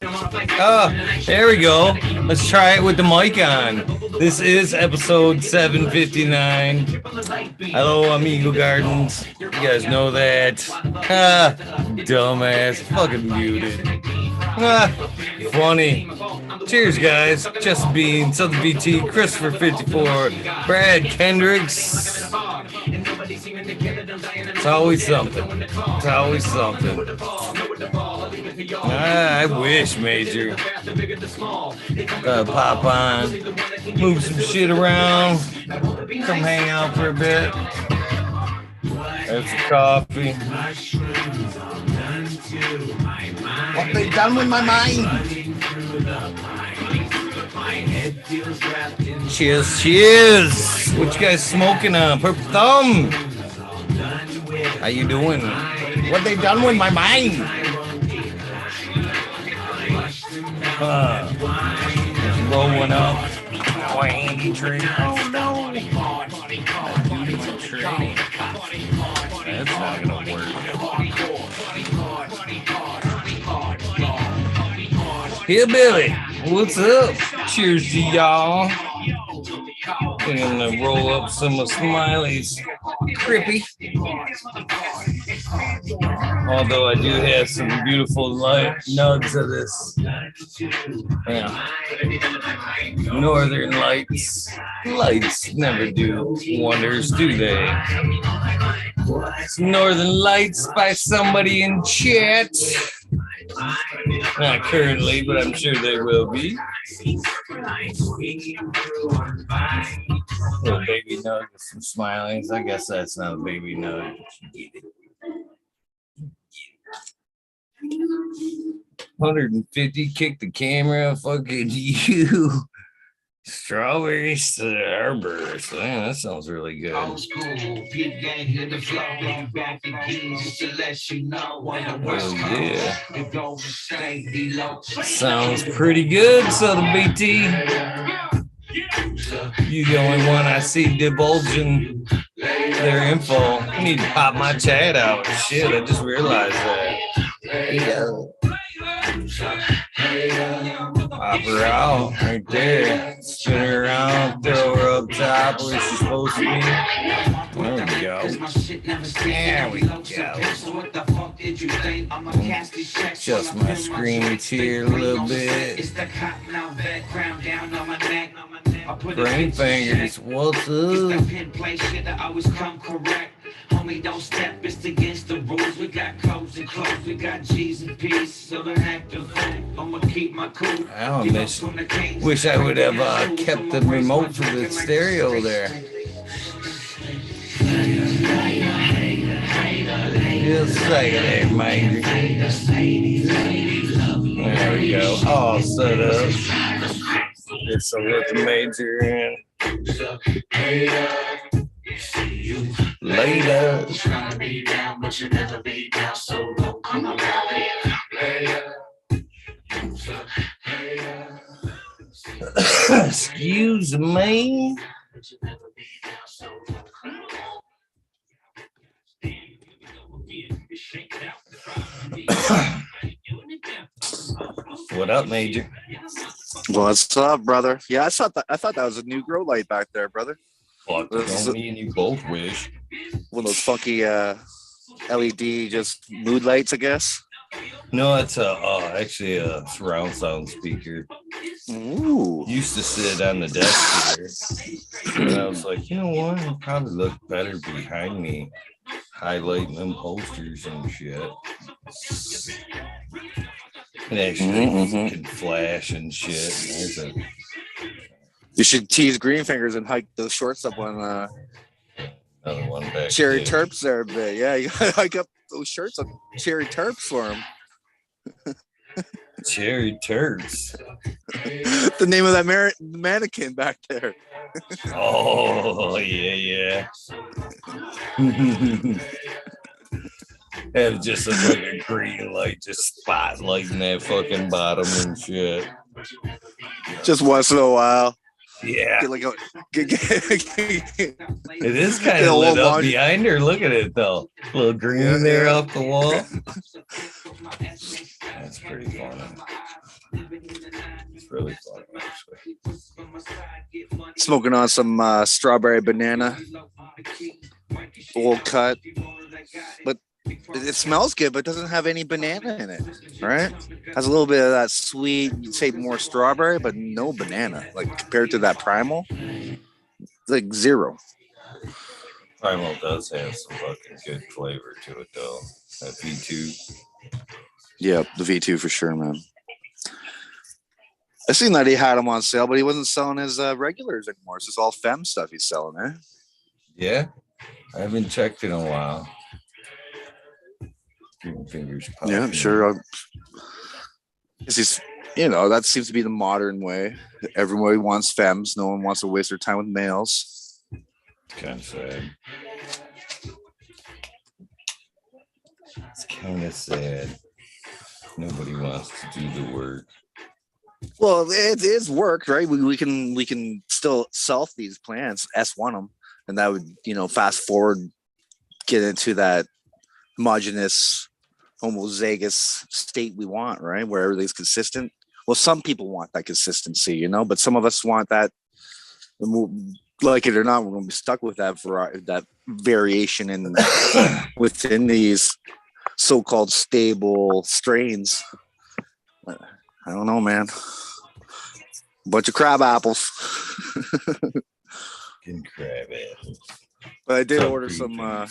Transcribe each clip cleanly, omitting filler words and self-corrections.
Oh, there we go. Let's try it with the mic on. This is episode 759. Hello, amigo gardens. You guys know that. Dumbass. Fucking muted. Funny. Cheers, guys. Just Bean, Southern BT, Christopher 54, Brad Kendricks. It's always something. It's always something. I wish, Major. Pop on, move some shit around, come hang out for a bit. Have some coffee. What they done with my mind? Cheers, cheers. What you guys smoking on? Purple Thumb. How you doing? What they done with my mind? Rolling up. Oh, Andy tree. Oh no. That's not gonna work. Here, Billy. What's up? Cheers to y'all. I'm gonna roll up some of Smiley's Crippy. Although I do have some beautiful light nugs of this. Yeah. Northern Lights. Lights never do wonders, do they? It's Northern Lights by somebody in chat. Not currently, but I'm sure they will be. Little baby nug with some smileys. I guess that's not a baby nug. 150, kick the camera, fucking you. Strawberry Starburst. Man, that sounds really good. Oh, yeah. Sounds pretty good, Southern BT. You the only one I see divulging their info. I need to pop my chat out. Shit, I just realized that. Yeah. Pop her out right there. Spin her around, throw her up top where she's supposed to be. There we go. There we go. Adjust my screen here a little bit. Brain fingers, what's up? Homie, don't step, it's against the rules. We got codes and clothes, we got G's and P's, so don't act the fool. I'ma keep my cool. I don't wish I would have kept the remote for the stereo there. Just like that, man. There we go. All set up. It's a little major in. Later. Excuse me. What up, Major? What's up, brother? Yeah, I thought that was a new grow light back there, brother. Fuck, me and you both wish. One of those funky LED just mood lights, I guess. No, it's actually a surround sound speaker. Ooh. Used to sit on the desk here. And I was like, you know what? It'd probably look better behind me, highlighting them posters and shit. It actually can flash and shit. You should tease green fingers and hike those shorts up on another one back Cherry there. Terps there a bit. Yeah, you gotta hike up those shirts on Cherry Terps for them. Cherry Terps. The name of that mannequin back there. Oh, yeah. Have just a fucking green light just spotlighting that fucking bottom and shit. Just once in a while. Yeah. It is kind of lit up behind her. Look at it, though. A little green there off the wall. That's pretty funny. It's really funny, actually. Smoking on some strawberry banana, old cut, but it smells good, but doesn't have any banana in it, right? Has a little bit of that sweet, you'd say more strawberry, but no banana. Like compared to that primal, it's like zero. Primal does have some fucking good flavor to it, though. That V2. Yeah, the V2 for sure, man. I seen that he had them on sale, but he wasn't selling his regulars anymore. It's just all femme stuff he's selling, eh? Yeah, I haven't checked in a while. Fingers popping. Yeah, I'm sure. He's, that seems to be the modern way. Everybody wants femmes. No one wants to waste their time with males. Kind of sad. It's kind of sad. Nobody wants to do the work. Well, it is work, right? We can still self these plants, S1 them, and that would fast forward, get into that homogeneous, homozygous state we want, right? Where everything's consistent. Well, some people want that consistency, but some of us want that. Like it or not, we're going to be stuck with that variation in within these so-called stable strains. I don't know, man. Bunch of crab apples. Crab apples. But I did order some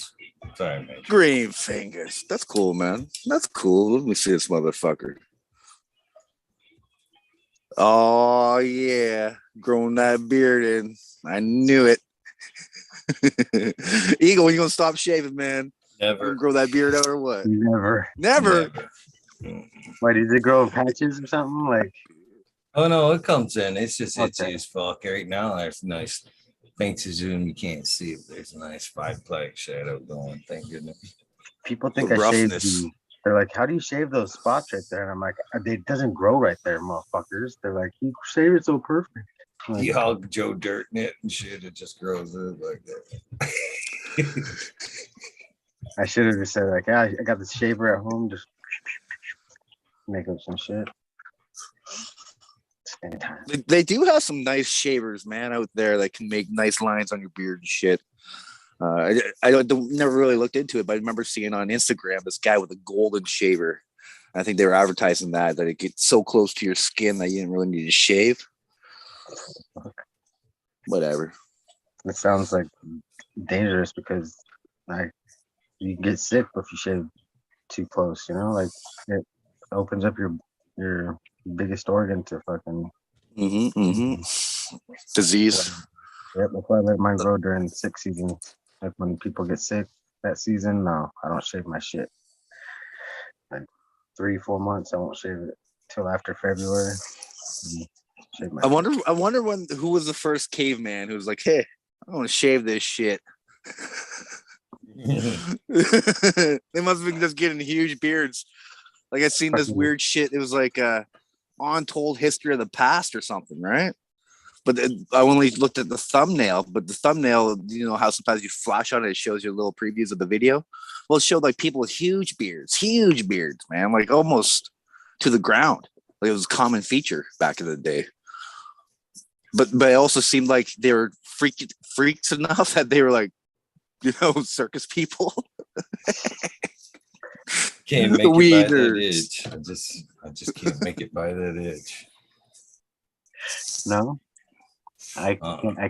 green fingers. That's cool, man. That's cool. Let me see this motherfucker. Oh yeah, growing that beard in. I knew it. Eagle, when you gonna stop shaving, man? Never. Grow that beard out or what? Never. Why did it grow in patches or something? Like, oh no, it comes in. It's just itchy as fuck. Right now, there's nice paints zoom. You can't see it. There's a nice 5-plaque shadow going. Thank goodness. People think I shaved. They're like, how do you shave those spots right there? And I'm like, it doesn't grow right there, motherfuckers. They're like, you shave it so perfect. Like, you hug Joe Dirt in it and shit. It just grows up like that. I should have just said like, I got this shaver at home. Just make up some shit. They do have some nice shavers, man, out there that can make nice lines on your beard and shit. I never really looked into it, but I remember seeing on Instagram this guy with a golden shaver. I think they were advertising that it gets so close to your skin that you didn't really need to shave. Whatever. It sounds like dangerous because you get sick if you shave too close. Like it opens up your biggest organ to fucking disease. Yep, that's why I let mine grow during sick season. Like when people get sick that season, no, I don't shave my shit. Like 3-4 months, I won't shave it till after February. I wonder who was the first caveman who was like, "Hey, I want to shave this shit." They must have been just getting huge beards. Like I seen this weird shit. It was like untold history of the past or something, right? But I only looked at the thumbnail. But the thumbnail, how sometimes you flash on it, it shows you little previews of the video. Well, it showed like people with huge beards, man, like almost to the ground. Like it was a common feature back in the day. But it also seemed like they were freaks enough that they were like, circus people. Can't make it by that edge. I just can't make it by that edge. No, I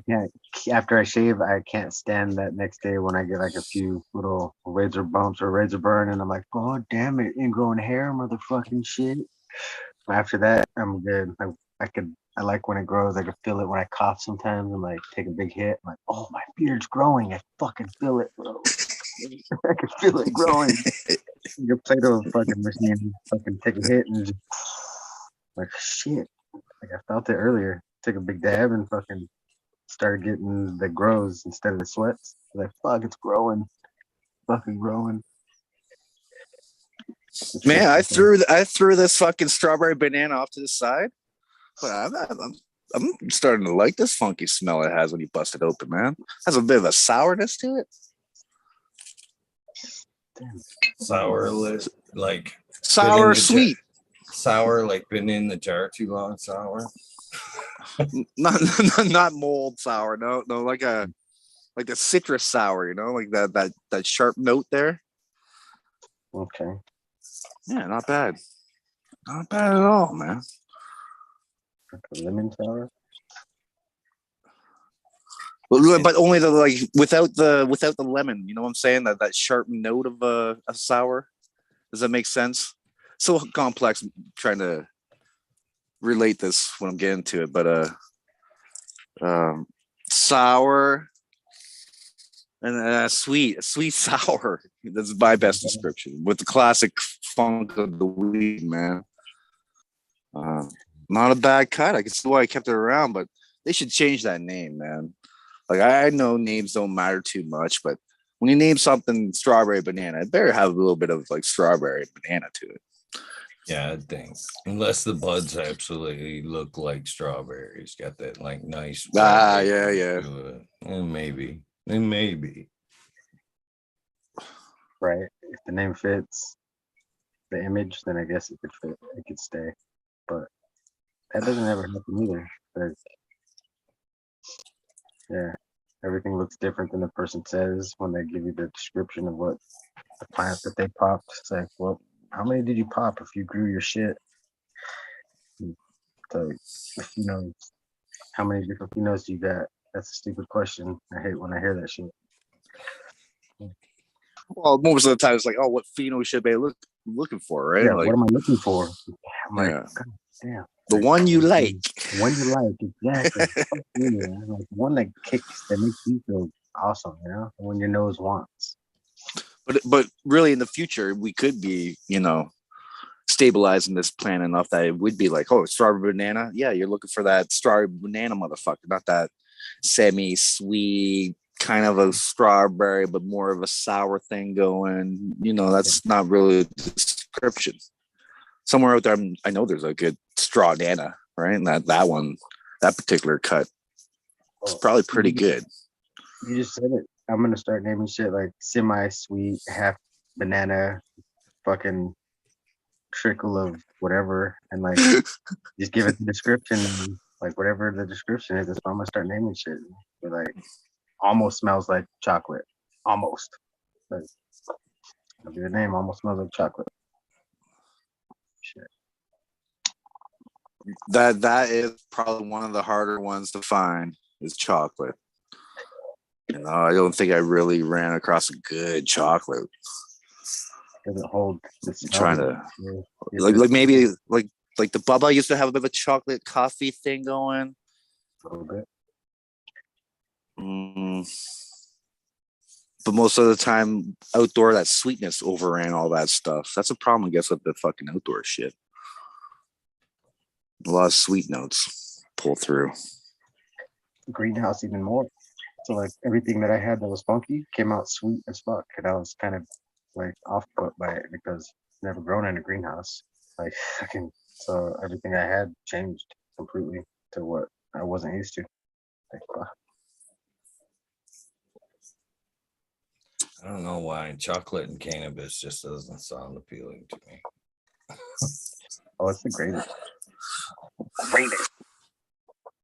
can't. After I shave, I can't stand that next day when I get like a few little razor bumps or razor burn, and I'm like, "God damn it, ain't growing hair, motherfucking shit." After that, I'm good. I like when it grows. I can feel it when I cough sometimes. I'm like, take a big hit. I'm like, oh, my beard's growing. I fucking feel it, bro. I can feel it growing. Your Play-Doh fucking machine, fucking take a hit and just like shit. Like I felt it earlier. Take a big dab and fucking started getting the grows instead of the sweats. Like fuck, it's growing, fucking growing. Man, I threw this fucking strawberry banana off to the side, but I'm starting to like this funky smell it has when you bust it open, man. Has a bit of a sourness to it. Sour, like sour, sweet. Sour, like been in the jar too long, sour. Not mold sour. No, like a citrus sour. Like that sharp note there. Okay. Yeah, not bad. Not bad at all, man. Lemon sour. But only without the lemon. You know what I'm saying? That sharp note of a sour. Does that make sense? So complex. I'm trying to relate this when I'm getting to it, but sour and sweet sour. That's my best description with the classic funk of the weed, man. Not a bad cut. I can see why I kept it around, but they should change that name, man. Like I know names don't matter too much, but when you name something strawberry banana, it better have a little bit of like strawberry banana to it. Yeah, I think unless the buds absolutely look like strawberries, got that like nice. Yeah. And maybe. Right. If the name fits the image, then I guess it could fit. It could stay. But that doesn't ever happen either. Like, yeah, everything looks different than the person says when they give you the description of what the plant that they popped. It's like, well, how many did you pop if you grew your shit? So, how many different phenols do you got? That's a stupid question. I hate when I hear that shit. Well, most of the time it's like, oh, what pheno should I be looking for, right? Yeah, like, what am I looking for? I'm like, yeah. God damn. The one you like. The one you like, exactly. Yeah, like one that makes you feel awesome, the one your nose wants. But really, in the future, we could be, stabilizing this plant enough that it would be like, oh, strawberry banana. Yeah, you're looking for that strawberry banana motherfucker, not that semi-sweet kind of a strawberry, but more of a sour thing going. That's not really a description. Somewhere out there, I know there's a good straw nana, right? And that particular cut is probably pretty good. You just said it. I'm gonna start naming shit like semi-sweet, half banana, fucking trickle of whatever, and like just give it the description, and, like whatever the description is. That's what I'm gonna start naming shit. But like, almost smells like chocolate. Almost. Like, that'll be the name. Almost smells like chocolate. Shit. That is probably one of the harder ones to find is chocolate. I don't think I really ran across a good chocolate. Doesn't hold. I'm trying to like maybe like the Bubba used to have a bit of a chocolate coffee thing going. A little bit. But most of the time, outdoor, that sweetness overran all that stuff. That's a problem, I guess, with the fucking outdoor shit. A lot of sweet notes pull through. Greenhouse even more. So like everything that I had that was funky came out sweet as fuck, and I was kind of like off put by it because I've never grown in a greenhouse. Like so everything I had changed completely to what I wasn't used to. Like, I don't know why chocolate and cannabis just doesn't sound appealing to me. oh, it's the greatest.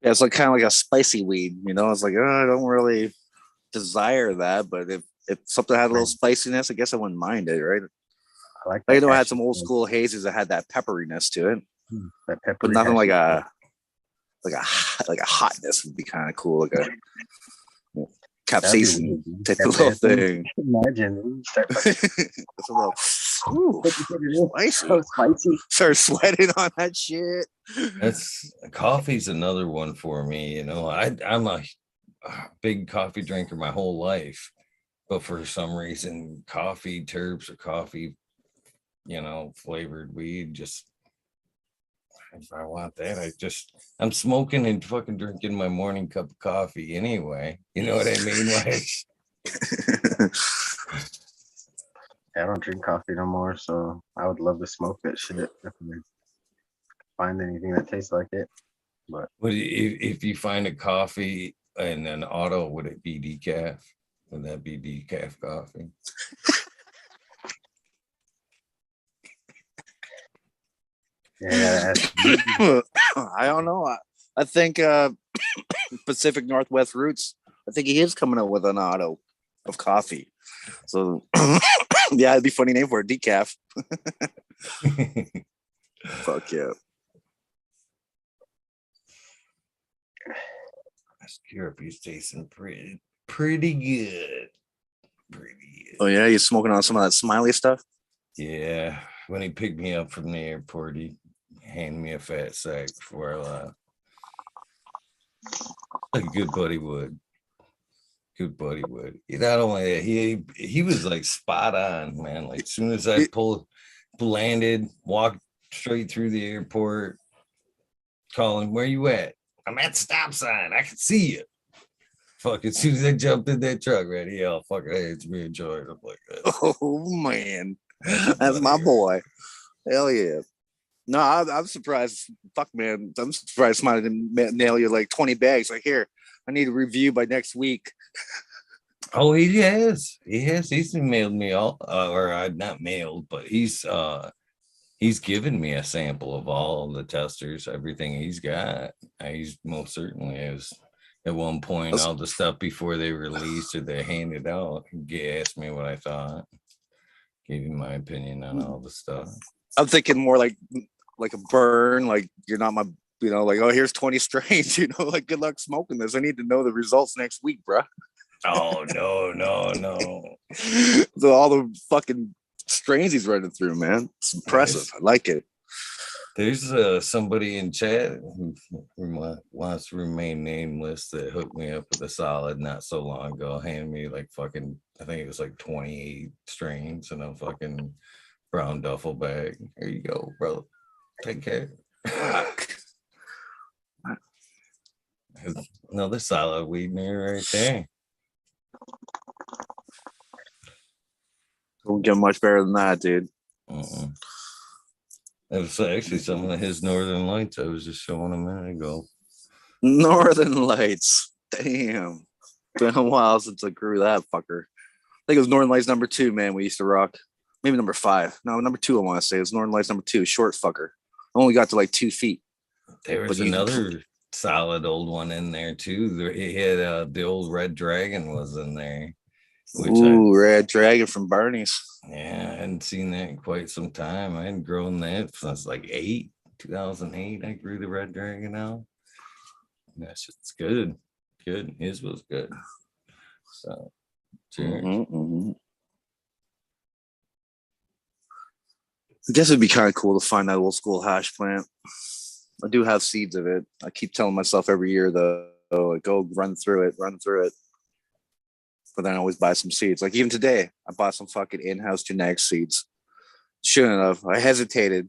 Yeah, it's like kind of like a spicy weed, It's like, I don't really desire that, but if something had a little spiciness, I guess I wouldn't mind it, right? I like that. I had some old school hazes that had that pepperiness to it, but nothing like a hotness would be kind of cool, like a capsaicin type of little thing. Imagine it's a little spicy. So spicy. Start sweating on that shit. Coffee's another one for me. I'm a big coffee drinker my whole life, but for some reason, coffee terps or coffee, flavored weed, just if I want that, I'm smoking and fucking drinking my morning cup of coffee anyway. You know what I mean? Like, I don't drink coffee no more, so I would love to smoke that shit if I find anything that tastes like it. But if you find a coffee and an auto, would it be decaf? Would that be decaf coffee? Yeah, I don't know. I think Pacific Northwest Roots. I think he is coming out with an auto of coffee. So yeah, it'd be a funny name for a decaf. Fuck yeah. Syrupy's tasting pretty good. Pretty good. Oh yeah, you smoking on some of that Smiley stuff? Yeah. When he picked me up from the airport, he handed me a fat sack before I left. Like a good buddy would. Good buddy would. Not only that, he was like spot on, man. Like as soon as I landed, walked straight through the airport, calling, "Where you at?" "I'm at the stop sign. I can see you." Fuck, as soon as I jumped in that truck, right? Yeah, fuck, hey, it's me and Joy. I'm like, oh man, that's my boy. Hell yeah. No, I'm surprised. Fuck, man. I'm surprised somebody didn't nail you like 20 bags. Like, here, I need a review by next week. Oh, he has. He's mailed me all, or not mailed, but he's given me a sample of all the testers, everything he's got. He's most certainly has. At one point, all the stuff before they released or they handed out, he asked me what I thought. Gave you my opinion on all the stuff. I'm thinking more like a burn, like you're not my, like, oh, here's 20 strains, like good luck smoking this. I need to know the results next week, bro. Oh, no. So all the fucking strains he's running through, man. It's impressive. I like it. There's somebody in chat who wants to remain nameless that hooked me up with a solid not so long ago. Handed me like fucking, I think it was like 28 strains in a fucking brown duffel bag. Here you go, bro. Take care. Another solid weed nerd right there. Don't get much better than that, dude. It was actually some of his Northern Lights I was just showing a minute ago. Northern Lights. Damn. Been a while since I grew that fucker. I think it was Northern Lights number 2, man. We used to rock. Maybe number 5. No, number 2, I want to say. It was Northern Lights number 2. Short fucker. Only got to like 2 feet. There was another solid old one in there too. He had the old Red Dragon was in there. Red Dragon from Barney's. Yeah, I hadn't seen that in quite some time. I hadn't grown that since like 2008. I grew the Red Dragon out. That shit's good. Good. His was good. So, cheers. I guess it'd be kind of cool to find that old school hash plant. I do have seeds of it. I keep telling myself every year, though, like, go run through it. But then I always buy some seeds. Like even today, I bought some fucking in-house genetic seeds. Shouldn't have. I hesitated,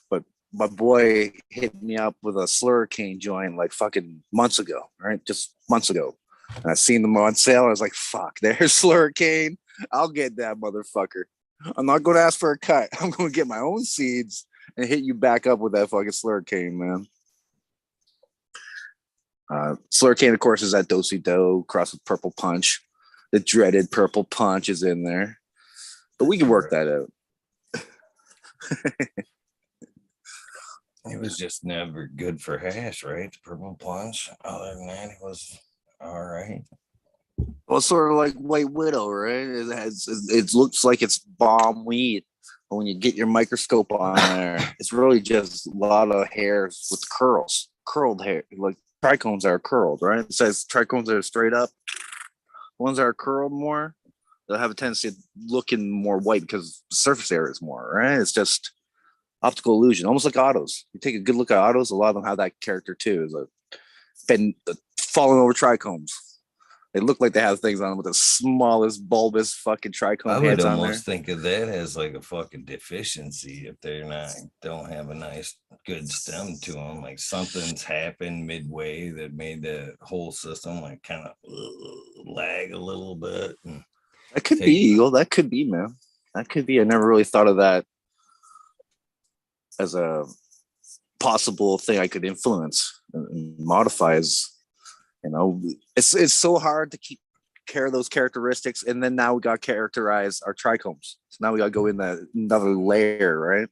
but my boy hit me up with a slurricane joint like fucking months ago, right? Just months ago. And I seen them on sale. I was like, fuck, there's slurricane. I'll get that motherfucker. I'm not going to ask for a cut. I'm going to get my own seeds and hit you back up with that fucking slurricane, man. Slurricane, of course, is that Do-si-do crossed with Purple Punch. The dreaded Purple Punch is in there. But we can work that out. It was just never good for hash, right? The Purple Punch. Other than that, it was all right. Well, it's sort of like White Widow, right? It looks like it's bomb weed. But when you get your microscope on there, it's really just a lot of hairs with curls. Curled hair. Like trichomes are curled, right? It says trichomes are straight up. Ones that are curled more, they'll have a tendency of looking more white because the surface area is more, right? It's just optical illusion, almost like autos. You take a good look at autos, a lot of them have that character too. Is been falling over trichomes. They look like they have things on them with the smallest bulbous fucking trichome heads on there. I would almost think of that as like a fucking deficiency if they're don't have a nice good stem to them. Like something's happened midway that made the whole system like kind of lag a little bit. That could be, Eagle. That could be, man. That could be. I never really thought of that as a possible thing I could influence and modify. As it's so hard to keep care of those characteristics, and then now we got to characterize our trichomes. So now we got to go in that another layer, right?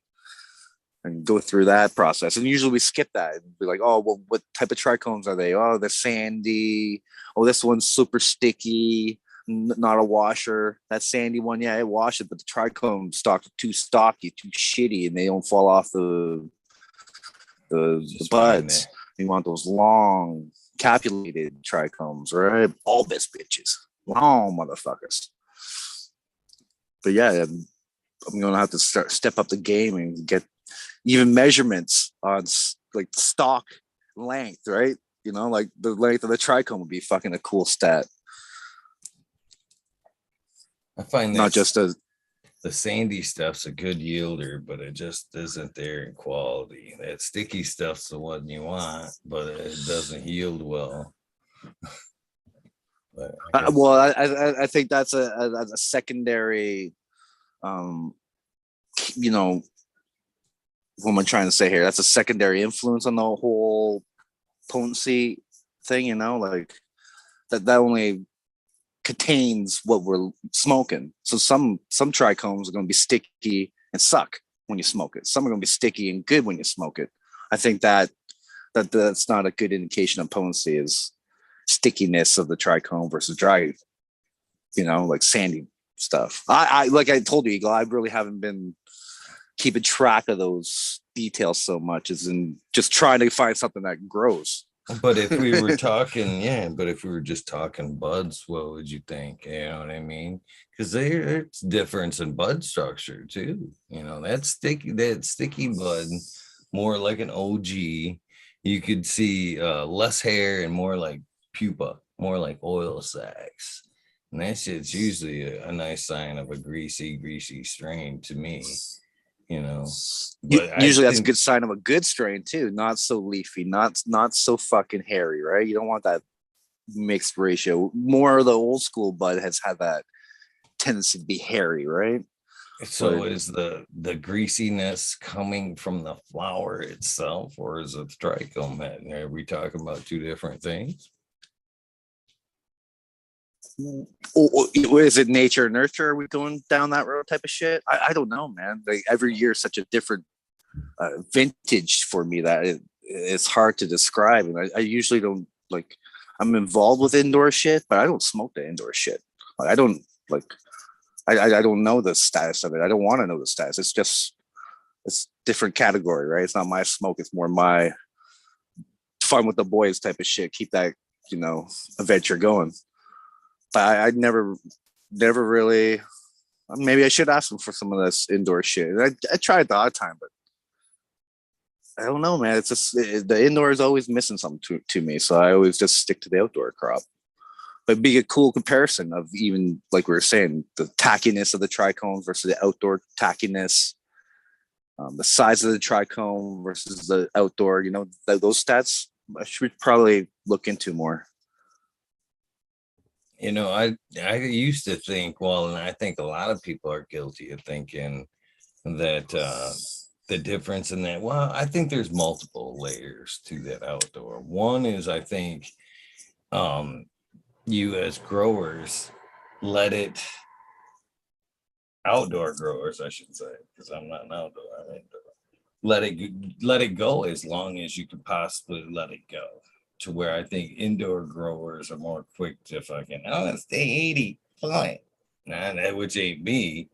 and go through that process. And usually we skip that and be like, oh, well, what type of trichomes are they? Oh, they're sandy. Oh, this one's super sticky, not a washer. That sandy one, yeah, it washes, but the trichome stalks are too stocky, too shitty, and they don't fall off the buds. You want those long capulated trichomes, right? Bulbous bitches, long motherfuckers. But yeah, I'm gonna have to step up the game and get even measurements on like stalk length, right? You know, like the length of the trichome would be fucking a cool stat. I find that not just a the sandy stuff's a good yielder, but it just isn't there in quality. That sticky stuff's the one you want, but it doesn't yield well. I think that's a secondary, you know, what am I trying to say here? That's a secondary influence on the whole potency thing, you know, like that only contains what we're smoking. So some trichomes are going to be sticky and suck when you smoke it. Some are going to be sticky and good when you smoke it. I think that's not a good indication of potency, is stickiness of the trichome versus dry, you know, like sandy stuff. I like I told you, Eagle, I really haven't been keeping track of those details so much, as in just trying to find something that grows. But if we were talking, but if we were just talking buds, what would you think? You know what I mean? Because there's difference in bud structure too. You know, that sticky bud, more like an OG. You could see less hair and more like pupa, more like oil sacs. And that shit's usually a nice sign of a greasy strain to me. You know, but usually that's a good sign of a good strain too. Not so leafy, not so fucking hairy, right? You don't want that mixed ratio. More of the old school bud has had that tendency to be hairy, right? So is the greasiness coming from the flower itself, or is it the trichome head? Are we talking about two different things? Or is it nature and nurture? Are we going down that road type of shit? I don't know, man. Like every year is such a different vintage for me that it's hard to describe. And I usually don't like, I'm involved with indoor shit, but I don't smoke the indoor shit. Like, I don't like, I don't know the status of it. I don't want to know the status. It's just, it's different category, right? It's not my smoke. It's more my fun with the boys type of shit. Keep that, you know, adventure going. But I never really. Maybe I should ask them for some of this indoor shit. I tried the odd time, but I don't know, man. It's just the indoor is always missing something to me, so I always just stick to the outdoor crop. But it'd be a cool comparison of, even like we were saying, the tackiness of the trichomes versus the outdoor tackiness, the size of the trichome versus the outdoor. You know, those stats I should probably look into more. You know, I used to think, well, and I think a lot of people are guilty of thinking that the difference in that, well, I think there's multiple layers to that outdoor. One is, I think you as growers outdoor growers, I should say, because I'm not an outdoor, I'm indoor. Let it go as long as you can possibly let it go. To where I think indoor growers are more quick to fucking, stay 80, fine. Nah, that which ain't me,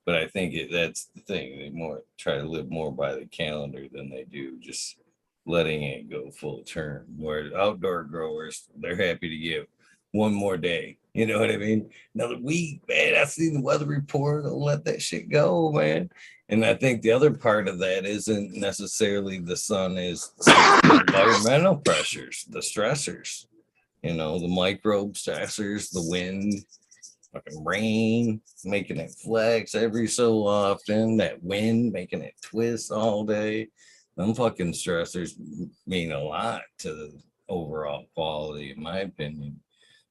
but I think that's the thing. They more try to live more by the calendar than they do just letting it go full term. Where outdoor growers, they're happy to give one more day. You know what I mean? Another week, man. I see the weather report. I'll let that shit go, man. And I think the other part of that isn't necessarily the sun, is environmental pressures, the stressors, you know, the microbe stressors, the wind, fucking rain, making it flex every so often, that wind making it twist all day. Them fucking stressors mean a lot to the overall quality, in my opinion.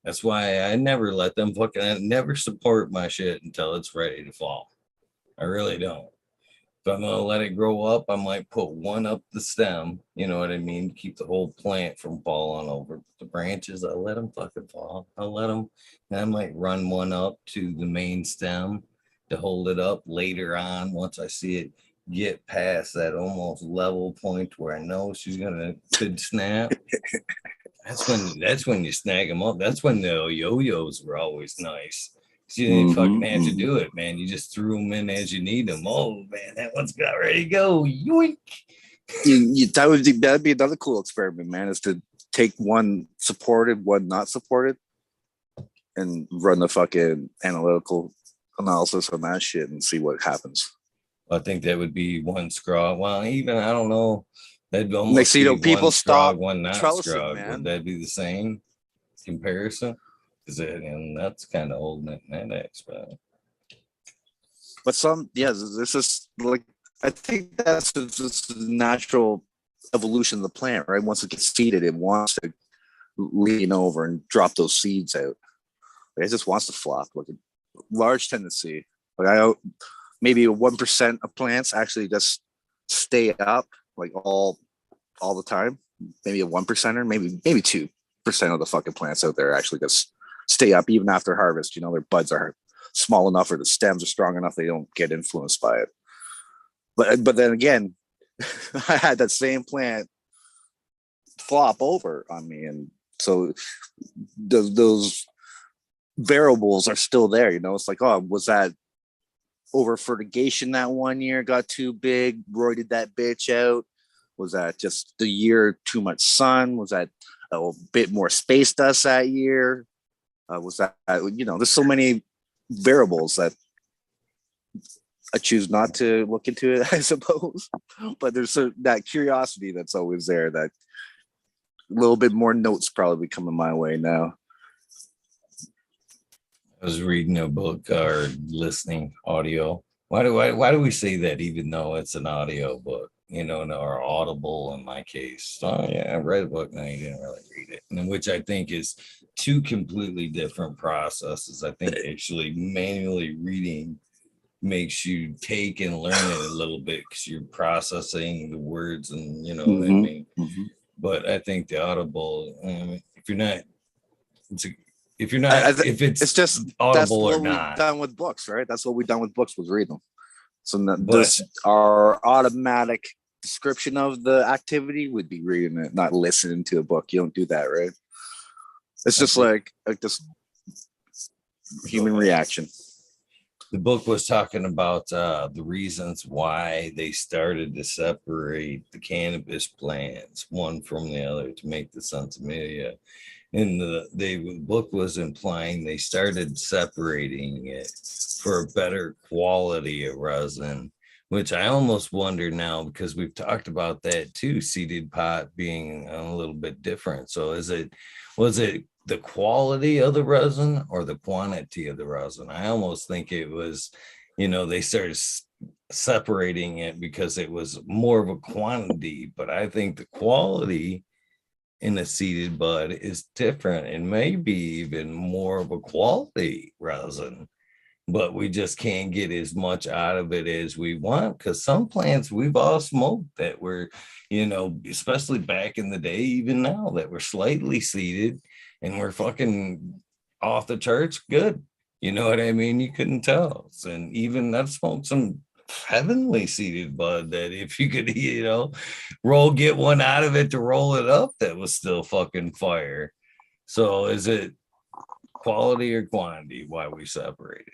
That's why I never let them I never support my shit until it's ready to fall. I really don't. If I'm gonna let it grow up, I might put one up the stem, you know what I mean, to keep the whole plant from falling over. The branches, I let them fucking fall. I'll let them, and I might run one up to the main stem to hold it up later on once I see it get past that almost level point where I know she's gonna could snap. That's when you snag them up. That's when the yo-yos were always nice. You didn't fucking have to do it, man. You just threw them in as you need them. Oh man, that one's got ready to go. Yoink. That'd be another cool experiment, man. Is to take one supported, one not supported, and run the fucking analytical analysis on that shit and see what happens. I think that would be one scrog. Well, even I don't know. That'd almost Next thing you know, people stop one not trellising, scrog. man. Would that be the same comparison? And that's kind of old in that aspect. But this is like, I think that's just the natural evolution of the plant, right? Once it gets seeded, it wants to lean over and drop those seeds out. Like, it just wants to flop, like a large tendency. Like maybe 1% of plants actually just stay up like all the time. Maybe a 1%er, maybe 2% of the fucking plants out there actually just stay up even after harvest. You know, their buds are small enough or the stems are strong enough they don't get influenced by it. But then again, I had that same plant flop over on me, and so those variables are still there. You know, it's like, oh, was that over fertigation that one year got too big, roided that bitch out? Was that just the year too much sun? Was that a bit more space dust that year? Was that, you know, there's so many variables that I choose not to look into it, I suppose. But there's that curiosity that's always there. That a little bit more notes probably coming my way now. I was reading a book or listening audio. Why do we say that even though it's an audio book, you know, or audible in my case? Oh yeah, I read a book and I didn't really read it. And which I think is two completely different processes. I think actually manually reading makes you take and learn it a little bit because you're processing the words and you know what I mean. But I think the audible, if you're not, it's just audible or not. We've done with books, right? That's what we've done with books, was read them. So this, our automatic description of the activity would be reading it, not listening to a book. You don't do that, right? It's just like this human reaction. The book was talking about the reasons why they started to separate the cannabis plants one from the other to make the Sensimilia. And the book was implying they started separating it for a better quality of resin, which I almost wonder now, because we've talked about that too, seeded pot being a little bit different. So was it the quality of the resin or the quantity of the resin? I almost think it was, you know, they started separating it because it was more of a quantity, but I think the quality in a seeded bud is different and maybe even more of a quality resin, but we just can't get as much out of it as we want, because some plants we've all smoked that were, you know, especially back in the day, even now, that were slightly seeded and we're fucking off the charts good. You know what I mean? You couldn't tell. And even I've smoked some heavenly seeded bud that if you could, you know, get one out of it to roll it up, that was still fucking fire. So is it quality or quantity why we separated?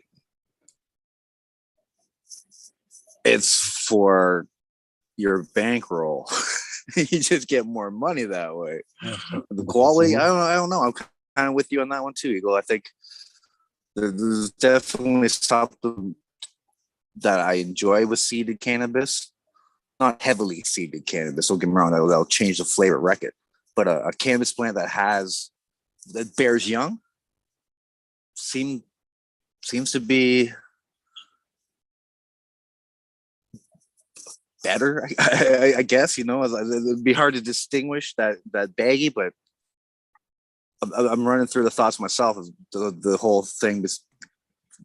It's for your bankroll. You just get more money that way. The quality, I don't know. I'm kind of with you on that one too, Eagle. I think there's definitely something that I enjoy with seeded cannabis. Not heavily seeded cannabis, don't get me wrong, that'll change the flavor, wreck it. But a cannabis plant that bears young seems to be better, I guess. You know, it'd be hard to distinguish that baggy, but I'm running through the thoughts myself of the whole thing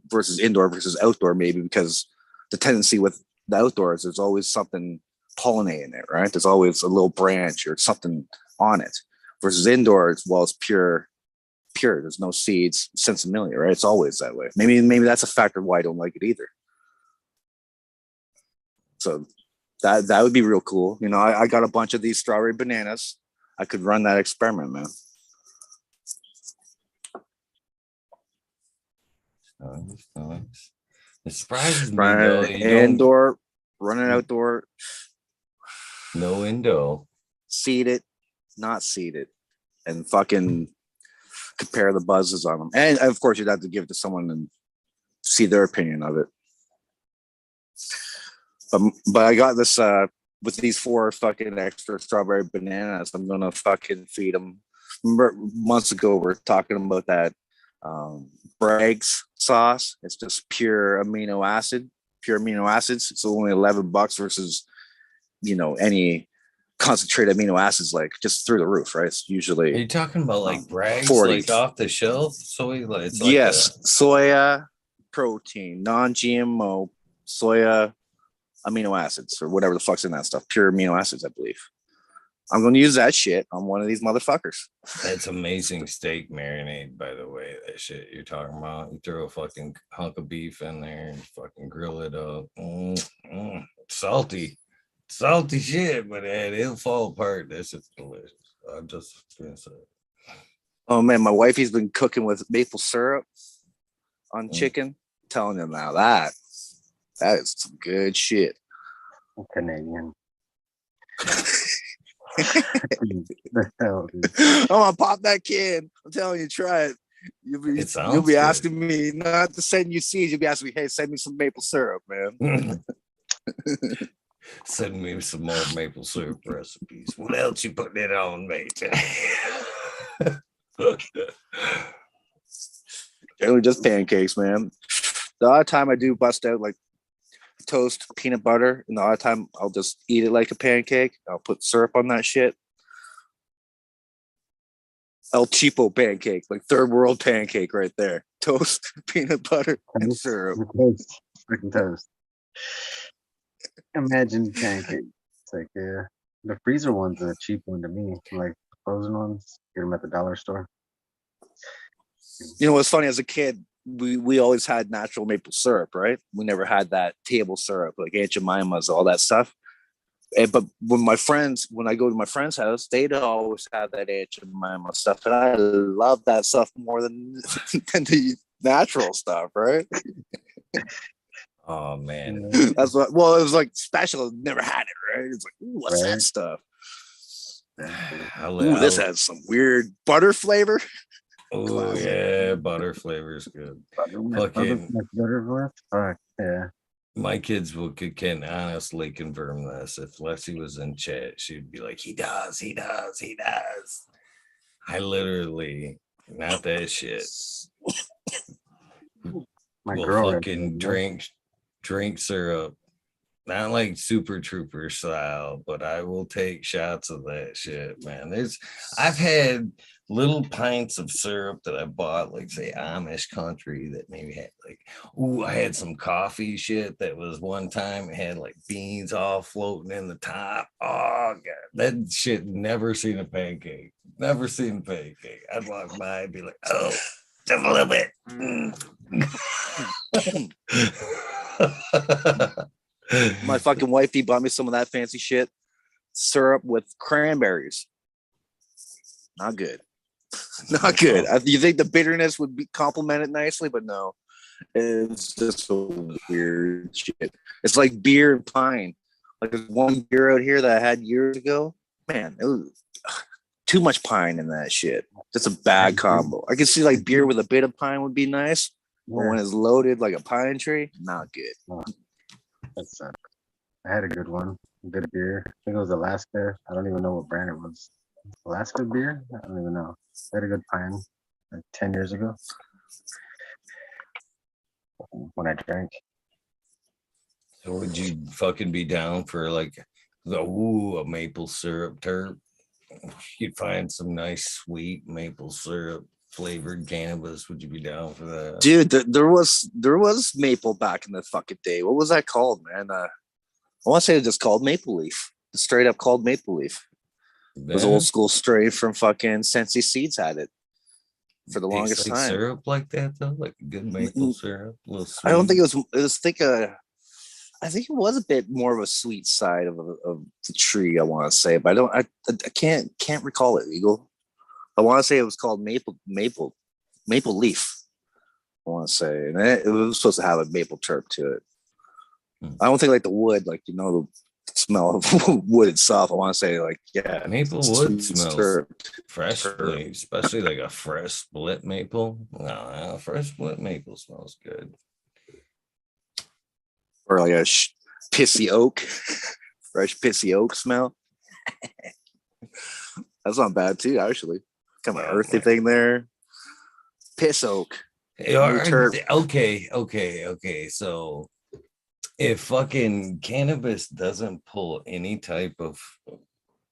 versus indoor versus outdoor, maybe because the tendency with the outdoors, there's always something pollinating it, right? There's always a little branch or something on it. Versus indoors, well, it's pure. There's no seeds, Sensimilia, right? It's always that way. Maybe that's a factor why I don't like it either. So that would be real cool. You know, I got a bunch of these strawberry bananas. I could run that experiment, man. Nice. It surprises me Run though. it indoor, run it outdoor. No indo. Seed it, not seed it, and fucking compare the buzzes on them. And of course, you'd have to give it to someone and see their opinion of it. But I got this with these 4 fucking extra strawberry bananas. I'm gonna fucking feed them. Remember months ago we are talking about that Bragg's sauce. It's just pure amino acids. It's only $11 versus, you know, any concentrated amino acids, like just through the roof, right? It's usually. Are you talking about like Bragg's, 40. like off the shelf soy? Like, it's like yes, soya protein, non-GMO soya amino acids, or whatever the fuck's in that stuff. Pure amino acids, I believe. I'm going to use that shit on one of these motherfuckers. That's amazing steak marinade, by the way. That shit you're talking about. You throw a fucking hunk of beef in there and fucking grill it up. Salty shit, but it'll fall apart. This is delicious. I'm just gonna say. Oh man, my wifey's been cooking with maple syrup on chicken. I'm telling you now, that is some good shit. Canadian. I'm gonna pop that can. I'm telling you, try it. You'll be asking me not to send you seeds. You'll be asking me, hey, send me some maple syrup, man. Send me some more maple syrup recipes. What else you putting it on, mate? Generally just pancakes, man. The odd time I do bust out like toast peanut butter, and the odd time I'll just eat it like a pancake. I'll put syrup on that shit. El Cheapo pancake, like third world pancake right there. Toast, peanut butter, and syrup. Toast. Freaking toast. Imagine pancake. It's like the freezer one's a cheap one to me. Like the frozen ones, get them at the dollar store. You know what's funny? As a kid, we always had natural maple syrup, right? We never had that table syrup, like Aunt Jemima's, all that stuff. But when I go to my friend's house, they'd always have that Aunt Jemima stuff, and I love that stuff more than the natural stuff, right? Oh man, that's what. Well, it was like special. Never had it, right? It's like, ooh, what's that stuff? Ooh, this has some weird butter flavor. Oh yeah, butter flavor is good. Butter. Fuck yeah. My kids can honestly confirm this. If Leslie was in chat, she'd be like, he does. I literally, not that shit. My will girl fucking drink syrup. Not like Super Trooper style, but I will take shots of that shit, man. I've had little pints of syrup that I bought, like say Amish country, that maybe had like, I had some coffee shit that was one time, it had like beans all floating in the top. Oh god, that shit, never seen a pancake. I'd walk by and be like, oh, just a little bit. My fucking wifey bought me some of that fancy shit syrup with cranberries. Not good. Not good. You think the bitterness would be complemented nicely, but no. It's just so weird shit. It's like beer and pine. Like there's one beer out here that I had years ago. Man, it was too much pine in that shit. Just a bad combo. I could see like beer with a bit of pine would be nice, but when it's loaded like a pine tree, not good. That's I had a good one. A good beer. I think it was Alaska. I don't even know what brand it was. Alaska beer? I don't even know. I had a good pine like 10 years ago when I drank. So would you fucking be down for like a maple syrup terp? You'd find some nice sweet maple syrup flavored cannabis. Would you be down for that? Dude, there was maple back in the fucking day. What was that called, man? I want to say it was just called maple leaf. Straight up called maple leaf. It was old school strain from fucking Sensi Seeds had it for the longest time. Syrup like that though, like a good maple syrup. I don't think it was. It was I think it was a bit more of a sweet side of the tree, I want to say, but I can't recall it, Eagle. I want to say it was called maple leaf. I want to say, and it was supposed to have a maple terp to it. I don't think like the wood, like the smell of wood itself. I want to say like maple wood smells freshly, especially like a fresh split maple. No, fresh split maple smells good. Or like a pissy oak, fresh pissy oak smell. That's not bad too, actually. Kind of earthy thing there. Piss oak. Okay. So if fucking cannabis doesn't pull any type of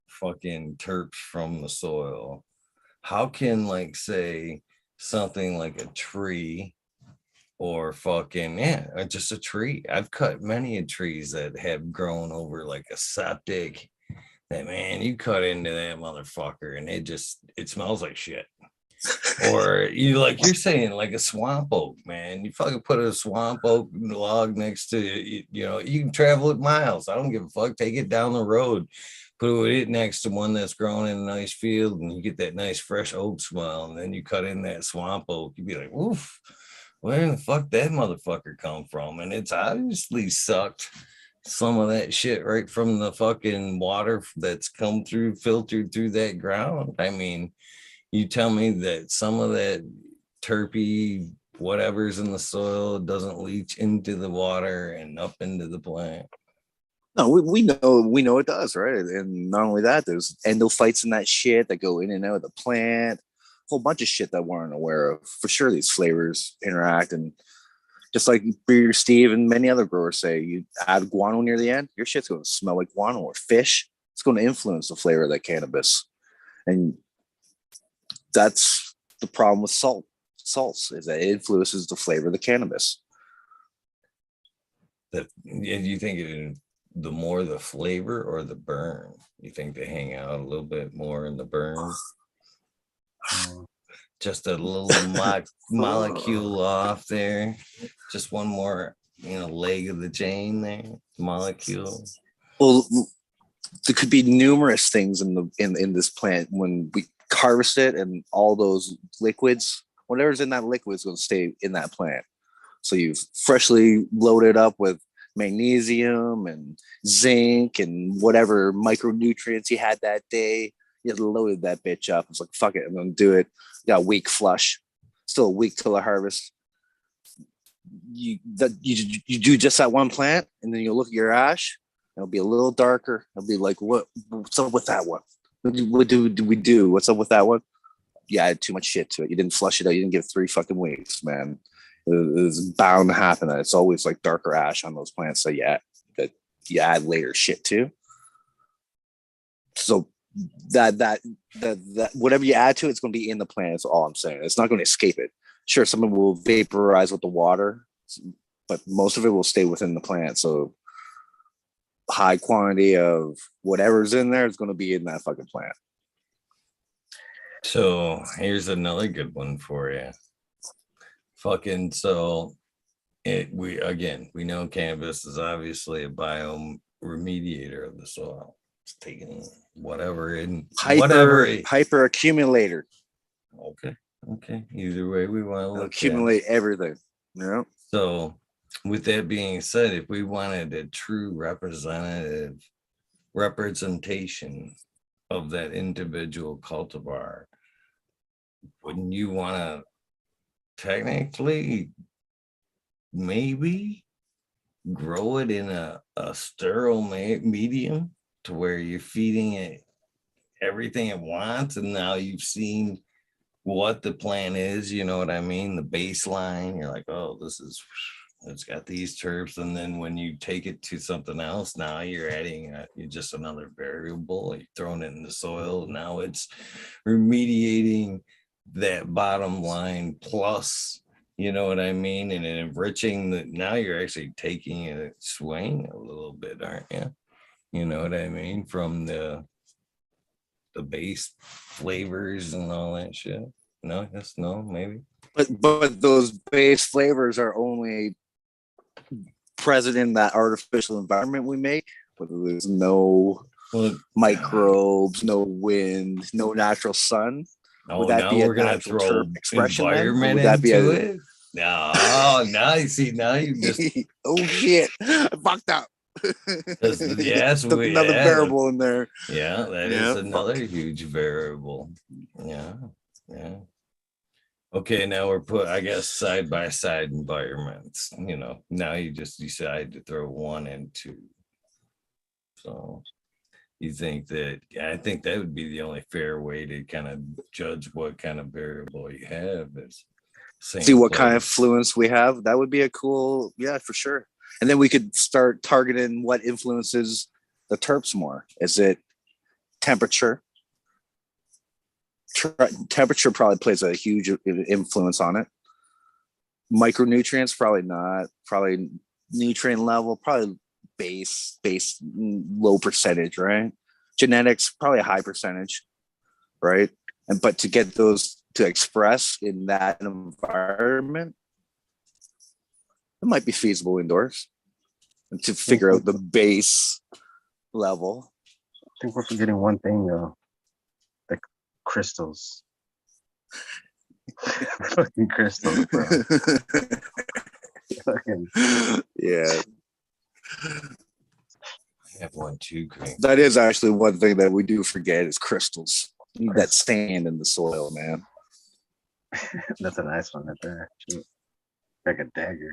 fucking terps from the soil, how can like say something like a tree or fucking just a tree? I've cut many trees that have grown over like a septic that, man, you cut into that motherfucker and it smells like shit. Or you're saying like a swamp oak, man. You fucking put a swamp oak log next to you can travel it miles. I don't give a fuck. Take it down the road, put it next to one that's grown in a nice field, and you get that nice fresh oak smell. And then you cut in that swamp oak, you'd be like, oof, where the fuck that motherfucker come from? And it's obviously sucked some of that shit right from the fucking water that's come through, filtered through that ground. I mean, you tell me that some of that terpy whatever's in the soil doesn't leach into the water and up into the plant. No, we know it does, right? And not only that, there's endophytes in that shit that go in and out of the plant. A whole bunch of shit that we weren't aware of. For sure, these flavors interact, and just like Beer Steve and many other growers say, you add guano near the end, your shit's going to smell like guano or fish. It's going to influence the flavor of that cannabis, and that's the problem with salts is that it influences the flavor of the cannabis. You think the more the flavor or the burn? You think they hang out a little bit more in the burn? Just a little molecule off there. Just one more, leg of the chain there. Molecule. Well, there could be numerous things in this plant when we harvest it, and all those liquids, whatever's in that liquid is going to stay in that plant. So you've freshly loaded up with magnesium and zinc and whatever micronutrients you had that day. You loaded that bitch up. It's like, fuck it, I'm going to do it. Got a week flush. Still a week till the harvest. You do just that one plant, and then you'll look at your ash. It'll be a little darker. It'll be like, what's up with that one? What do we do? What's up with that one? You added too much shit to it. You didn't flush it out. You didn't give it 3 fucking weeks, man. It's bound to happen. That it's always like darker ash on those plants. So that you add later shit to. So that whatever you add to it's going to be in the plant. That's all I'm saying. It's not going to escape it. Sure, some of it will vaporize with the water, but most of it will stay within the plant. So high quantity of whatever's in there is going to be in that fucking plant. So here's another good one for you. Fucking we know cannabis is obviously a bioremediator of the soil. It's taking whatever in hyper accumulator. Okay. Either way we want to accumulate everything. Yeah. So with that being said, if we wanted a true representation of that individual cultivar, wouldn't you want to technically maybe grow it in a sterile medium to where you're feeding it everything it wants, and now you've seen what the plan is, you know what I mean? The baseline, you're like, oh, it's got these terps, and then when you take it to something else, now you're adding you're just another variable. You're throwing it in the soil. Now it's remediating that bottom line plus, you know what I mean? And enriching now you're actually taking a swing a little bit, aren't you? You know what I mean? From the base flavors and all that shit. No, maybe. But those base flavors are only present in that artificial environment we make, where there's no Well, microbes, no wind, no natural sun. oh, Would that now be a we're gonna natural throw terp expression then? Or environment would that be into a it. No, now you see, now you just oh shit, I fucked up. yes, Took another variable in there. Yeah, that is another huge variable. Yeah, yeah. Okay, now we're put, I guess, side by side environments. You know, now you just decide to throw 1 and 2. So you think that, I think that would be the only fair way to kind of judge what kind of variable you have is see what kind of influence we have. That would be a cool, yeah, for sure. And then we could start targeting what influences the terps more. Is it temperature? Temperature probably plays a huge influence on it. Micronutrients, probably not. Probably nutrient level, probably base low percentage, right? Genetics, probably a high percentage, right? And but to get those to express in that environment, it might be feasible indoors and to figure out the base level. I think we're forgetting one thing though. The crystals. Fucking crystals, bro. Fucking yeah. I have one too, Green. That is actually one thing that we do forget is crystals. You need that sand in the soil, man. That's a nice one right there. Like a dagger.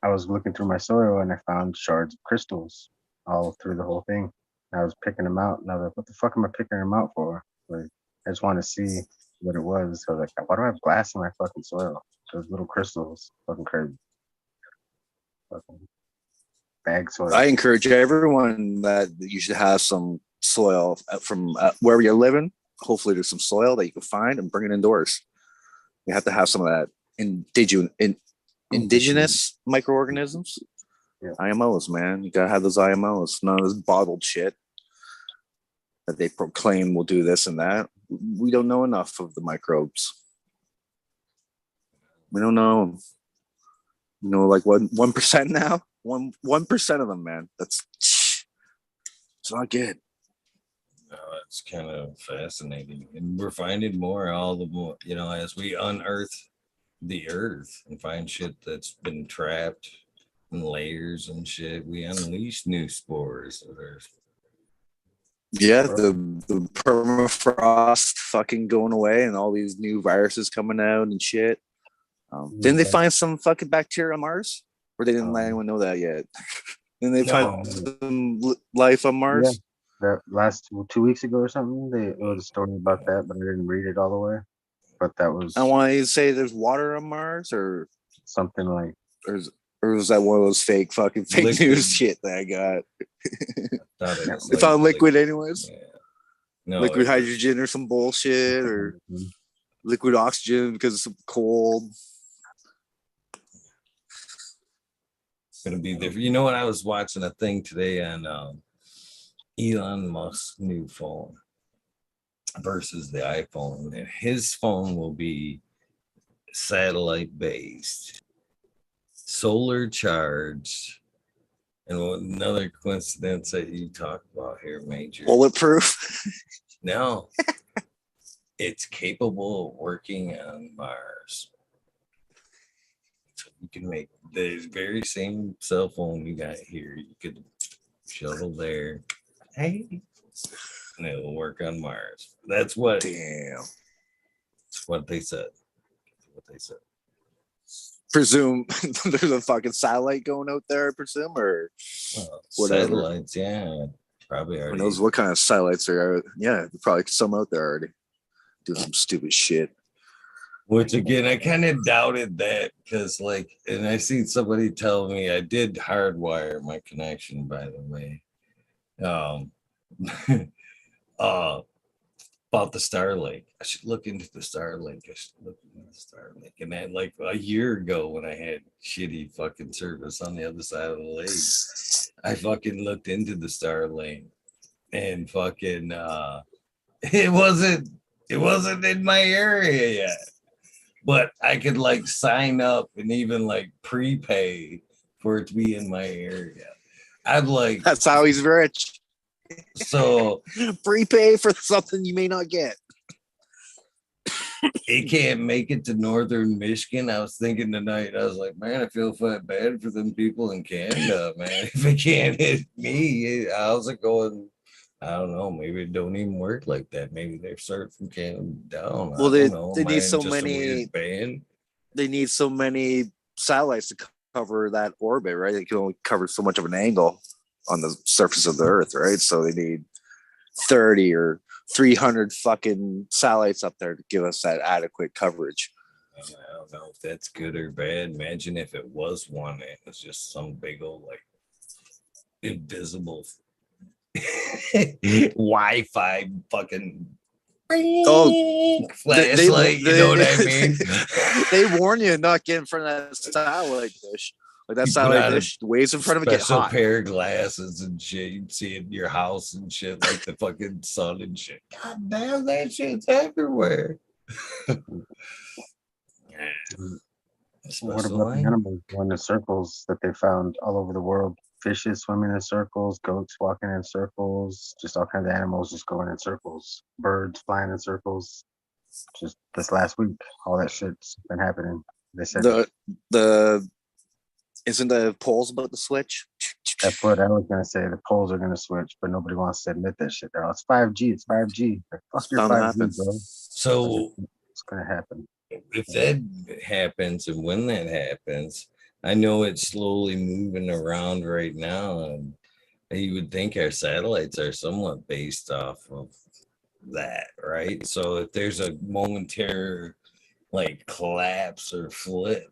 I was looking through my soil and I found shards of crystals all through the whole thing. I was picking them out and I was like, what the fuck am I picking them out for? Like, I just want to see what it was. So I was like, why do I have glass in my fucking soil? Those little crystals. Fucking crazy. Fucking bag soil. I encourage everyone that you should have some soil from wherever you're living. Hopefully there's some soil that you can find and bring it indoors. You have to have some of that indigenous microorganisms. Yeah. IMOs, man. You gotta have those IMOs. None of this bottled shit that they proclaim will do this and that. We don't know enough of the microbes. We don't know. You know, like 1% now. 1% of them, man. It's not good. No, it's kind of fascinating, and we're finding more all the more. You know, as we unearth the earth and find shit that's been trapped in layers and shit, we unleash new spores. Yeah, the permafrost fucking going away and all these new viruses coming out and shit. Didn't they find some fucking bacteria on Mars? Or they didn't let anyone know that yet? Didn't they find some life on Mars? Yeah. That last 2 weeks ago or something, they wrote a story about that, but I didn't read it all the way. But that was. I want to say there's water on Mars or something like. Or was that one of those fake news shit that I got? They found liquid anyways. Yeah. No, liquid hydrogen or some bullshit or liquid oxygen because it's cold. It's gonna be different. You know what? I was watching a thing today on Elon Musk's new phone versus the iPhone, and his phone will be satellite based, solar charged, and another coincidence that you talk about here, Major. Bulletproof? No. It's capable of working on Mars. So you can make the very same cell phone you got here. You could shuttle there. Hey. And it'll work on Mars. That's what. Damn. That's what they said. That's what they said. Presume there's a fucking satellite going out there, I presume, or whatever. Satellites, yeah. Probably already. Who knows what kind of satellites there are? Yeah, probably some out there already doing some stupid shit. Which again, I kind of doubted that because, like, and I seen somebody tell me I did hardwire my connection, by the way. About the Starlink. I should look into the Starlink. And then, like a year ago, when I had shitty fucking service on the other side of the lake, I fucking looked into the Starlink, and fucking it wasn't in my area yet. but I could like sign up and even like prepay for it to be in my area. I'd like That's how he's rich. so Prepay for something you may not get. it can't make it to northern Michigan. I was thinking tonight, I was like, man, I feel bad for them people in Canada, man. If it can't hit me, how's it going? I don't know. Maybe it don't even work like that. Maybe they're starting from Canada down. Well, I don't know. they need so Just a many. weird band? They need so many satellites to cover that orbit, right? They can only cover so much of an angle on the surface of the Earth, right? So they need 30 or 300 fucking satellites up there to give us that adequate coverage. I don't know if that's good or bad. Imagine if it was one and it was just some big old like invisible Wi-Fi fucking flashlight. You know what I mean? They warn you not get in front of that satellite dish. Like that satellite dish, waves in front of it get hot. Pair of glasses and shit. You see it in your house and shit, like the fucking sun and shit. God damn, that shit's everywhere. What about the animals going in circles that they found all over the world? Fishes swimming in circles, goats walking in circles, just all kinds of animals just going in circles, birds flying in circles. Just this last week, all that shit's been happening. They said the isn't the polls about to switch? That's what I was gonna say. The polls are gonna switch, but nobody wants to admit that shit. It's 5G. It's 5G. Like, fuck your 5G, bro. So it's gonna happen. If that happens, and when that happens, I know it's slowly moving around right now, and you would think our satellites are somewhat based off of that, right? So if there's a momentary like collapse or flip,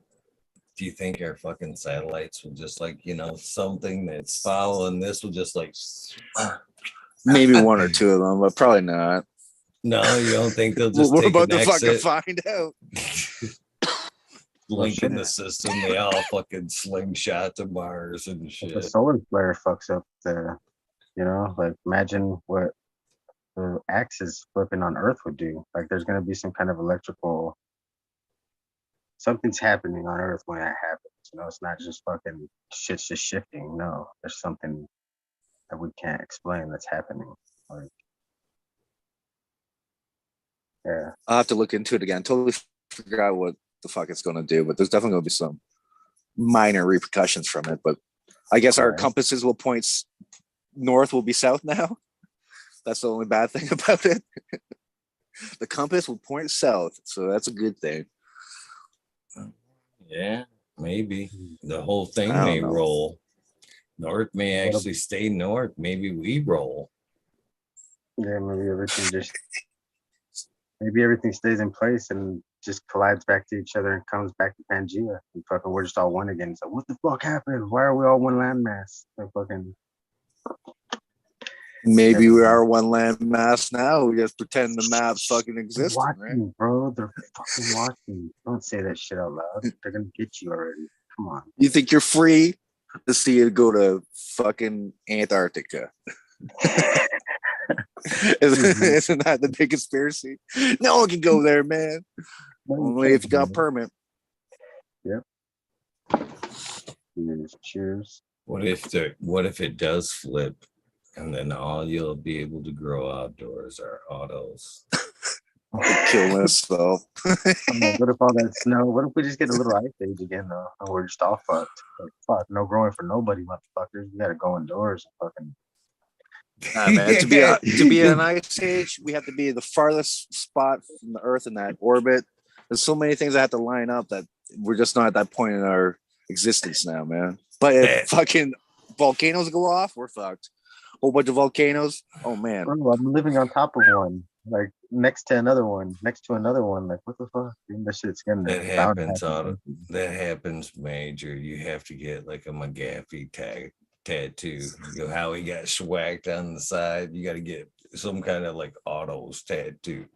do you think our fucking satellites will just like, something that's following this will just like maybe one or two of them, but probably not. No, you don't think they'll just we're about to fucking find out. Link in the system, they all fucking slingshot to Mars and shit. If the solar flare fucks up like imagine what the axis flipping on Earth would do. Like there's gonna be some kind of electrical, something's happening on Earth when that happens. It's not just fucking shit's just shifting. No, there's something that we can't explain that's happening. Like, yeah, I'll have to look into it again. Totally figure out what the fuck it's going to do, but there's definitely going to be some minor repercussions from it. But I guess our compasses will point north, will be south now. That's the only bad thing about it. The compass will point south, so that's a good thing. Yeah, maybe the whole thing may roll. North may actually stay north. Maybe we roll. Yeah, maybe everything stays in place and just collides back to each other and comes back to Pangea. And fucking we're just all one again. So what the fuck happened? Why are we all one landmass? Maybe we are one landmass now. We just pretend the maps fucking exist, right? Bro, they're fucking watching. Don't say that shit out loud. They're gonna get you already. Come on. You think you're free to see it go to fucking Antarctica? Isn't that the big conspiracy? No one can go there, man. Only if you got a permit. Yep. Cheers. What if it does flip, and then all you'll be able to grow outdoors are autos? Kill myself. What if all that snow? What if we just get a little ice age again, though? And we're just all fucked. Like, fuck, no growing for nobody, motherfuckers. We gotta go indoors and fucking. Nah, man. To be an ice age, we have to be the farthest spot from the Earth in that orbit. There's so many things that have to line up that we're just not at that point in our existence now, man. But if fucking volcanoes go off, we're fucked. Whole bunch of volcanoes. Oh man. Bro, I'm living on top of one, like next to another one. Like what the fuck? That shit's gonna. That happens major. You have to get like a McGaffey tattoo. How he got swacked on the side. You got to get some kind of like autos tattoo.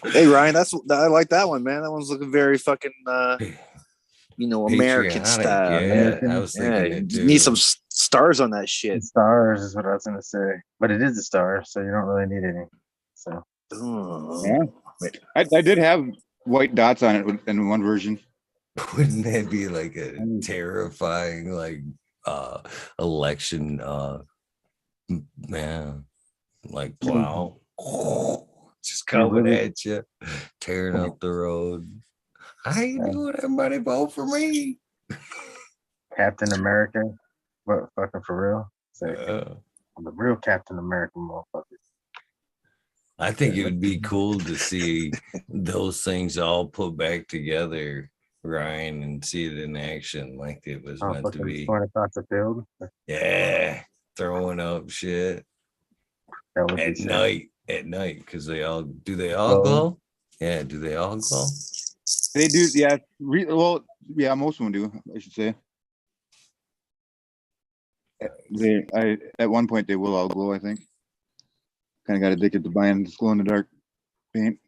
Hey Ryan, I like that one, man. That one's looking very fucking American style. Yeah, I was thinking it too. You need some stars on that shit. Stars is what I was gonna say, but it is a star, so you don't really need any. So Oh. Yeah, I did have white dots on it in one version. Wouldn't that be like a terrifying like election man, like plow just coming at you, tearing up the road. How you doing? Everybody vote for me. Captain America, what fucking for real? I'm the real Captain America, motherfucker. I think it would be cool to see those things all put back together, Ryan, and see it in action like it was meant to be. Going across the field. Yeah, throwing up shit at night, because they all glow? Yeah, do they all glow? They do, yeah. Well, yeah, most of them do, I should say. At one point they will all glow, I think. Kind of got addicted to buying this glow in the dark paint.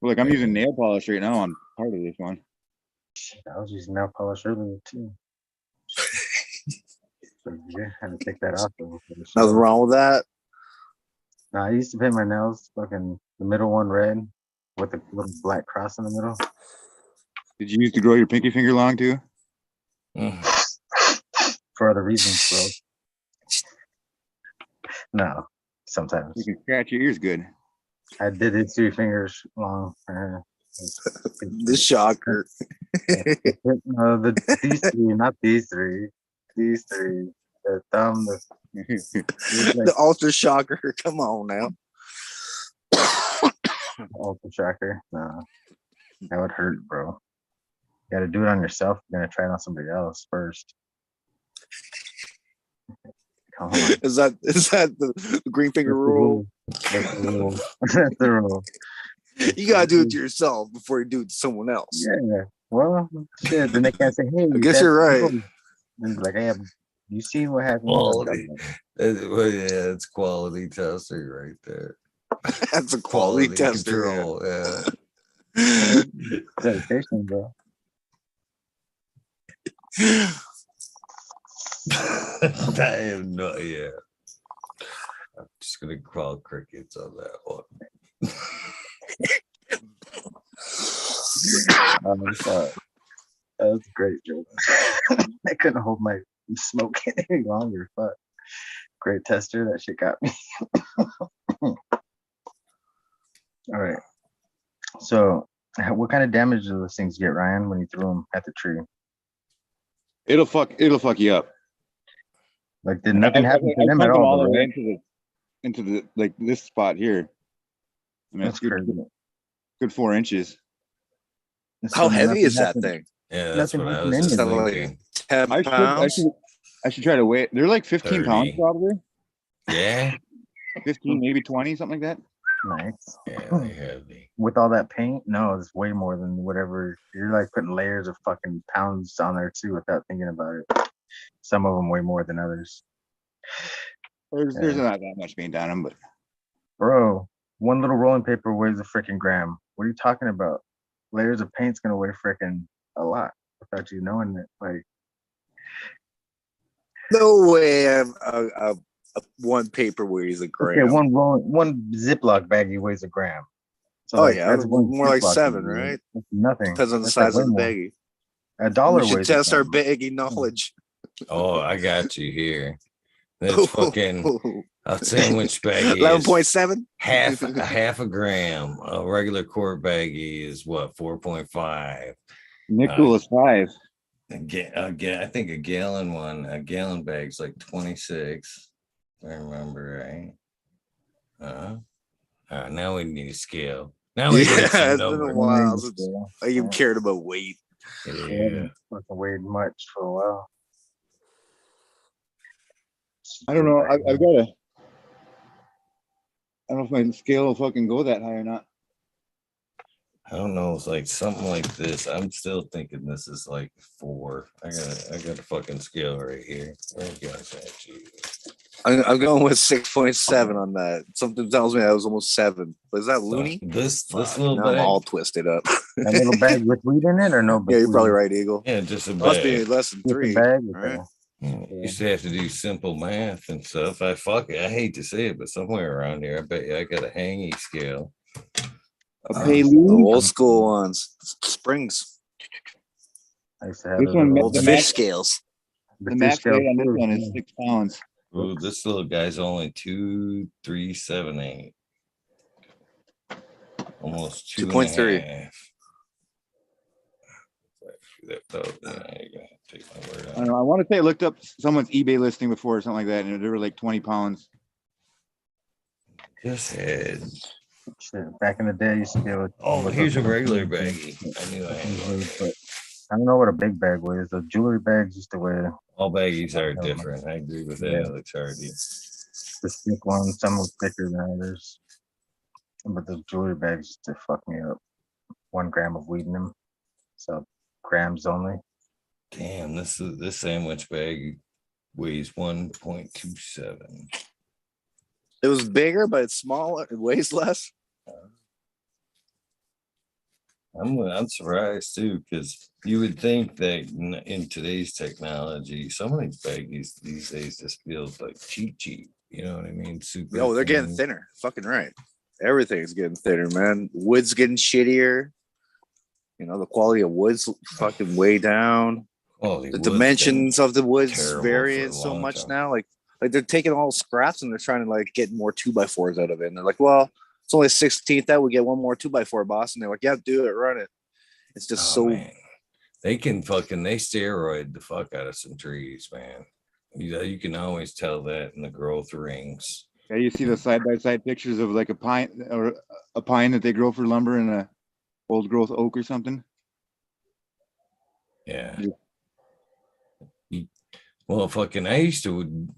Well, like I'm using nail polish right now on part of this one. I was using nail polish earlier too. So, yeah, I had to take that off. Nothing wrong with that. No, I used to paint my nails fucking the middle one red with a little black cross in the middle. Did you used to grow your pinky finger long too? For other reasons, bro. No, sometimes. You can scratch your ears good. I did it 2 fingers long. The shocker. No, these 3, not these 3. These 3. The thumb, the ultra shocker. Come on now. ultra shocker. No, that would hurt, bro. You got to do it on yourself. You're gonna try it on somebody else first. Is that the green finger rule? That's the rule. That's the rule. You gotta do it to yourself before you do it to someone else. Yeah. Well, shit. Then they can't say, "Hey, I guess you're right." And be like, "Hey, you see what happened?" Quality. Well, yeah, it's quality testing right there. That's a quality tester. Control, yeah. Dedication, bro. I have no, yeah. I'm just gonna call crickets on that one. That was a great joke. I couldn't hold my smoke any longer. Fuck. Great tester. That shit got me. All right. So, what kind of damage do those things get, Ryan, when you threw them at the tree? It'll fuck you up. Like, did nothing happen to them at all? The way into the like this spot here. I mean, that's good 4 inches. How heavy is that thing? Yeah, that's what I was just thinking. 10 pounds? I should try to weigh it. They're like 15 pounds probably. Yeah. 15, maybe 20, something like that. Nice. Yeah, they're heavy. With all that paint? No, it's way more than whatever. You're like putting layers of fucking pounds on there too without thinking about it. Some of them way more than others. There's not that much paint on them, but bro, one little rolling paper weighs a freaking gram. What are you talking about? Layers of paint's gonna weigh freaking a lot without you knowing it. Like, no way. A one paper weighs a gram. Okay, one Ziploc baggie weighs a gram. So that's more like 7, right? That's nothing. Depends on the size of the baggie. $1 we should test our baggie knowledge. Oh, I got you here. That's fucking a sandwich baggie. 11.7? Half a gram. A regular quart baggie is what, 4.5. Nickel is 5. Again, I think a gallon bag's like 26. If I remember right. Now we need a scale. Now we need some it's numbers. been a while since I even cared about weight. Yeah. Wasn't weighed much for a while. I don't know. I don't know if my scale will fucking go that high or not. I don't know. It's like something like this. I'm still thinking this is like 4. I got a fucking scale right here. Where you guys at? You? I'm going with 6.7 on that. Something tells me that was almost 7. But is that loony? This little now bag. I'm all twisted up. A little bag with weed in it or no? Yeah, you're probably right, Eagle. Yeah, just a bag. Must be less than Just 3. a bag. Right? Used to have to do simple math and stuff. I hate to say it, but somewhere around here, I bet you I got a hangy scale. A The Payloo. old school ones, springs, I used to have This one, old the fish max, scales. the fish max scale weight on this too, one is yeah. 6 pounds. Ooh, this little guy's only 2.378. Almost 2.3. 2.5. Yeah, you're gonna take my word I on don't it. know. I want to say I looked up someone's eBay listing before or something like that, and they were like 20 pounds. Just had. Shit, back in the day, I used to be able to. Oh, look here's a up regular something, baggie. I knew I had usually, one. but I don't know what a big bag weighs. The jewelry bags used to weigh. All baggies are different. I agree with that, Yeah. Alex Hardy. The thick ones, some were thicker than others. But the jewelry bags used to fuck me up. 1 gram of weed in them. So grams only. Damn, this sandwich bag weighs 1.27. It was bigger, but it's smaller. It weighs less. I'm surprised too, because you would think that in today's technology, some of these baggies these days just feels like cheap. You know what I mean? Super. No, they're getting thin. thinner. Fucking right. Everything's getting thinner, man. Wood's getting shittier. You know, the quality of wood's fucking way down. Quality The wood's been dimensions of the woods terrible vary for a so long much time. now. Like they're taking all scraps and they're trying to like get more 2x4s out of it. And they're like, well, it's only 16th out. We get one more 2x4, boss. And they're like, yeah, do it, run it. It's just so. Man. They steroid the fuck out of some trees, man. You can always tell that in the growth rings. Yeah, you see the side-by-side pictures of like a pine that they grow for lumber and a old growth oak or something. Yeah. Well, I used to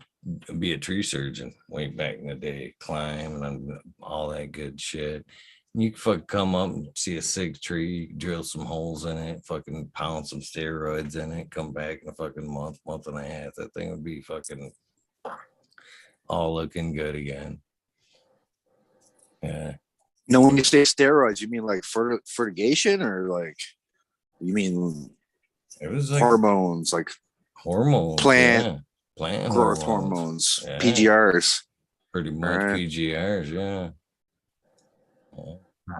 be a tree surgeon way back in the day, climb and all that good shit. You fucking come up and see a sick tree, drill some holes in it, fucking pound some steroids in it, come back in a fucking month and a half. That thing would be fucking all looking good again. Yeah. No, when you say steroids, you mean like fertigation or like you mean It was like hormones, like hormones, plant hormones. growth hormones, Yeah. PGRs. Pretty much Right. PGRs, yeah.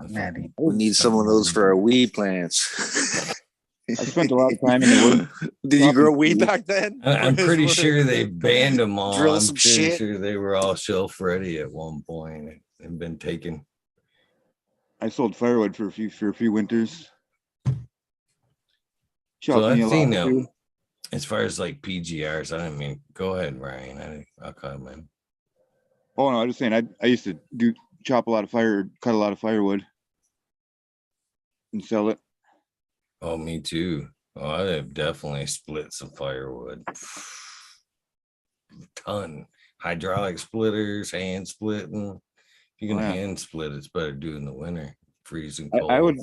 Natty. We need some of those for our weed plants. I spent a lot of time in the woods. Did you grow weed back then? I'm pretty sure they banned them all. Drill I'm some pretty shit. sure they were all shelf ready at one point and been taken. I sold firewood for a few winters. So I've seen them. too. As far as like PGRs, I didn't mean. Go ahead, Ryan. I'll comment. Oh no, I was just saying I used to cut a lot of firewood and sell it. Oh, me too. Oh, I have definitely split some firewood. Ton. Hydraulic splitters, hand splitting. If you're gonna hand split, it's better to do in the winter. Freezing cold. I would.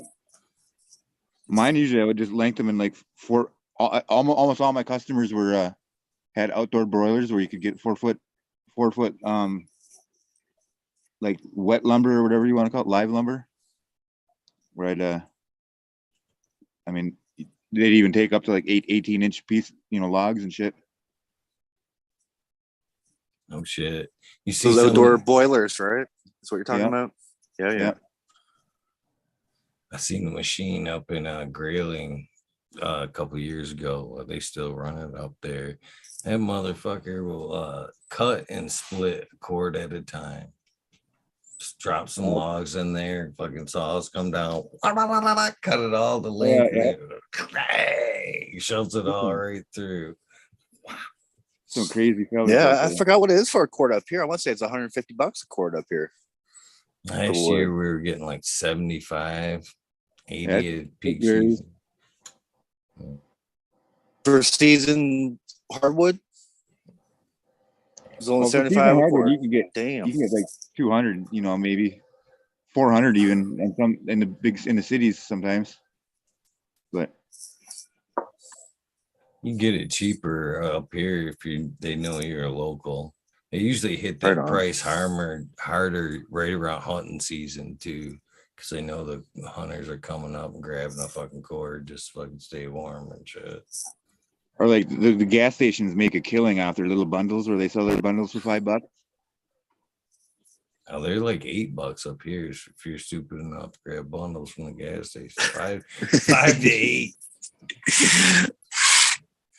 Mine usually I would just length them in like four. Almost all my customers were had outdoor broilers where you could get 4 foot like wet lumber or whatever you want to call it, live lumber. Where I mean, they'd even take up to like 18-inch piece, logs and shit. Oh shit! You see Those outdoor boilers, right? That's what you're talking Yeah. about. Yeah. I seen the machine up in Grayling a couple years ago. They still run it up there. That motherfucker will cut and split a cord at a time. Just drop some logs in there. Fucking saws come down, cut it all the length. He shoves it all right through. Some crazy fellas. Yeah, I forgot what it is for a cord up here. I want to say it's $150 a cord up here. Last year we were getting like 75, 80 at peak season. For season hardwood, it's only 75 a cord. You can get like 200, maybe 400 even, and some in the cities sometimes. But you get it cheaper up here if they know you're a local. They usually hit that price harder right around hunting season too, because they know the hunters are coming up and grabbing a fucking cord just fucking stay warm and shit. Or like the gas stations make a killing off their little bundles where they sell their bundles for $5. Oh, they're like $8 up here if you're stupid enough to grab bundles from the gas station. Five to eight.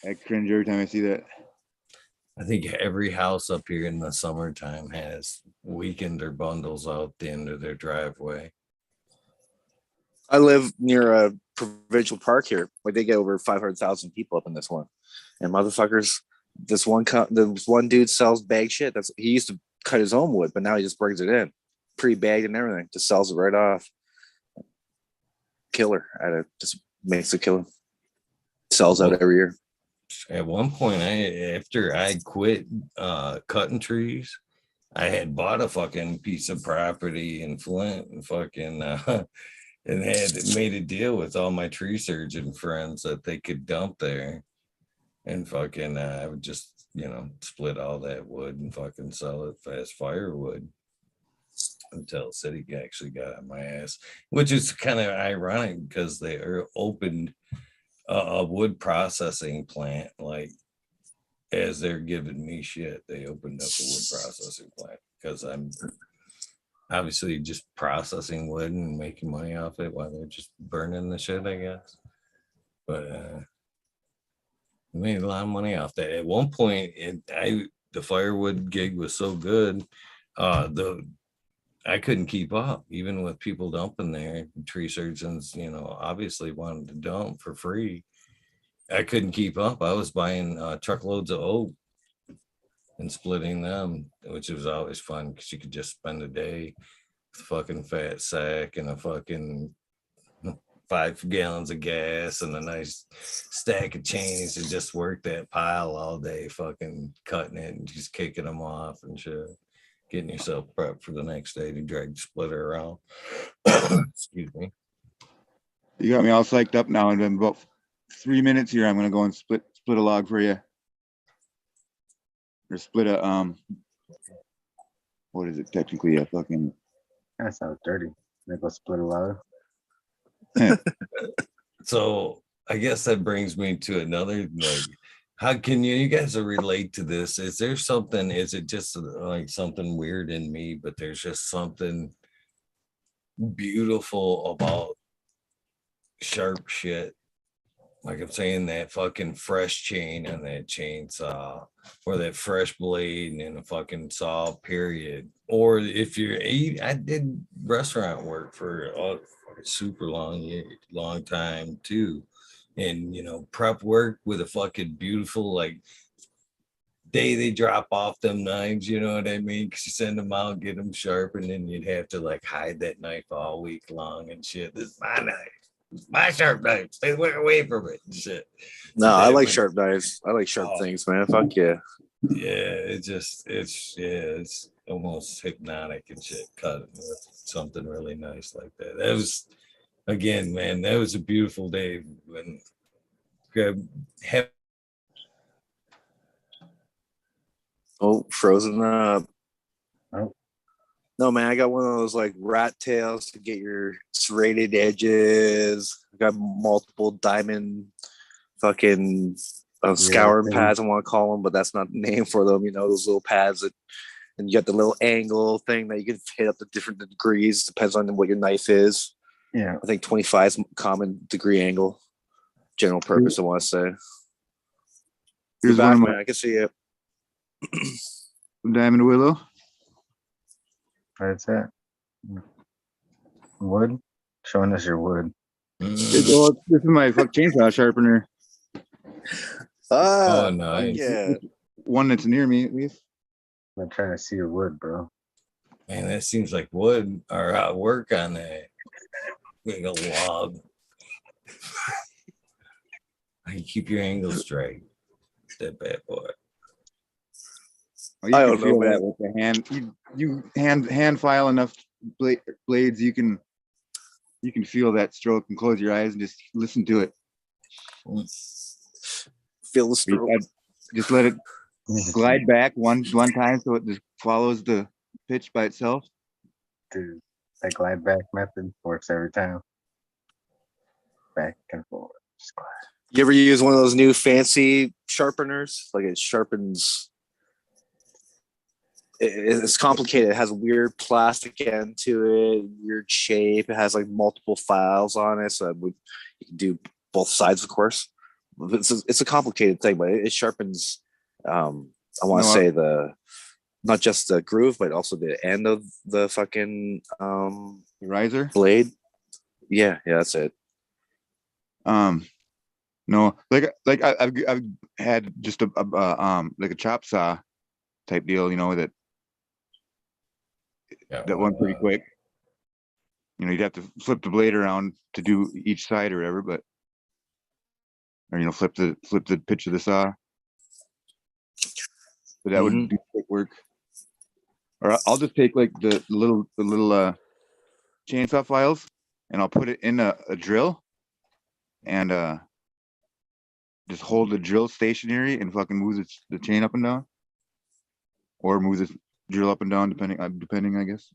I cringe every time I see that. I think every house up here in the summertime has weekender bundles out the end of their driveway. I live near a provincial park here. Like they get over 500,000 people up in this one, and motherfuckers. This one dude sells bag shit. He used to cut his own wood, but now he just brings it in, pre-bagged and everything. Just sells it right off. Killer at it. Just makes a killing. Sells out every year. At one point, after I quit cutting trees, I had bought a fucking piece of property in Flint and fucking and had made a deal with all my tree surgeon friends that they could dump there, and fucking I would just split all that wood and fucking sell it as firewood until the city actually got on my ass, which is kind of ironic because they opened a wood processing plant. Like as they're giving me shit, they opened up a wood processing plant because I'm obviously just processing wood and making money off it while they're just burning the shit, I guess. But I made a lot of money off that. At one point, the firewood gig was so good, I couldn't keep up, even with people dumping there. Tree surgeons, obviously wanted to dump for free. I couldn't keep up. I was buying truckloads of oak and splitting them, which was always fun because you could just spend a day with a fucking fat sack and a fucking 5 gallons of gas and a nice stack of chains and just work that pile all day, fucking cutting it and just kicking them off and shit. Getting yourself prepped for the next day to drag the splitter around. Excuse me. You got me all psyched up now. And in about 3 minutes here, I'm gonna go and split a log for you. Or split a what is it technically, a fucking, That sounds dirty. They go split a log. So I guess that brings me to another, like, how can you guys relate to this? Is there something, is it just like something weird in me, but there's just something beautiful about sharp shit? Like I'm saying, that fucking fresh chain and that chainsaw, or that fresh blade and a fucking saw, period. Or if I did restaurant work for a super long time too. And, prep work with a fucking beautiful, like, day they drop off them knives, you know what I mean? Because you send them out, get them sharpened, and you'd have to, like, hide that knife all week long and shit. This is my knife. It's my sharp knife. Stay away from it and shit. No, I like sharp knives. I like sharp things, man. Fuck yeah. Yeah, it's almost hypnotic and shit, cutting with something really nice like that. That was, again, man, that was a beautiful day when Frozen up. Oh. No, man, I got one of those like rat tails to get your serrated edges. I got multiple diamond fucking scouring pads, I want to call them, but that's not the name for them. Those little pads and you got the little angle thing that you can hit up to different degrees. Depends on what your knife is. Yeah. I think 25 is common degree angle. General purpose, I want to say. Here's back, one, man. I can see it. Diamond willow. That's it. Wood. Showing us your wood. This is my chainsaw sharpener. Oh, nice. Yeah. One that's near me, at least. I'm trying to see your wood, bro. Man, that seems like wood or work on that. Like a log. You keep your angle straight. That bad boy. Oh, I don't know, man. With the hand, you hand file enough blades, you can feel that stroke and close your eyes and just listen to it. Feel the stroke. Just let it glide back one time so it just follows the pitch by itself. Dude, that glide back method works every time. Back and forth. Just glide. You ever use one of those new fancy sharpeners? Like it sharpens. It's complicated. It has a weird plastic end to it, weird shape. It has like multiple files on it, so you can do both sides, of course. It's a complicated thing, but it sharpens. I want to say the not just the groove, but also the end of the fucking riser blade. Yeah, that's it. No, like I've had just a like a chop saw type deal, you know, that went pretty quick. You know, you'd have to flip the blade around to do each side or whatever, but or you know, flip the pitch of the saw. But that would do quick work. Or I'll just take like the little chainsaw files and I'll put it in a drill and just hold the drill stationary and fucking move the chain up and down, or move the drill up and down depending, I guess.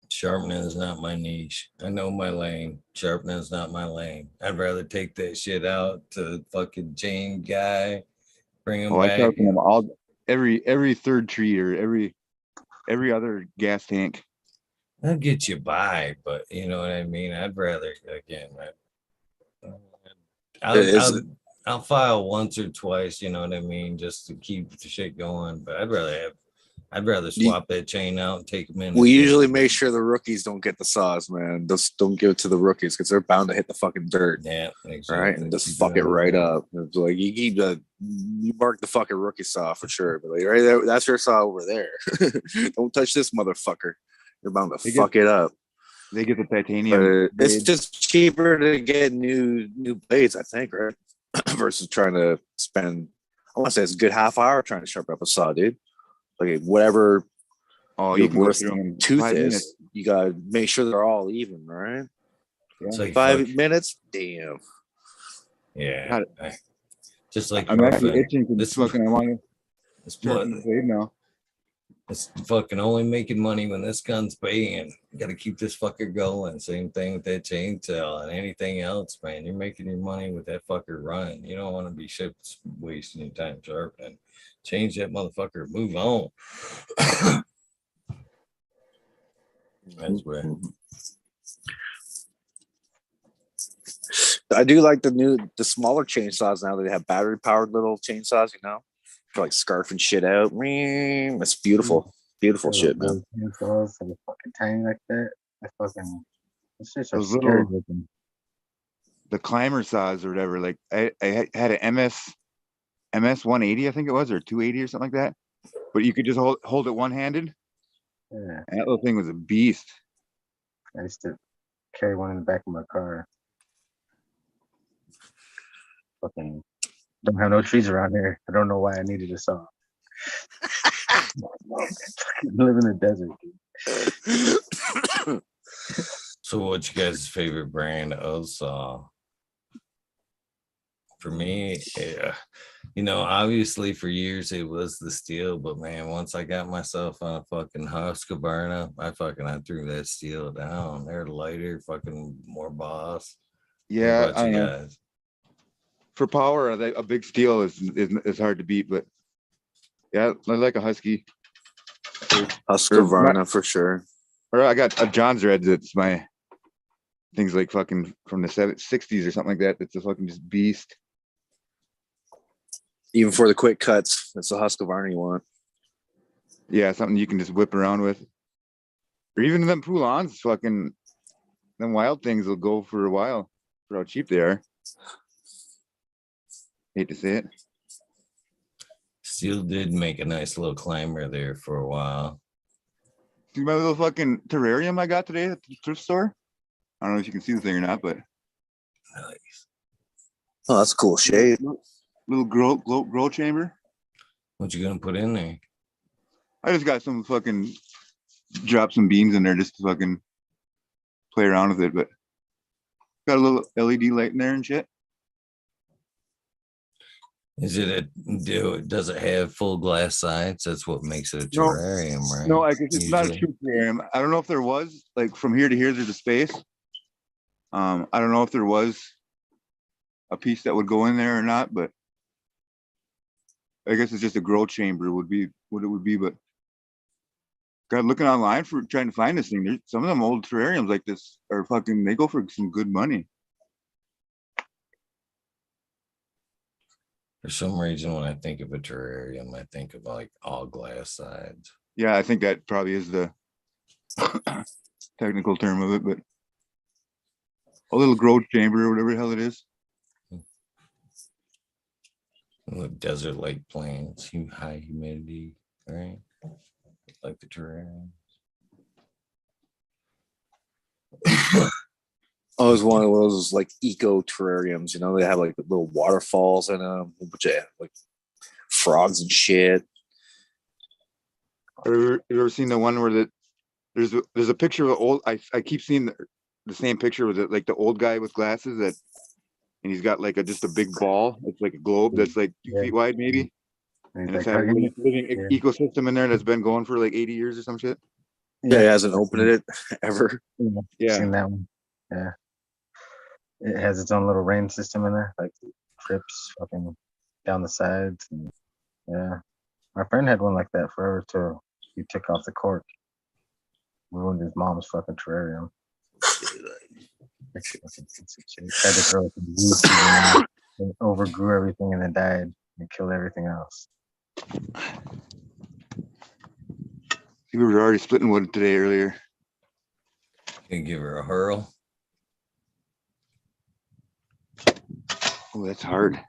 Sharpening is not my niche. I know my lane. Sharpening is not my lane. I'd rather take that shit out to the fucking chain guy, bring him back. I sharpen them all every third tree or every other gas tank. That'll get you by, but you know what I mean? I'd rather, again, I'll file once or twice, you know what I mean, just to keep the shit going. But I'd rather swap that chain out and take them in. We usually make sure the rookies don't get the saws, man. Just don't give it to the rookies because they're bound to hit the fucking dirt. Yeah, exactly. Right, and just fuck it right up. It's like you mark the fucking rookie saw for sure, but like right there, that's your saw over there. Don't touch this motherfucker. You're bound to fuck it up. They get the titanium. It's just cheaper to get new blades, I think, right? Versus trying to spend, I want to say it's a good half hour trying to sharpen up a saw, dude. Like whatever you can worst tooth is, you gotta make sure they're all even, right? Yeah. It's like 5 minutes, damn. Yeah, just like I'm actually itching for this fucking. I want this to sharpen the blade now. It's fucking only making money when this gun's paying. You got to keep this fucker going. Same thing with that chainsaw and anything else, man. You're making your money with that fucker running. You don't want to be wasting your time sharpening. Change that motherfucker. Move on. That's where. I do like the smaller chainsaws now that they have battery powered little chainsaws, you know, for like scarfing shit out. That's beautiful. Beautiful shit, man. Chainsaws that are fucking tiny like that. It's just those scary little looking. The climber saws or whatever. Like I had an MS 180, I think it was, or 280 or something like that. But you could just hold it one-handed. Yeah. And that little thing was a beast. I used to carry one in the back of my car. Fucking don't have no trees around here. I don't know why I needed a saw. Live in the desert, dude. So what's you guys' favorite brand of saw? For me, you know, obviously for years it was the steel, but man, once I got myself on a fucking Husqvarna, I threw that steel down. They're lighter, fucking more boss. Yeah, what about you guys? For power, a big steel is hard to beat, but yeah, I like a Husky. Husqvarna for sure. Or I got a John's Red that's my things like fucking from the 60s or something like that. It's a fucking just beast. Even for the quick cuts, that's the Husqvarna you want. Yeah, something you can just whip around with. Or even them Poulons, fucking them wild things will go for a while for how cheap they are. Hate to say it. Steel did make a nice little climber there for a while. See my little fucking terrarium I got today at the thrift store? I don't know if you can see the thing or not, but Nice. Oh, that's cool shape. Little grow chamber. What you gonna put in there? I just got some fucking drop some beams in there just to fucking play around with it, but got a little LED light in there and shit. Does it have full glass sides? That's what makes it a terrarium, right? No, it's not a true terrarium. I don't know if there was, like, from here to here there's a space. I don't know if there was a piece that would go in there or not, but I guess it's just a grow chamber would be what it would be. But God, looking online for trying to find this thing, there's some of them old terrariums like this are fucking, they go for some good money. For some reason, when I think of a terrarium, I think of like all glass sides. Yeah, I think that probably is the technical term of it, but a little grow chamber or whatever the hell it is. Desert like plants, high humidity, right? Like the terrarium. Oh, it was one of those like eco terrariums, you know, they have like little waterfalls in them, a bunch of like frogs and shit. You ever seen the one where there's a picture of an old, I keep seeing the same picture with like the old guy with glasses and he's got like just a big ball. It's like a globe that's like 2 feet wide maybe. And it's had a living ecosystem in there that's been going for like 80 years or some shit. Yeah, he hasn't opened it ever. Yeah, seen that one. Yeah, it has its own little rain system in there, like drips fucking down the sides. And, yeah, my friend had one like that forever too. He took off the cork, ruined his mom's fucking terrarium. Had to throw some roots and it overgrew everything and then died and killed everything else. We were already splitting wood today earlier. You give her a hurl. Oh, that's hard.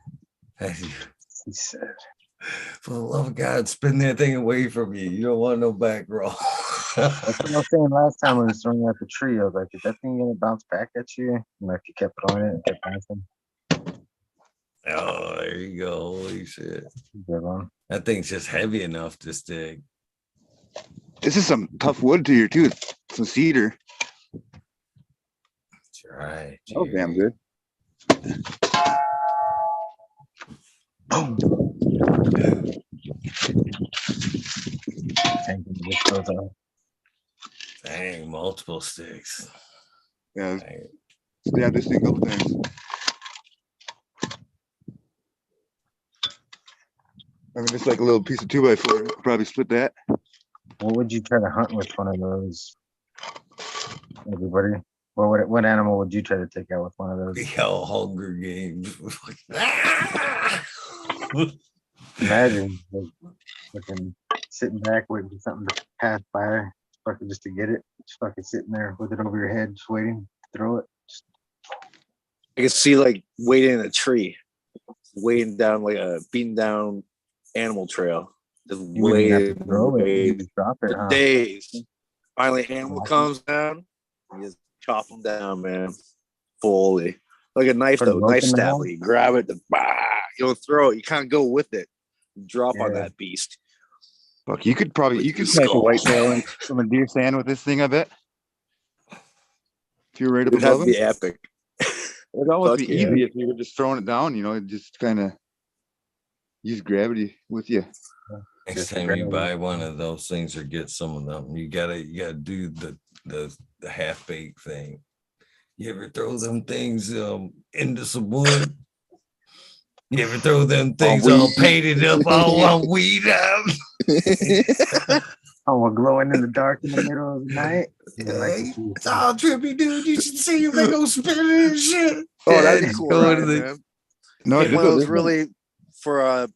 He said, For the love of God, spin that thing away from you. You don't want no back roll. that's what I was saying last time when we was throwing at the tree. I was like, is that thing gonna bounce back at you? And like you kept throwing it and kept bouncing. Oh, there you go. Holy shit. Good one. That thing's just heavy enough to stick. This is some tough wood to your tooth. Some cedar. That's right. Oh, damn good. Boom. Dang, multiple sticks. Yeah, Dang. stab this thing a couple times. I mean, just like a little piece of 2x4. Probably split that. What would you try to hunt with one of those? Everybody, what animal would you try to take out with one of those? The hell Hunger Games. Imagine fucking sitting back waiting for something to pass by, fucking just to get it, just fucking sitting there with it over your head, just waiting to throw it. I can see like waiting in a tree, waiting down like a beaten down animal trail, just waiting, drop it, for days. Finally, animal comes down, you just chop them down, man, fully. Like a knife, though, knife stab. You grab it, you don't throw it. You can't go with it. Drop on that beast. Fuck, you could smack a whitetail from a deer stand with this thing, I bet. If you were right up above That'd be epic. It'd almost be easy if you were just throwing it down, you know, it just kind of use gravity with you. Next time you buy one of those things or get some of them, you gotta do the half-baked thing. You ever throw them things into some wood? You ever throw them things all painted up, all on weed out? Oh, we're glowing in the dark in the middle of the night. Hey, it's all trippy, dude. You should see if they go spinning and shit. Oh, that'd be cool, Ryan, man. No, one of those really for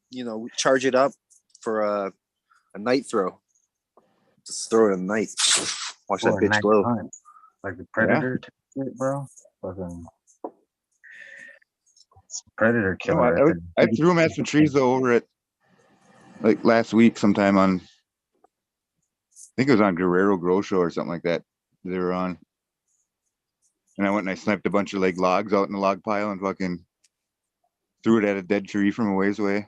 charge it up for a night throw. Just throw it at night. Watch that bitch glow. Hunt. Like the predator, bro. Fucking predator killer. I threw him at some trees though over at like last week sometime on. I think it was on Guerrero Grow Show or something like that. They were on, and I went and I sniped a bunch of like logs out in the log pile and fucking threw it at a dead tree from a ways away.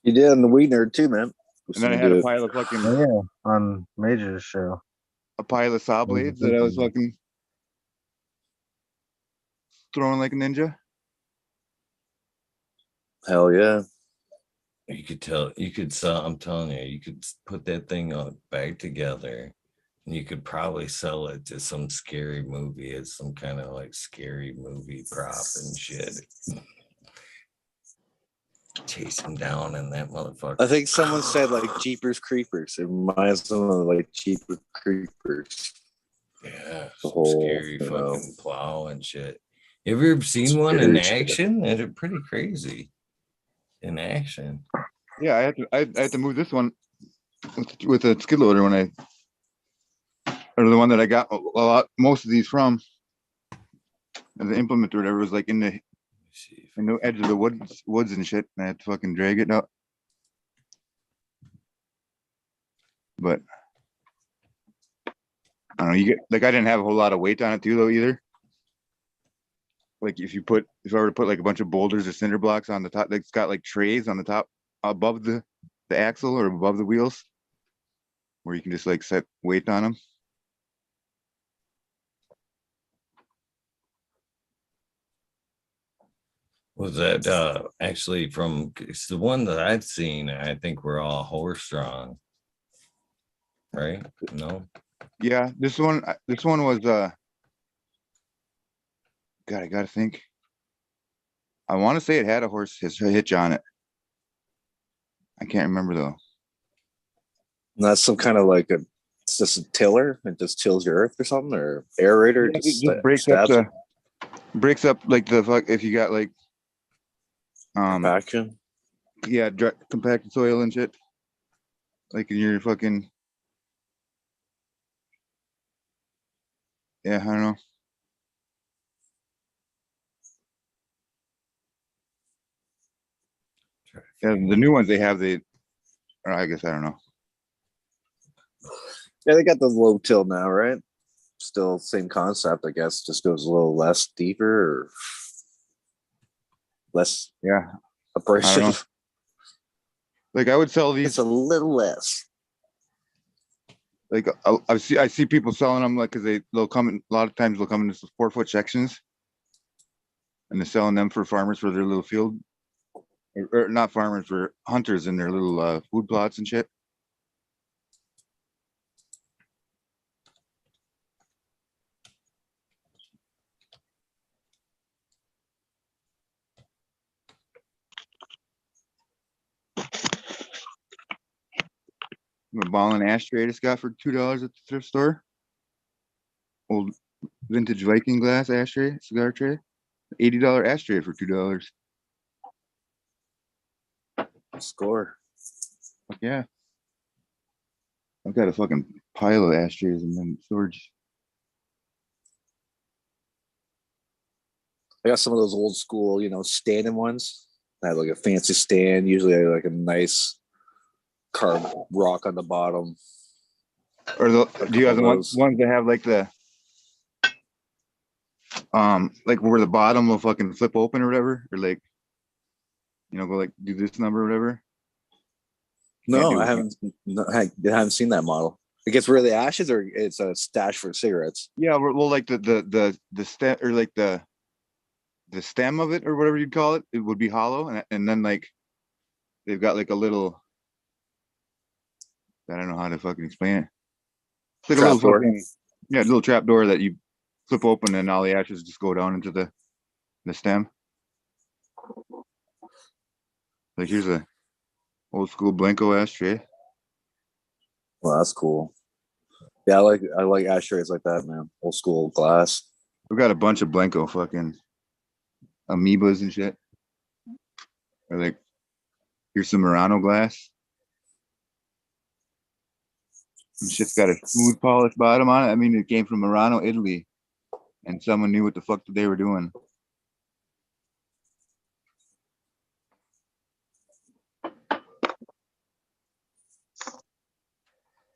You did on the Weed Nerd too, man. And then I had a pile of fucking on Major's show. A pile of saw blades that I was fucking throwing like a ninja. Hell yeah. You could tell, I'm telling you, you could put that thing on back together, You could probably sell it to some scary movie as some kind of like scary movie prop and shit. Chase him down in that motherfucker. I think someone said like Jeepers Creepers. It reminds them of like Jeepers Creepers. Yeah, The some whole, scary you know, fucking plow and shit. You ever seen one in scary shit. action? They're pretty crazy in action. Yeah, I had to move this one with a skid loader when or the one that I got most of these from. And the implement or whatever was like in the edge of the woods and shit, and I had to fucking drag it out. But I don't know, I didn't have a whole lot of weight on it too though either. Like if I were to put like a bunch of boulders or cinder blocks on the top, like it's got like trays on the top above the axle or above the wheels where you can just like set weight on them. Was that actually from it's the one that I've seen? I think we're all horse strong, right? No. Yeah, this one was God, I gotta think. I want to say it had a hitch on it. I can't remember though. And that's some kind of like it's just a tiller. It just tills your earth or something, or aerator. Yeah, just it just breaks up like the fuck if you got like compaction. Yeah, compacted soil and shit. Like in your fucking I don't know. Yeah, the new ones they have or I guess I don't know. Yeah, they got the low till now, right? Still same concept, I guess. Just goes a little less deeper or less abrasive. Like I would sell these. It's a little less. Like I see people selling them like because they'll come in, a lot of times they'll come in this 4-foot sections, and they're selling them for farmers for their little field, or not farmers, for hunters in their little food plots and shit. A ball and ashtray I just got for $2 at the thrift store. Old vintage Viking glass ashtray, cigar tray. $80 ashtray for $2. Score. Fuck yeah. I've got a fucking pile of ashtrays and then storage. I got some of those old school, standing ones. I have like a fancy stand, usually like a nice carved rock on the bottom. Or do you have the ones that have like the like where the bottom will fucking flip open or whatever, or like go like do this number or whatever? No, I haven't seen that model. It gets rid of the ashes, or it's a stash for cigarettes. Yeah, well, like the stem, or like the stem of it or whatever you'd call it, it would be hollow, and then like they've got like a little, I don't know how to fucking explain it. It's like a little fucking, little trap door that you flip open and all the ashes just go down into the stem. Like here's a old school Blanco ashtray. Well, that's cool. Yeah, I like ashtrays like that, man. Old school glass. We've got a bunch of Blanco fucking amoebas and shit. Or like, here's some Murano glass. Some shit's got a smooth polished bottom on it. I mean, it came from Murano, Italy, and someone knew what the fuck they were doing.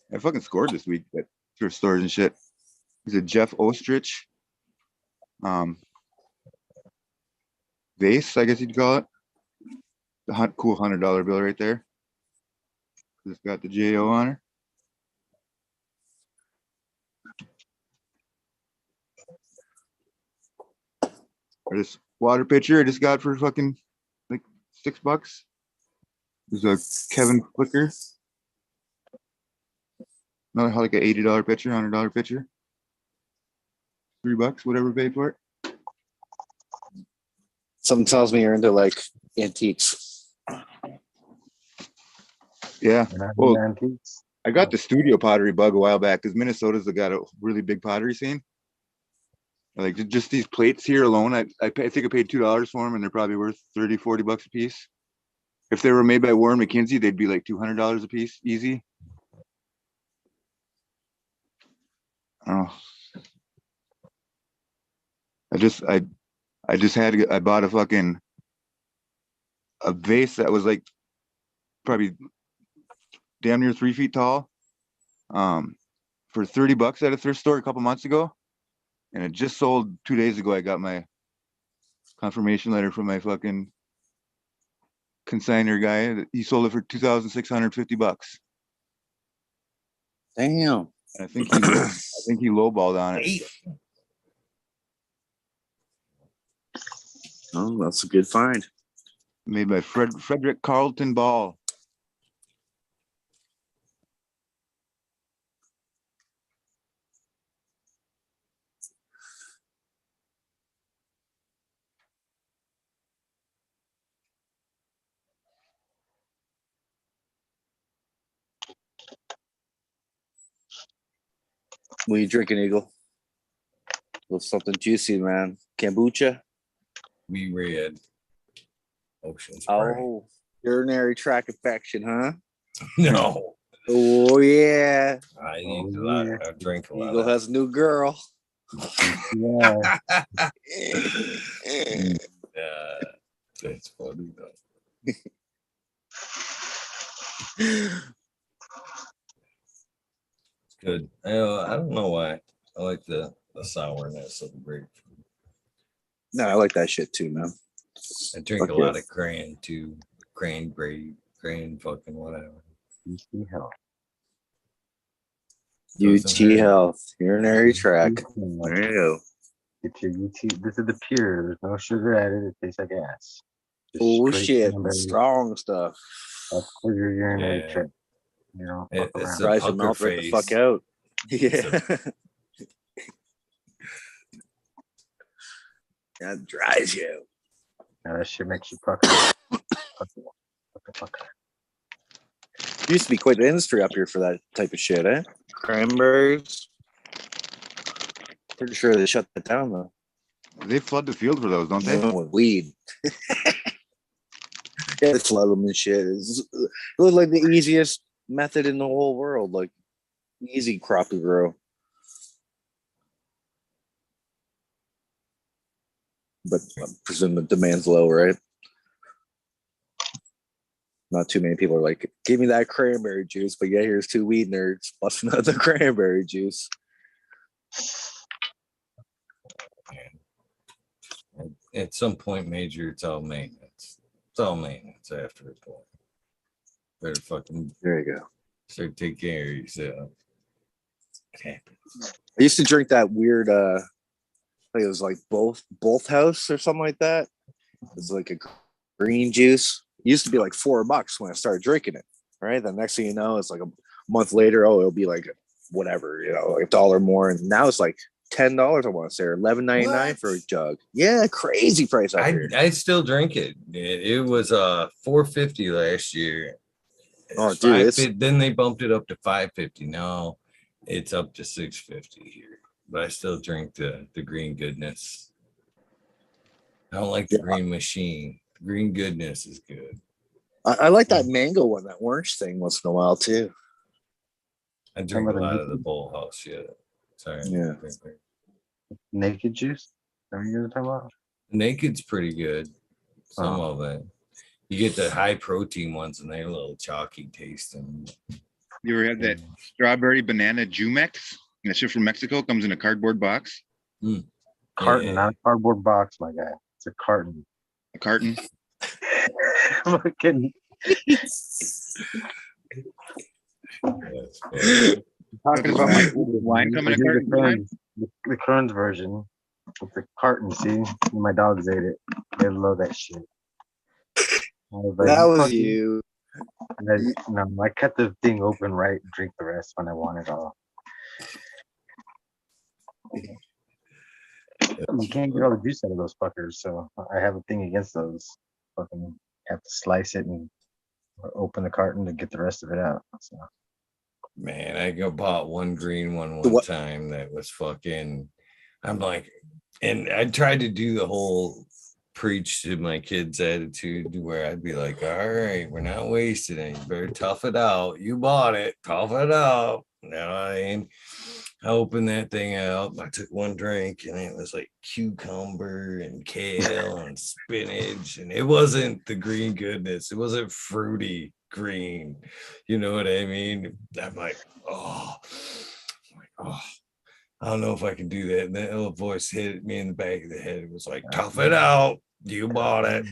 I fucking scored this week at thrift stores and shit. He's a Jeff Ostrich vase, I guess you'd call it. The cool $100 bill right there. It's got the JO on her. Or this water pitcher I just got for fucking like $6. There's a Kevin Flicker. Another like a $80 pitcher, $100 pitcher. $3, whatever we paid for it. Something tells me you're into like antiques. Yeah. And I Well, antiques. I got the studio pottery bug a while back because Minnesota's got a really big pottery scene. Like just these plates here alone, I think I paid $2 for them, and they're probably worth $30-40 a piece. If they were made by Warren McKinsey, they'd be like $200 a piece, easy. Oh, I bought a vase that was like probably damn near 3 feet tall, for $30 at a thrift store a couple months ago, and it just sold 2 days ago. I got my confirmation letter from my fucking consignor guy. He sold it for $2,650. Damn. And I think he lowballed on it. Oh, that's a good find. Made by Frederick Carlton Ball. What are you drinking, Eagle? A little something juicy, man. Kombucha. We read Ocean Spray. Oh, urinary tract infection, huh? No, Oh yeah. I eat a lot. I drink a lot. Eagle has a new girl. Yeah. That's funny though. It's good. I don't know why. I like the sourness of the grapefruit. No, I like that shit too, man. I drink a lot of cran too. Cran grape, cran fucking whatever. UT Health. UT Health, urinary tract. There you go. Get your UT. This is the pure. There's no sugar added. It tastes like ass. Just Oh straight shit, cranberry. strong stuff. That's for your urinary Yeah. tract. You know, fuck It's around. a Dries your pucker mouth right the face. fuck out. Yeah. That dries you. Yeah, that shit makes you pucker. Pucker. Used to be quite the industry up here for that type of shit, eh? Cranberries. Pretty sure they shut that down though. They flood the field for those, don't they? With weed. Yeah, they flood them and shit. It was like the easiest method in the whole world. Like easy crop to grow. But I presume the demand's low, right? Not too many people are like, give me that cranberry juice, but yeah, here's 2 weed nerds busting out the cranberry juice. At some point, Major, it's all maintenance. It's all maintenance after a point. Better fucking There you go. start taking care of yourself. It happens. I used to drink that weird I think it was like both house or something like that. It's like a green juice. It used to be like $4 when I started drinking it. Right. The next thing you know, it's like a month later, it'll be like whatever, like $1 more. And now it's like $10, I want to say, or $11.99 for a jug. Yeah, crazy price out here. I still drink it. It was $4.50 last year. Oh, dude, then they bumped it up to $5.50. Now it's up to $6.50 here. But I still drink the green goodness. I don't like the green machine. Green goodness is good. I like that mango one, that orange thing once in a while too. I drink a lot of the Bull House shit. Sorry. Yeah. Naked juice? Are you gonna talk about? Naked's pretty good. Some of it. You get the high protein ones and they're a little chalky tasting. You ever had that strawberry banana Jumex? That shit from Mexico comes in a cardboard box. Carton, not a cardboard box, my guy. It's a carton. A carton. Fucking. Talking about my wine coming in a carton. The Kern's version. It's a carton, see? My dogs ate it. They love that shit. That was you. No, I cut the thing open right, drink the rest when I want it all. You can't get all the juice out of those fuckers, so I have a thing against those. Fucking have to slice it and open the carton to get the rest of it out. So. Man, I bought one green one time that was fucking. I'm like, and I tried to do the whole preach to my kids attitude where I'd be like, all right, we're not wasting it. You better tough it out. You bought it, tough it out. You know what I mean? I opened that thing out. I took one drink and it was like cucumber and kale and spinach. And it wasn't the green goodness. It wasn't fruity green. You know what I mean? I'm like, oh. I don't know if I can do that. And that little voice hit me in the back of the head. It was like, tough it out. You bought it.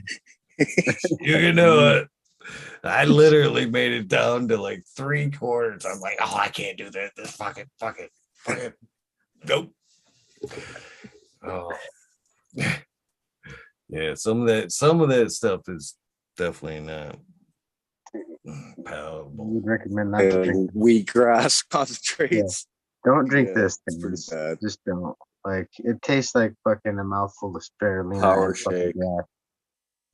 You can do it. I literally made it down to like 3/4. I'm like, oh, I can't do that. This fuck it. Nope. Oh. Yeah, some of that stuff is definitely not palatable. Would recommend not to drink wheatgrass concentrates. Yeah. Don't drink this It's pretty bad. Just don't. Like, it tastes like fucking a mouthful of spirulina. Power shake. Grass.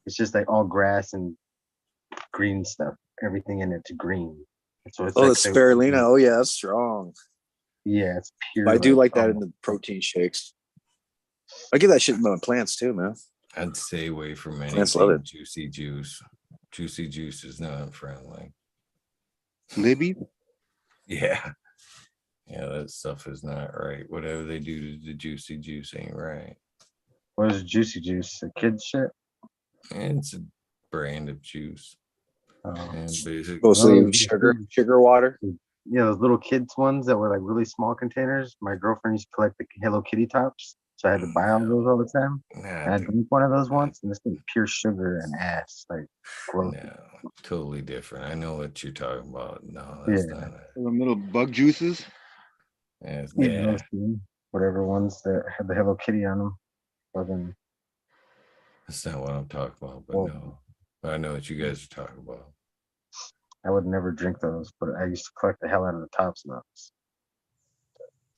It's just like all grass and green stuff. Everything in it's green. So it's the spirulina. Oh yeah, that's strong. Yeah, it's pure. But I do like that in the protein shakes. I get that shit in my plants too, man. I'd stay away from any juicy juice. Juicy juice is not friendly. Libby? Yeah. Yeah, that stuff is not right. Whatever they do to the juicy juice ain't right. What is juicy juice? The kids shit? It's a brand of juice. And basically mostly sugar water. Yeah, those little kids ones that were like really small containers. My girlfriend used to collect the Hello Kitty tops, so I had to buy all those all the time. I drank one of those once, and this thing pure sugar and ass, like gross. No, totally different. I know what you're talking about. No, that's not it. The little bug juices. Yeah. Whatever ones that had the Hello Kitty on them. Fucking. That's not what I'm talking about, but no. But I know what you guys are talking about. I would never drink those, but I used to collect the hell out of the tops of those.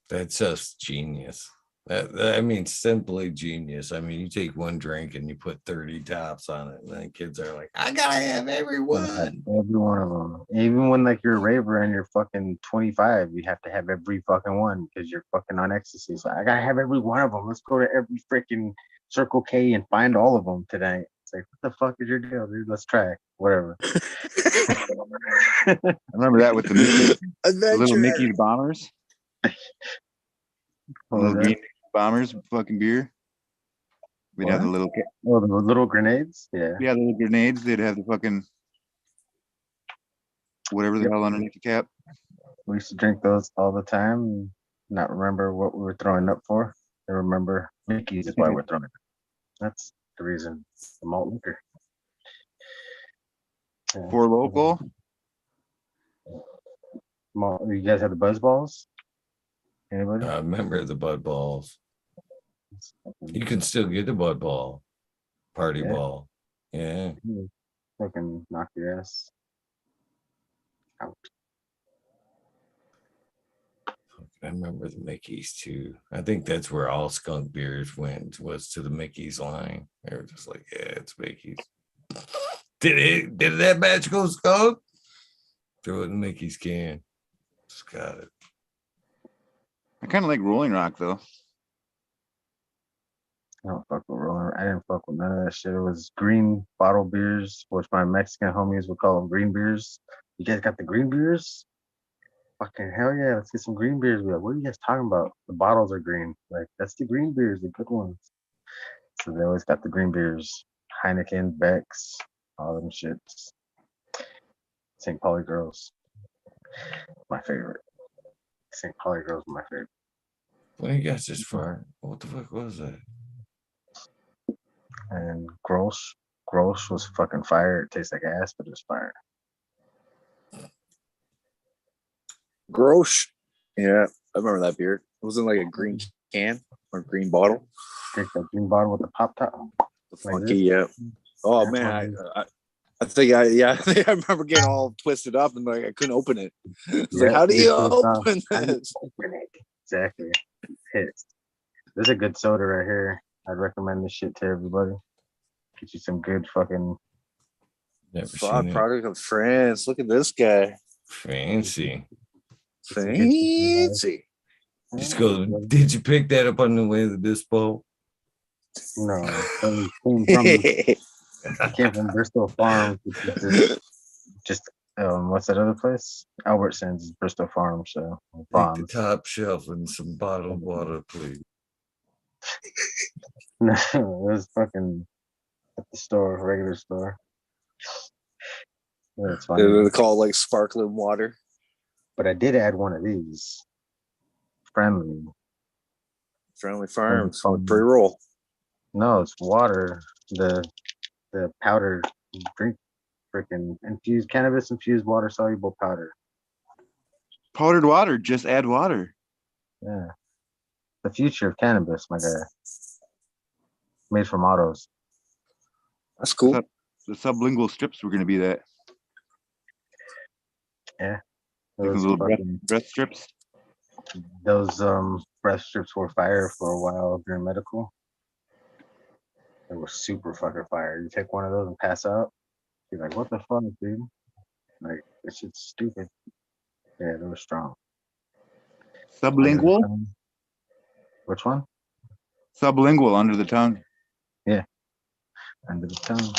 That's just genius. I mean, simply genius. I mean, you take one drink and you put 30 tops on it, and then kids are like, I gotta have every one. Every one of them. Even when like you're a raver and you're fucking 25, you have to have every fucking one because you're fucking on ecstasy. So I gotta have every one of them. Let's go to every freaking Circle K and find all of them tonight. It's like, what the fuck is your deal, dude? Let's try it. Whatever. I remember that with the little Mickey's bombers. Little green bombers, fucking beer. We'd have the little the little grenades. Yeah, the little grenades. They'd have the fucking whatever the hell underneath the cap. We used to drink those all the time and not remember what we were throwing up for. I remember Mickey's is why we're throwing it. That's the reason. The malt liquor. Yeah. For local. You guys have the buzz balls? Anybody? I remember the Bud Balls. You can still get the Bud Ball. Party ball. Yeah. Fucking knock your ass out. I remember the Mickey's too. I think that's where all skunk beers went, was to the Mickey's line. They were just like, yeah, it's Mickey's. Did that magical skunk? Throw it in Mickey's can. Just got it. I kind of like Rolling Rock though. I don't fuck with Rolling Rock. I didn't fuck with none of that shit. It was green bottle beers, which my Mexican homies would call them green beers. You guys got the green beers? Fucking hell yeah, let's get some green beers. We're like, what are you guys talking about? The bottles are green. Like, that's the green beers, the good ones. So they always got the green beers. Heineken, Beck's, all them shits. St. Pauli Girls. My favorite. St. Pauli Girls my favorite. Well, you guys just far. What the fuck was that? And Gross was fucking fire. It tastes like ass, but it was fire. Gross. Yeah, I remember that beer. It was in like a green can or green bottle. Drink that green bottle with the pop top. The funky, yeah. Oh man, I I think I think I remember getting all twisted up and like I couldn't open it. It's like, Yeah, how do you it's open How do you this? open it? Exactly. Pissed. There's a good soda right here. I'd recommend this shit to everybody. Get you some good fucking Never Fuck, seen it. product of France. Look at this guy. Fancy. some good shit, Fancy. Just go. Did you pick that up on the way to this boat? No, so it came from Bristol Farms, which is just what's that other place? Albertsons is Bristol Farms, so Take the bombs. top shelf and some bottled water, please. No, it was fucking at the store, regular store. Yeah, it's funny. They call it like sparkling water. But I did add one of these. Friendly. Friendly Farms From- with pre-roll. No, it's water. The powder drink, freaking infused cannabis infused water soluble powder. Powdered water. Just add water. Yeah, the future of cannabis, my guy. Made from autos. That's cool. The sublingual strips were going to be that. Yeah, Like those those little fucking breath strips. those breath strips were fire for a while during medical. They were super fucking fire. You take one of those and pass out. You're like, what the fuck, dude? Like, this shit's stupid. Yeah, they were strong. Sublingual? Which one? Sublingual, under the tongue. Under the tongue.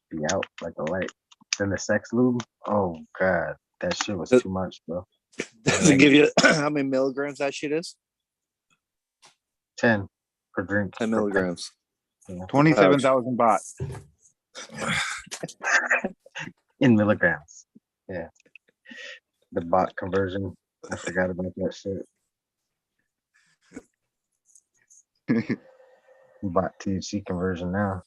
Be out like a light. Then the sex lube. Oh god, that shit was too much, bro. Does it give you how many milligrams that shit is? 10 per drink. 10 milligrams. 27,000 baht. In milligrams. Yeah. The bot conversion. I forgot about that shit. Bot THC conversion now.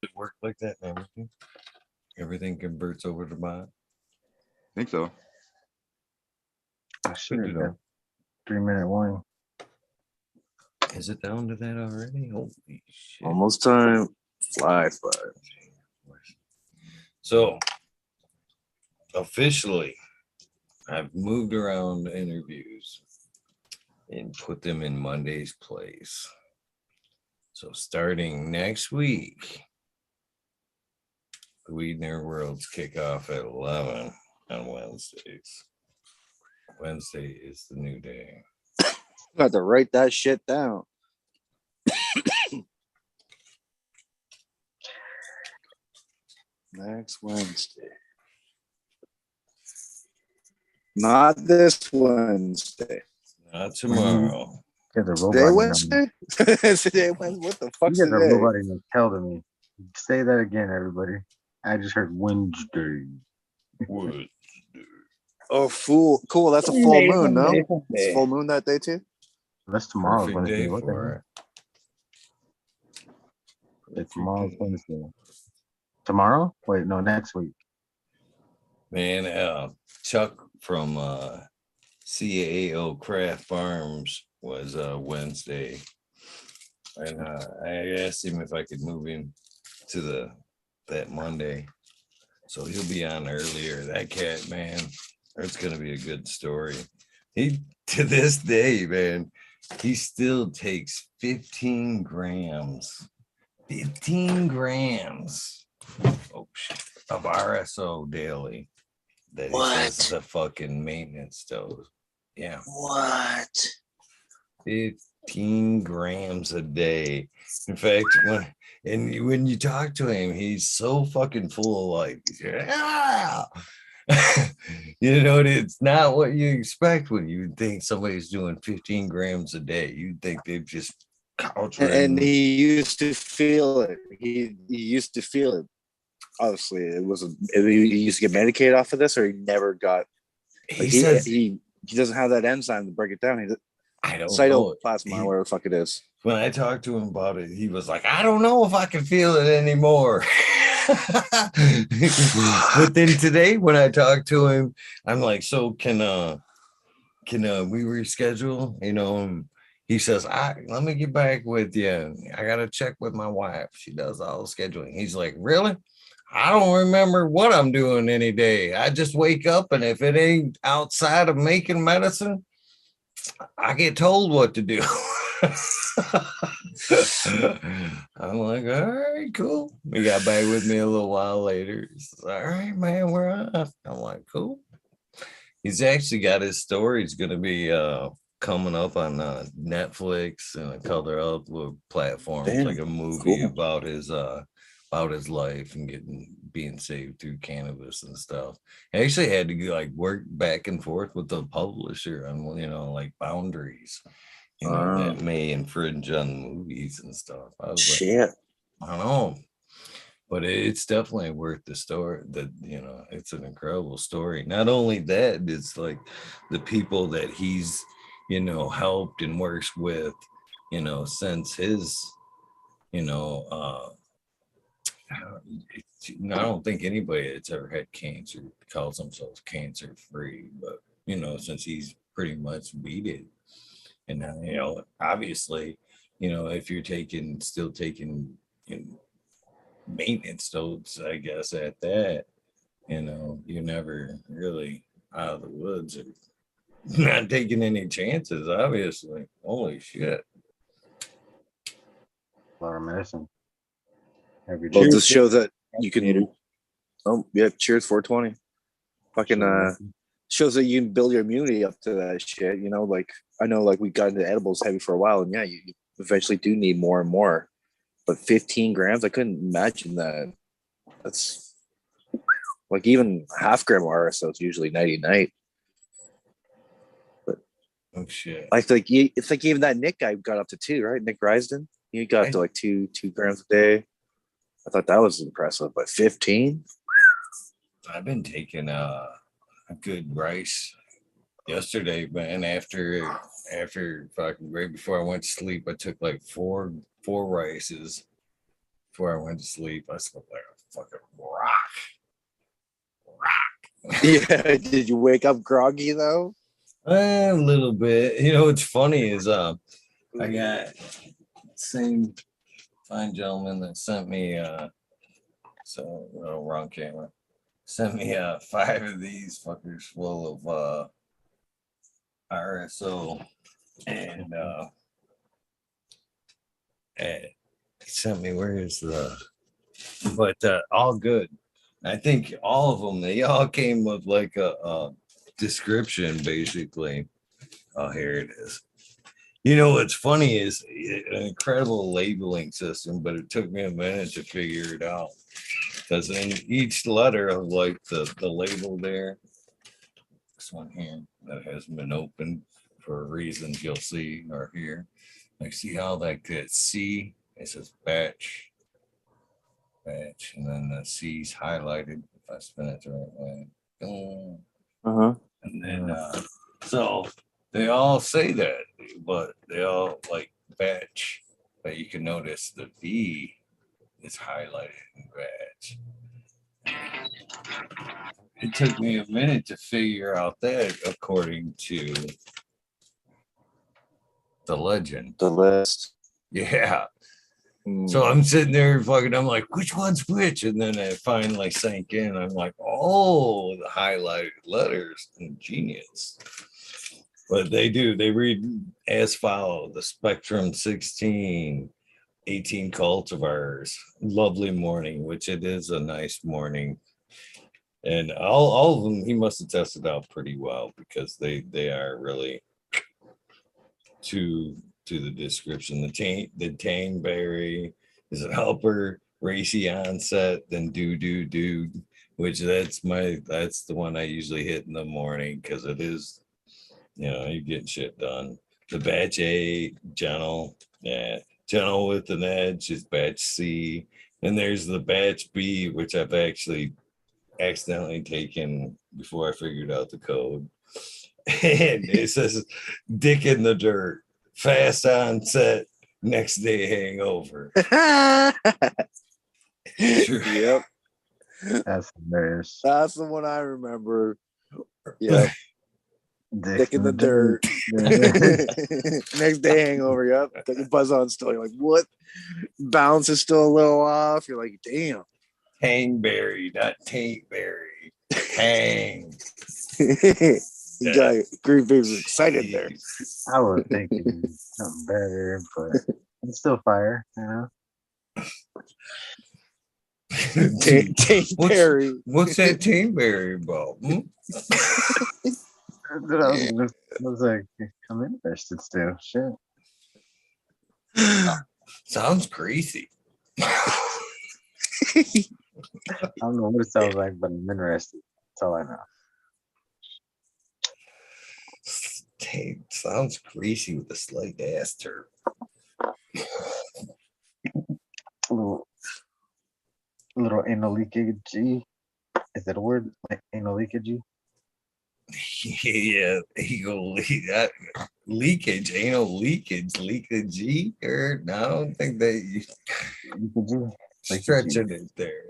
It work like that and everything. Everything converts over to bot. I think so. I should Good have to that know. 3-minute one. Is it down to that already? Holy shit. Almost time. Fly. So, officially, I've moved around interviews and put them in Monday's place. So, starting next week, the Weed Nerd Worlds kick off at 11 on Wednesdays. Wednesday is the new day. Got to write that shit down. Next Wednesday. Not this Wednesday. Not tomorrow. You guys are Today roboting Wednesday? Today Wednesday? What the You fuck's guys are today? roboting the hell to me. Say that again, everybody. I just heard Wednesday. Wood. Oh, fool. Cool. That's a full moon, no? It's full moon that day, too? That's tomorrow. Perfect Wednesday. day What the for hell? it. It's tomorrow's Wednesday. Tomorrow? Wait, no, next week. Man, Chuck from CAO Craft Farms was Wednesday, and I asked him if I could move him to that Monday, so he'll be on earlier. That cat, man, it's gonna be a good story. He to this day, man, he still takes 15 grams. 15 grams of RSO daily that he says is a fucking maintenance dose. Yeah. What? 15 grams a day. In fact, when you talk to him, he's so fucking full of like, yeah. You know, it's not what you expect when you think somebody's doing 15 grams a day. You'd think they've just couch And he used to feel it. He used to feel it. Obviously, he used to get medicated off of this, or he never got. he says he doesn't have that enzyme to break it down. I don't know. Cytoplasma, whatever the fuck it is. When I talked to him about it, he was like, I don't know if I can feel it anymore. But then today, when I talked to him, I'm like, so can we reschedule? You know, he says, let me get back with you. I got to check with my wife. She does all the scheduling. He's like, really? I don't remember what I'm doing any day. I just wake up, and if it ain't outside of making medicine, I get told what to do. I'm like, all right, cool. He got back with me a little while later. He says, all right, man, we're off. I'm like, cool. He's actually got his story. It's going to be coming up on Netflix and a couple other platforms. Damn, like a movie cool. about his life and being saved through cannabis and stuff. I actually had to like work back and forth with the publisher on like boundaries, that may infringe on movies and stuff. I was Shit. like, I don't know. But it's definitely worth the story. It's an incredible story. Not only that, it's like the people that he's helped and works with since his I don't think anybody that's ever had cancer calls themselves cancer free, but since he's pretty much beat it. And obviously, if you're still taking maintenance dose, I guess, at that, you're never really out of the woods or not taking any chances, obviously. Holy shit. A lot of medicine. Well, this shows that you can. Oh yeah, cheers 420. Fucking shows that you can build your immunity up to that shit. Like I know, like we got into edibles heavy for a while, and yeah, you eventually do need more and more. But 15 grams, I couldn't imagine that. That's like even half gram RSO is usually nighty night. But oh shit, it's like even that Nick guy got up to 2, right? Nick Risden, he got up to like 2 grams a day. I thought that was impressive, but 15. I've been taking a good rice yesterday, man. After fucking right before I went to sleep, I took like four rices before I went to sleep. I slept like a fucking rock. Yeah, did you wake up groggy though? A little bit. What's funny is I got same fine gentleman that sent me wrong camera. Sent me 5 of these fuckers full of RSO, and he sent me all good. I think all of them, they all came with like a description, basically. Oh, here it is. What's funny is an incredible labeling system, but it took me a minute to figure it out. Because in each letter of like the label there, this one here that hasn't been opened for reasons you'll see or hear. Like, see how like that C, it says batch, and then the C's highlighted if I spin it the right way. And then so they all say that, but they all like batch. But you can notice the V is highlighted in batch. It took me a minute to figure out that according to the legend. The list. Yeah. So I'm sitting there I'm like, which one's which? And then it finally sank in. I'm like, oh, the highlighted letters, ingenious. But they read as follows: the Spectrum 16, 18 cultivars, lovely morning, which it is a nice morning. And all of them, he must have tested out pretty well because they are really to the description. The Taneberry is a helper, racy onset, then do, which that's the one I usually hit in the morning because it is, you're getting shit done. The batch A, gentle, gentle with an edge is batch C. And there's the batch B, which I've actually accidentally taken before I figured out the code. And it says dick in the dirt, fast onset, next day hangover. Sure. Yep. That's hilarious. That's the one I remember. Yeah. Dick in the dirt. Next day hangover, yep. Take a buzz on still. You're like, what? Balance is still a little off. You're like, damn. Tangberry, not taintberry. Tang. You got Green Beaver's excited there. I was thinking something better, but it's still fire, you know. Taintberry. What's that taintberry about? I was like, I'm interested still. Shit. Sounds greasy. I don't know what it sounds like, but I'm interested. That's all I know. Taint sounds greasy with a slight ass turp. A little anal leakage. Is that a word? Like anal leakage? Yeah, leakage, anal leakage, or no, I don't think that you stretching it there.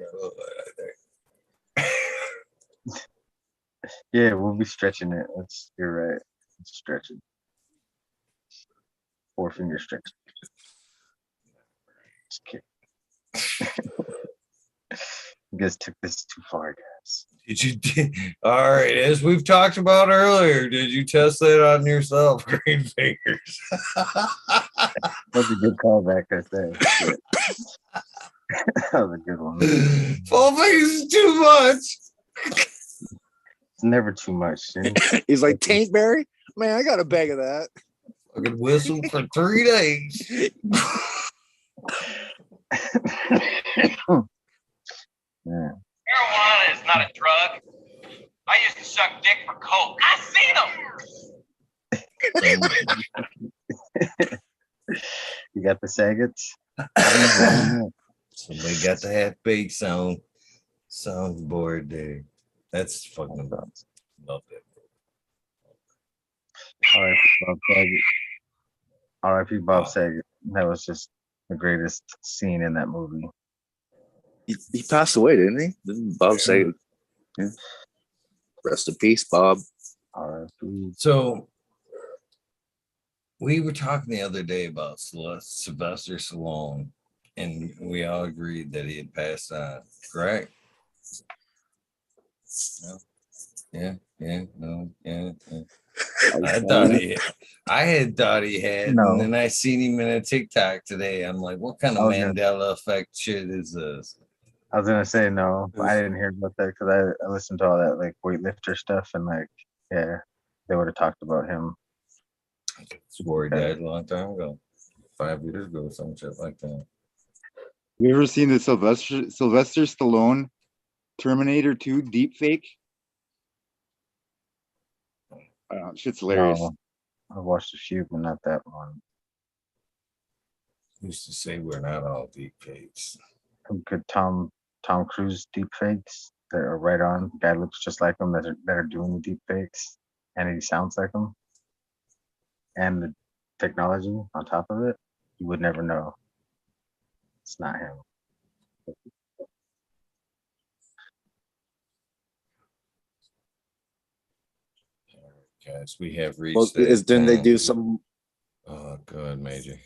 Yeah, we'll be stretching it. You're right. It's stretching. 4-finger stretch. Just kidding. You guys took this too far, guys. All right, as we've talked about earlier, did you test that on yourself, green fingers? That's a good callback right there. That was a good one. 4 fingers is too much. It's never too much. Dude. He's like, Taintberry? Man, I got a bag of that. Fucking whistle for 3 days. Yeah. Marijuana is not a drug. I used to suck dick for coke. I seen them. You got the Saggets? Somebody got the half-baked soundboard there. That's fucking nuts. Love it. R.I.P. Bob Saget. R.I.P. Bob Saget. That was just the greatest scene in that movie. He passed away, didn't he? Didn't Bob say? Yeah. Rest in peace, Bob. R.I.P. So we were talking the other day about Sylvester Stallone, and we all agreed that he had passed on, correct? No. Yeah. No. Yeah. I had thought he had, No. and then I seen him in a TikTok today. I'm like, what kind of Mandela effect shit is this? I was gonna say no. I didn't hear about that because I listened to all that like weightlifter stuff and like yeah, they would have talked about him. I swore he died a long time ago, 5 years ago, some shit like that. You ever seen the Sylvester Stallone Terminator 2 deepfake? Shit's hilarious. No, I watched a few, but not that one. Used to say we're not all deep fakes. Some good Tom Cruise deep fakes that are right on. Guy looks just like him that are doing the deep fakes, and he sounds like him. And the technology on top of it, you would never know. It's not him. Guys, we have reached. Well, didn't they do some? Oh, good, Major. I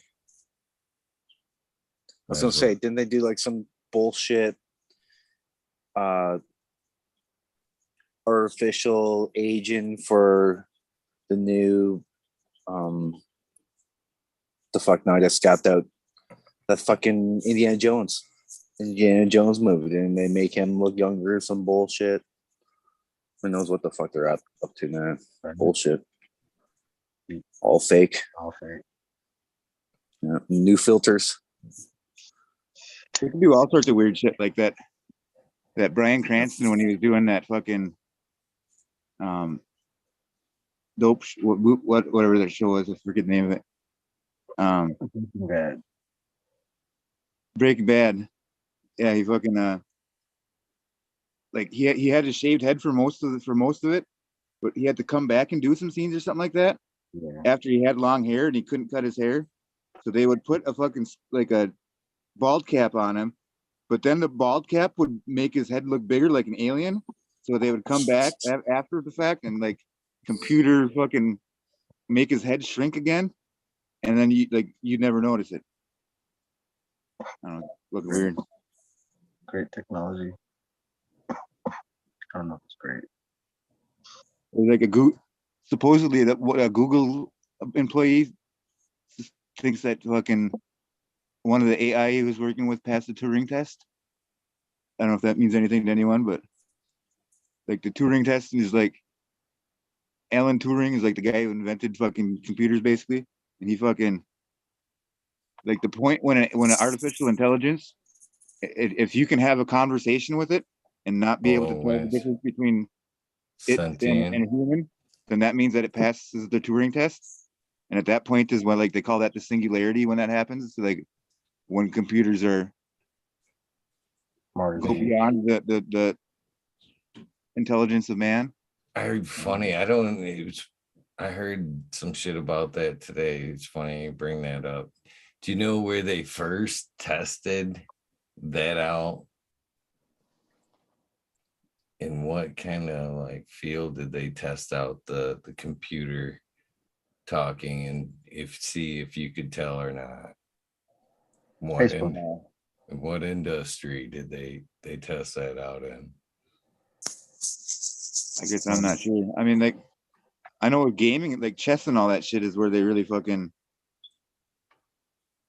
was gonna say, didn't they do like some bullshit artificial aging for the new the fuck now I just got out that fucking Indiana Jones movie, and they make him look younger, some bullshit. Who knows what the fuck they're up to now? Bullshit. All fake. All fake. Yeah. New filters. They can do all sorts of weird shit like that. That Bryan Cranston when he was doing that fucking dope whatever that show was, I forget the name of it. Breaking Bad. Yeah, he fucking like he had a shaved head for most of it, but he had to come back and do some scenes or something like that. Yeah. After he had long hair and he couldn't cut his hair, so they would put a fucking like a bald cap on him, but then the bald cap would make his head look bigger like an alien, so they would come back after the fact and like computer fucking make his head shrink again, and then you'd never notice it. I don't know, looking weird. Great technology. I don't know if it's great. Or like supposedly that what a Google employee thinks that fucking one of the AI he was working with passed the Turing test. I don't know if that means anything to anyone, but like the Turing test is like Alan Turing is like the guy who invented fucking computers basically, and he fucking like the point when an artificial intelligence, if you can have a conversation with it and not be able to tell the difference between it and a human, then that means that it passes the Turing test. And at that point is when like they call that the singularity when that happens. So like when computers are go beyond the intelligence of man. I heard I heard some shit about that today. It's funny you bring that up. Do you know where they first tested that out? In what kind of like field did they test out the computer talking and see if you could tell or not? What industry did they test that out in? I guess I'm not sure. I mean, like, I know with gaming, like chess and all that shit is where they really fucking.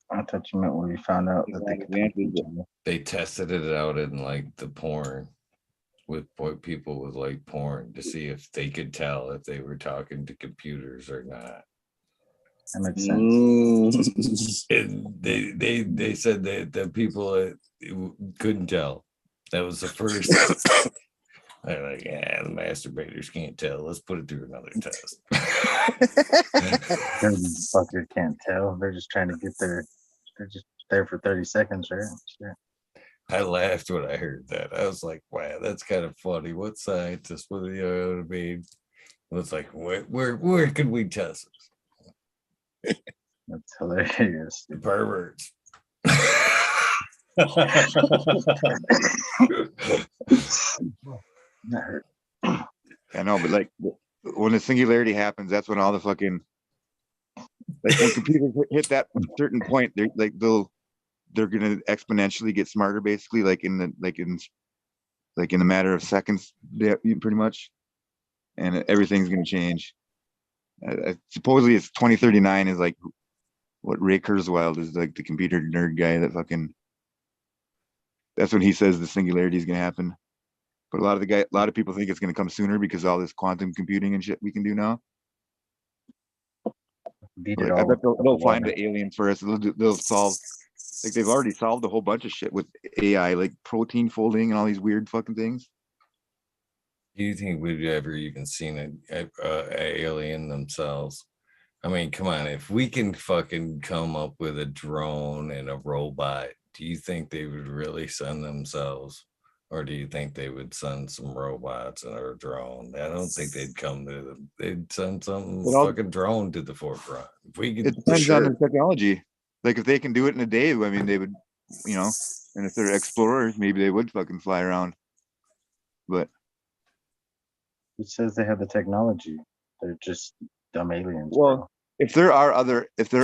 I thought you meant where you found out that they tested it out in like the porn with people with like porn to see if they could tell if they were talking to computers or not. That makes sense. And they said that the people couldn't tell. That was the first. They're like, yeah, the masturbators can't tell. Let's put it through another test. Those fuckers can't tell. They're just trying to get there. They're just there for 30 seconds, right? Sure. I laughed when I heard that. I was like, wow, that's kind of funny. What scientist would you mean? It's like, where could we test this? That's hilarious. The perverts. I know, but like when the singularity happens, that's when all the fucking like when computers hit that certain point, they're gonna exponentially get smarter, basically, like in the matter of seconds, pretty much, and everything's gonna change. Supposedly, it's 2039 is like what Ray Kurzweil is like the computer nerd guy that fucking. That's when he says the singularity is gonna happen. But a lot of people think it's going to come sooner because of all this quantum computing and shit we can do now. Like, I bet they'll find the alien first. They'll solve, like they've already solved a whole bunch of shit with AI, like protein folding and all these weird fucking things. Do you think we've ever even seen an alien themselves? I mean, come on, if we can fucking come up with a drone and a robot, do you think they would really send themselves? Or do you think they would send some robots and a drone? I don't think they'd come to them. They'd send some fucking drone to the forefront. If we could, it depends on the technology. Like if they can do it in a day, I mean, they would, and if they're explorers, maybe they would fucking fly around. But it says they have the technology. They're just dumb aliens. Well, bro. if there are other, if they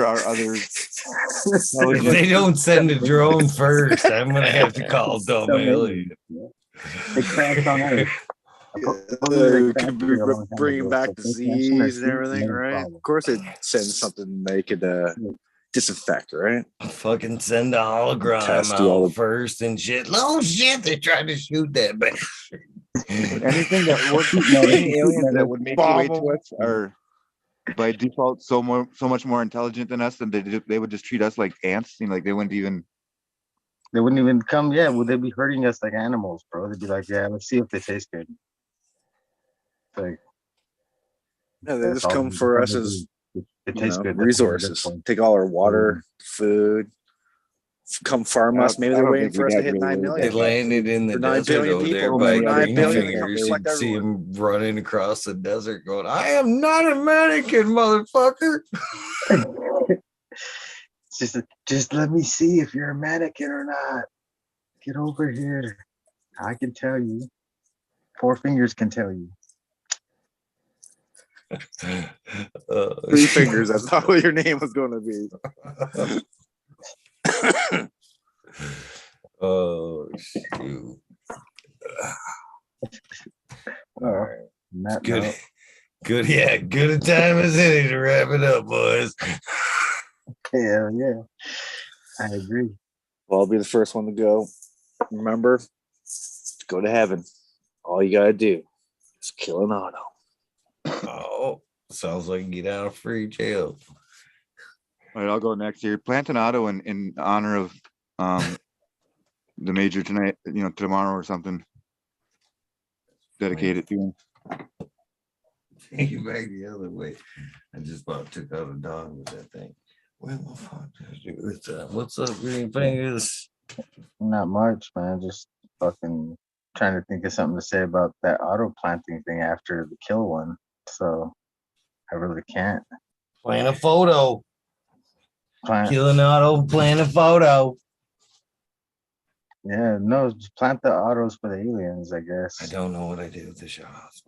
don't send a drone first, I'm gonna have to call dumb alien. They crashed on Earth. Could be bringing back disease and everything, right? Of course, they'd send something they could disinfect, right? Fucking send a hologram out first and shit. Oh shit, they tried to shoot that bitch. Anything that would any aliens that would make their way to us are by default so much more intelligent than us, and they would just treat us like ants. Like they wouldn't even come. Yeah, would they be hurting us like animals, bro? They'd be like, yeah, let's see if they taste good. Like, yeah, they just come for us as it tastes good. Resources. Take all our water, food. Come farm us. Maybe they're waiting for us to hit 9 million. They landed in the desert over there by green fingers. You'd see them running across the desert going, I am not a mannequin, motherfucker. just let me see if you're a mannequin or not. Get over here. I can tell you. 4 fingers can tell you. Three fingers. That's not what your name was going to be. Oh shoot! All right, Not good, no. good, yeah, good a time as any to wrap it up, boys. Yeah, yeah. I agree. Well, I'll be the first one to go. Remember, to go to heaven, all you gotta do is kill an auto. Oh, sounds like get out of free jail. All right, I'll go next here. Plant an auto in honor of the major tonight, tomorrow or something. Dedicate it to him. Take it back the other way. I just about took out a dog with that thing. Where the fuck did I do with that? What's up, green fingers? Not much, man. Just fucking trying to think of something to say about that auto planting thing after the kill one. So I really can't. Plant a photo. Plant. Kill an auto, plant a photo. Yeah, no, just plant the autos for the aliens, I guess. I don't know what I did with the shout outs.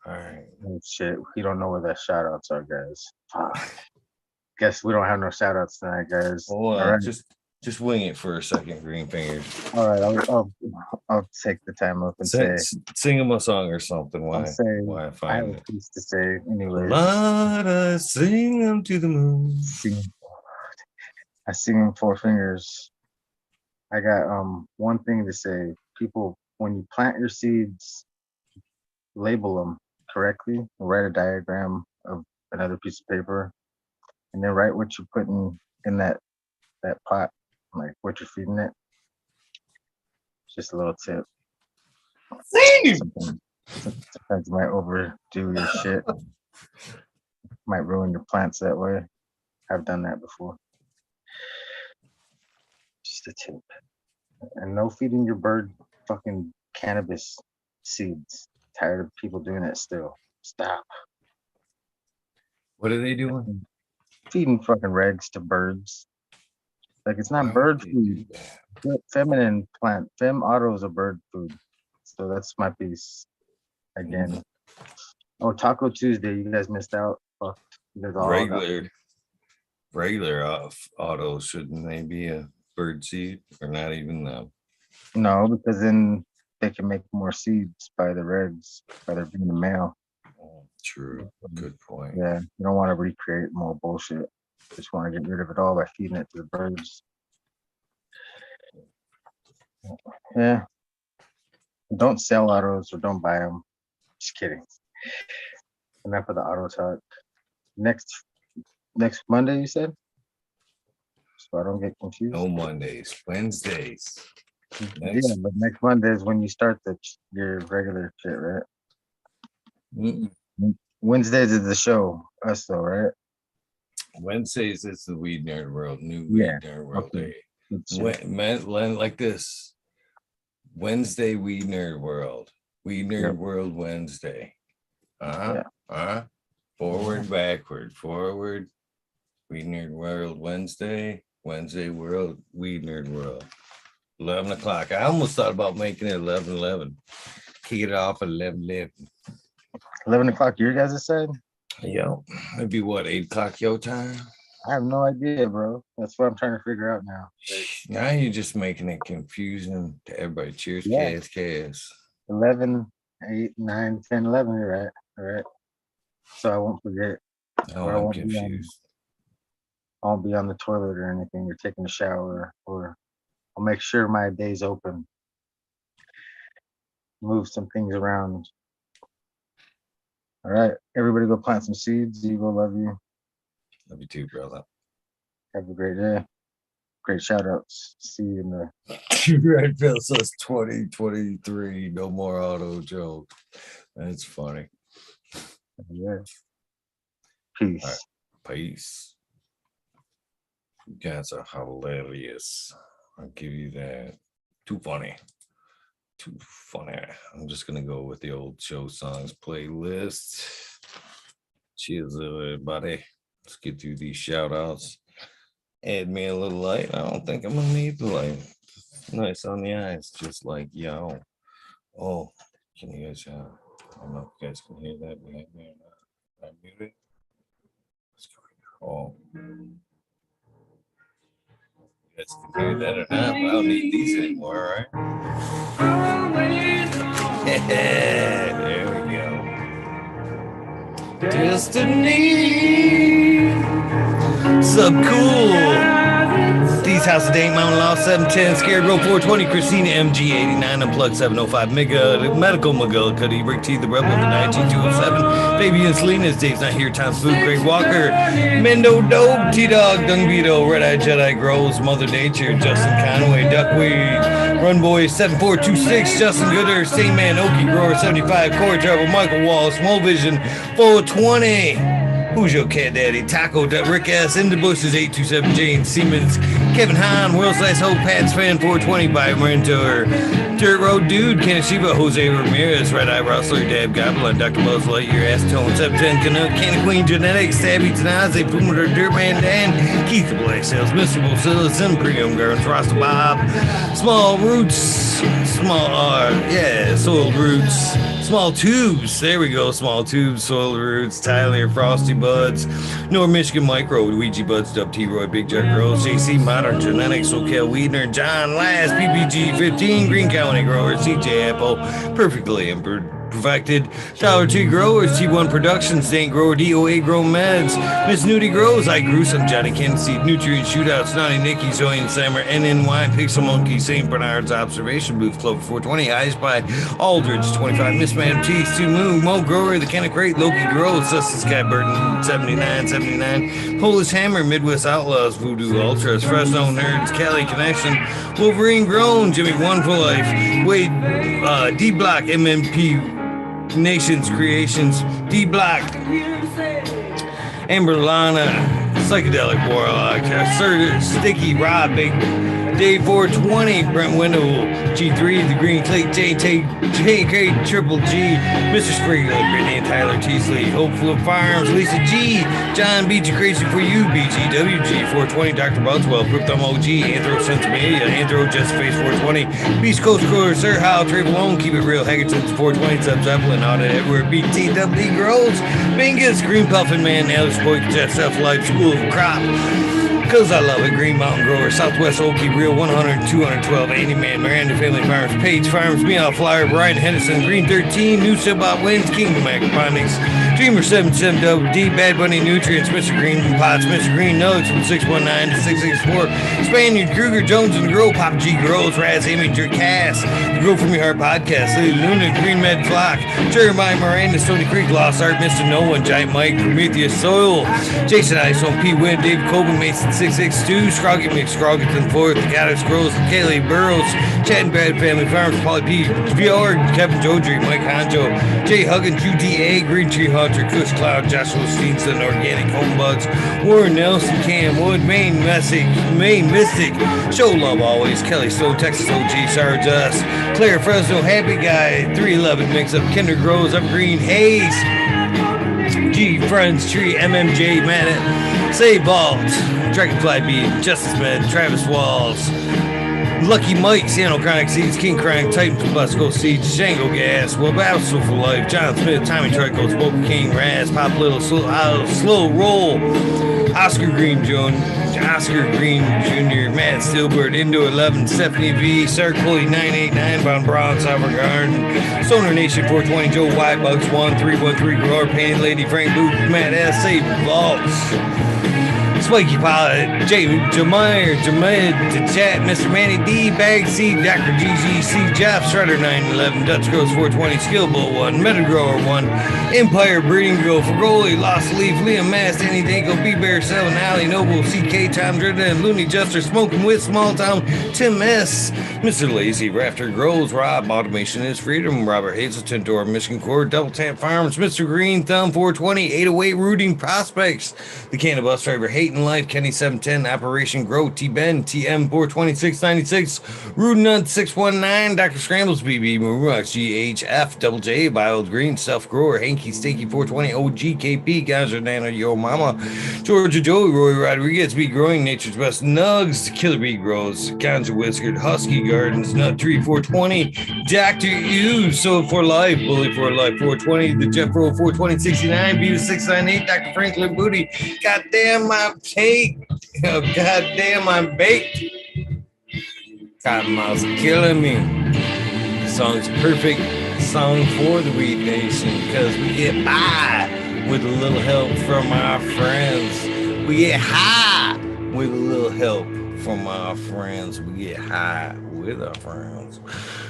All right. Oh, shit, we don't know where the shout outs are, guys. Fuck. Guess we don't have no shout outs tonight, guys. Well, All right. Just wing it for a second, green fingers. All right, I'll take the time up and Sing them a song or something. I'll say Why I I find have it. a piece to say anyway. Let us sing them to the moon. I sing 4 fingers. I got one thing to say. People, when you plant your seeds, label them correctly. Write a diagram of another piece of paper, and then write what you're putting in that pot, like what you're feeding it. Just a little tip. Sometimes you might overdo your shit. Might ruin your plants that way. I've done that before. Just a tip. And no feeding your bird fucking cannabis seeds. Tired of people doing it still. Stop. What are they doing? Feeding fucking regs to birds. Like it's Why not would bird they food. do that? Feminine plant. Fem auto is a bird food. So that's my piece. Again. Oh, Taco Tuesday. You guys missed out. Fuck. You guys all got- Regular autos, shouldn't they be a bird seed or not even them? No, because then they can make more seeds by the regs, by there being a male. True. Good point. Yeah, you don't want to recreate more bullshit. Just want to get rid of it all by feeding it to the birds. Yeah. Don't sell autos or don't buy them. Just kidding. Enough of the auto talk. Next Monday, you said? So I don't get confused. No Mondays, Wednesdays. Yeah, but next Monday is when you start your regular shit, right? Mm-mm. Wednesdays is the show, us though, right? Wednesdays is the Weed Nerd World, new Yeah, Weed Nerd World okay. Day. Like this. Wednesday, Weed Nerd World. Weed Nerd World Wednesday. Forward, backward, forward. Weed Nerd World Wednesday. Wednesday World, Weed Nerd World. 11 o'clock. I almost thought about making it 11:11. Kick it off at 11:11. 11 o'clock your guys' side? Yeah. It'd be what, 8 o'clock your time? I have no idea, bro. That's what I'm trying to figure out now. Now you're just making it confusing to everybody. Cheers, Yeah. Chaos. 11, 8, 9, 10, 11, you're right. All right. So I won't forget. Oh, I'm confused. I won't be on the toilet or anything or taking a shower, or I'll make sure my day's open. Move some things around. All right. Everybody go plant some seeds. Eagle, love you. Love you too, brother. Have a great day. Great shout outs. See you in the Red Bill says 2023. No more auto joke. That's funny. yeah. Peace. All right. Peace. You guys are hilarious. I'll give you that. Too funny. Too funny. I'm just gonna go with the old show songs playlist. Cheers, everybody. Let's get through these shout outs. Add me a little light. I don't think I'm gonna need the light. Nice on the eyes, just like yo. Oh, can you guys? I don't know if you guys can hear that behind me or not. I muted. Oh. You guys can hear that or not, but I don't need these anymore, right? There we go. Destiny. Sub cool. These House of Dank, Mountain Law 710, Scared Row 420, Christina MG89, Unplugged 705, Mega, Medical McGillicuddy, Rick T, The Rebel, the 19207, Baby and Selena's, Dave's Not Here, Tom's Food, Greg Walker, Mendo Dope, T-Dog, Dung Vito, Red Eye Jedi Grows, Mother Nature, Justin Conway, Duckweed, Run Boy 7426, Justin Gooder, Same Man, Okie Grower 75, Corey Trouble, Michael Wallace, Small Vision 420. Who's your cat daddy? Taco, Rick S. In the Bushes, 827, Jane Siemens, Kevin Hahn, World's Last Hope, Pats Fan, 420, Biomentor, Dirt Road Dude, Kanashiba, Jose Ramirez, Red Eye Rustler, Dab Goblin, Dr. Buzz Lightyear, Acetone, 710, Canuck, Canna Queen, Genetics, Stabby, Tanaze, Pumater, Dirtman Dan, Keith the Black Sales, Mr. Bocillus, and Premium Gardens, Rasta Bob, Small Roots, Soiled Roots, Small Tubes, there we go, Small Tubes, Soiled Roots, Tyler, Frosty Buds, North Michigan Micro, Luigi Buds, Dub T-Roy, Big Jack Girls, JC Modern Genetics, SoCal Weedner, John Last, PPG 15, Green County Growers, CJ Apple, Perfectly Embedded, Perfected, Dollar Tree Growers, T1 Productions, Stank Grower, DOA Grow Meds, Miss Nudie Grows, I Gruesome, Johnny Kansas Seed, Nutrient Shootout, Snotty Nicky, Zoe and Slammer, NNY, Pixel Monkey, St. Bernard's Observation Booth, Clover 420, Eyes by Aldridge 25, Miss Madam T, Stu Moon, Mo Grower, The Kenna Crate, Loki Grows, Sussex Sky Burton 79, Polish Hammer, Midwest Outlaws, Voodoo Ultras, Fresno Nerds, Cali Connection, Wolverine Grown, Jimmy One for Life, Wade, D Block, MMP Nations Creations, D Block, Amber Lana, Psychedelic Warlock, Sir Sticky Rob, Big Dave 420, Brent Wendell, G3, The Green Clay, JK Triple G, Mr. Springer, Brittany and Tyler Teasley, Hopeful Farms, Lisa G, John BG Crazy for You, BGWG 420, Dr. Budswell, Cryptum OG, Anthro Sensimedia, Anthro Just Face 420, Beast Coast Grower, Sir Hal, Travelone, Keep It Real, Haggerton's 420, Sub Zeppelin, Audit Edward, BTW Grows, Bingus, Green Puffin Man, Alice Boy, Jeff Self Life, School of Crop, Cause I Love It, Green Mountain Grower, Southwest Okie Real 100, 212, Andy Man, Miranda Family Farms, Page Farms, Meow Flyer, Brian Henderson, Green 13, New Sibot Wins, Kingdom Aquaponics, Dreamer 77WD, Bad Bunny Nutrients, Mr. Green Pots, Mr. Green Nuggets from 619 to 664, Spaniard, Kruger, Jones and the Grow, Pop G Grows, Raz, Amy, Jerkass, the Grow From Your Heart Podcast, Lily Luna, Green Med Flock, Jeremiah Miranda, Stony Creek, Lost Art, Mr. No One, Giant Mike, Prometheus Soil, Jason Isom, P. Wynn, Dave Coben, Mason 662, Scroggy McScroggeton 4th, The Goddess Grows, Kaylee Burrows, Chad and Brad Family Farms, Pauly P. VR, Kevin Jodry, Mike Honjo, Jay Huggins, UDA, Green Tree Hunter, Kush Cloud, Joshua Steenson, Organic Home Buds, Warren Nelson, Cam Wood, Maine Mystic, Show Love Always, Kelly Stone, Texas OG, Sarah Just, Claire Fresno, Happy Guy, 311 Mix Up, Kinder Grows, Evergreen Hayes, G Friends Tree, MMJ Manet, Say Vault, Dragonfly Beat, Justice Med, Travis Walls, Lucky Mike, Seattle Chronic Seeds, King Crank, Titan Tabasco Seeds, Django Gas, Wabasco for Life, John Smith, Tommy Trico, Smoke King, Raz, Pop Little, Slow Roll, Oscar Green Jr., Matt Steelbird, Indo 11, Stephanie V, Circle 989, Von Braun, Sovereign Garden, Stoner Nation 420, Joe White, Bugs 1313, Grower, Painted Lady, Frank Booth, Matt S. Save Vaults, Spiky Pilot, Jameer, to chat, Mr. Manny D, Bag C, Dr. GGC, Jeff, Shredder 911, Dutch Grows 420, Skill Bull 1, Meta Grower 1, Empire Breeding Grow, Fragoli, Lost Leaf, Liam Mast, Danny Danko, B Bear 7, Alley Noble, CK, Tom Driven, Looney Juster, Smoking with Small Town, Tim S, Mr. Lazy, Rafter Grows, Rob, Automation is Freedom, Robert Hazelton, Door, Michigan Court, Double Tap Farms, Mr. Green Thumb 420, 808 Rooting Prospects, the Cannabis Driver, Hate Getting Life, Kenny 710, Operation Grow, T-Ben, TM 42696, Rude Nut 619, Dr. Scrambles, BB, Marux, GHF, Double J, Wild Green, Self Grower, Hanky Stinky 420, OGKP, Gazer Nana, Yo Mama, Georgia Joey, Roy Rodriguez, Bee Growing, Nature's Best Nugs, Killer Bee Grows, Ganja Whiskered, Husky Gardens, Nut Tree 420, Dr. U, Soul for Life, Bully for Life 420, the Jeff Roll 42069, Beavis 698, Dr. Franklin Booty, Goddamn my cake, oh, goddamn I'm baked. Cottonmouth's killing me. The song's perfect song for the Weed Nation because we get by with a little help from our friends. We get high with a little help from our friends. We get high with our friends.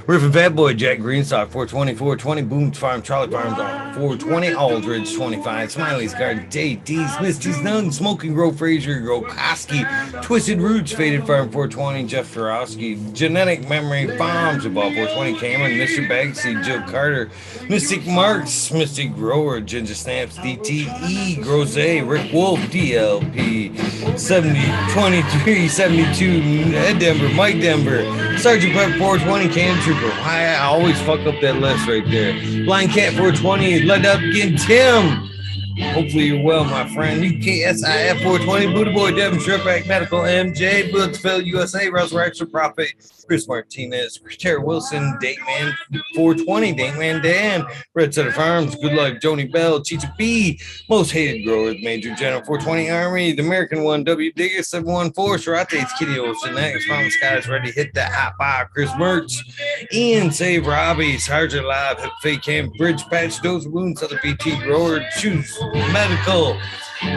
Riffin' Fat Boy, Jack Greenstock, 420, Boom Farm, Charlie Farms, 420, Aldridge, 25, Smiley's Garden, JD's, Misty's Nung, Smoking Grow, Fraser, Grow, Koski, Twisted Roots, Faded Farm, 420, Jeff Ferowski, Genetic Memory Farms, about 420, Cameron, Mr. Bagsy, Joe Carter, Mystic Marks, Mystic Grower, Ginger Snaps, DTE, Groze, Rick Wolf, DLP, 70, 23, 72, Ed Denver, Mike Denver, Sergeant Pep 420, Can Trooper. I always fuck up that list right there. Blind Cat 420, Let Up Again, Tim. Hopefully you're well, my friend. UKSIF 420, Buddha Boy, Devin Shripack, Medical MJ, Budsville, USA, Russell Extra Profit, Chris Martinez, Terry Wilson, Dateman 420, Dateman Dan, Red Setter Farms, Good Life, Joni Bell, Chicha B, Most Hated Grower, Major General 420 Army, the American one, W Digger 714, Sharate's Kitty Ocean, X, Mountain Skies, Ready, Hit That Hot Fire, Chris Mertz, Ian Save Robbie, Sergeant Live, Hip Fake Camp, Bridge Patch, Those Wounds, Other BT Grower, Choose Medical,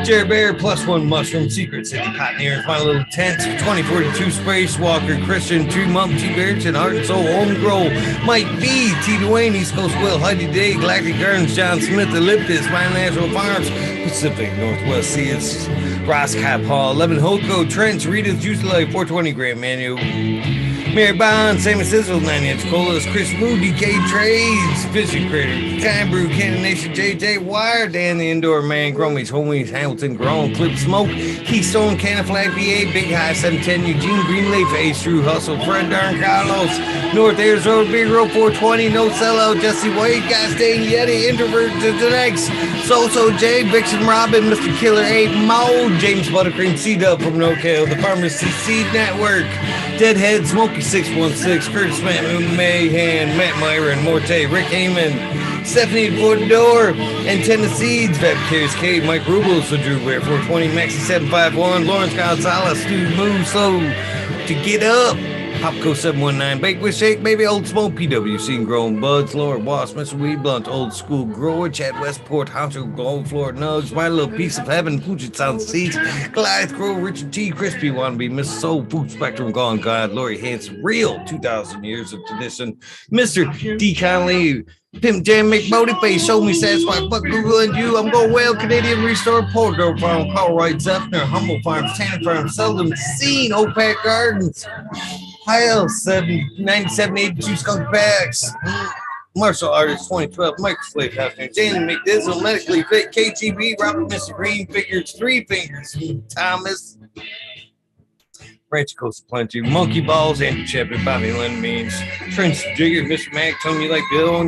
Jerry Bear, Plus One Mushroom, Secret City, Pioneers, My Little Tent, 2042 Space Walker, Christian, Tree Mump, T Barrington, Heart and Soul, Home Grow, Mike B, T Dwayne, East Coast Will, Heidi Day, Galactic Gardens, John Smith, Elliptis, My Natural Farms, Pacific Northwest Seas, Ross Cap Hall, 11 Hoko, Trench, Rita's Juice Life, 420 Grand Manual, Mary Bond, Sammy Sizzle, 9-inch Colas, Chris Moody, DK Trades, Fishing Critter, Kind Brew, Cannon Nation, JJ Wire, Dan the Indoor Man, Gromies, Homies, Hamilton, Grown, Clip Smoke, Keystone, Cannon Flag, VA, Big High, 710, Eugene, Greenleaf, Ace True Hustle, Fred Darn Carlos, North Arizona, Big Road 420, No Sellout, Jesse Wade, Guy Stain, Yeti, Introvert, the next, So J, Vixen Robin, Mr. Killer 8, Mo, James Buttercream, C-Dub from NoCal, the Pharmacy Seed Network, Deadhead, Smokey 616, Curtis Mayhan, Matt Myron, Morte, Rick Heyman, Stephanie Bordor, Antenna Seeds, Veb Cares Cave, Mike Rubel, so Drew Bear 420, Maxi 751, Lawrence Gonzalez, Stu Move, so to get up. Popco 719, Bake with Shake, Baby, Old Smoke, PWC and Growing Buds, Lord Boss, Mr. Weed Blunt, Old School Grower, Chad Westport, Honcho, Gold Floor Nugs, My Little Piece of Heaven, Puget Sound Seeds, Goliath Grow, Richard T, Crispy Wannabe, Miss Soul, Food Spectrum, Gone God, Lori Hanson, Real 2,000 Years of Tradition, Mr. D. Conley, Pimp Jam, McBody Face, Show Me Satisfied, Fuck Google and You, I'm Going Well, Canadian Restore, Porto Farm, Colorado Zephyr, Humble Farms, Tanner Farm, Seldom Seen, OPAC Gardens, Kyle 9782 Skunk Packs, Martial Artist 2012, Microflake House, Danny McDizzle, Medically Fit, KGB, Robert Mr. Green, Figures, Three Fingers, Thomas, Ranch Coast Plenty, Monkey Balls, Andrew Chapman, Bobby Lynn Means, Trench Jigger, Mr. Mac, Tony Like Bill,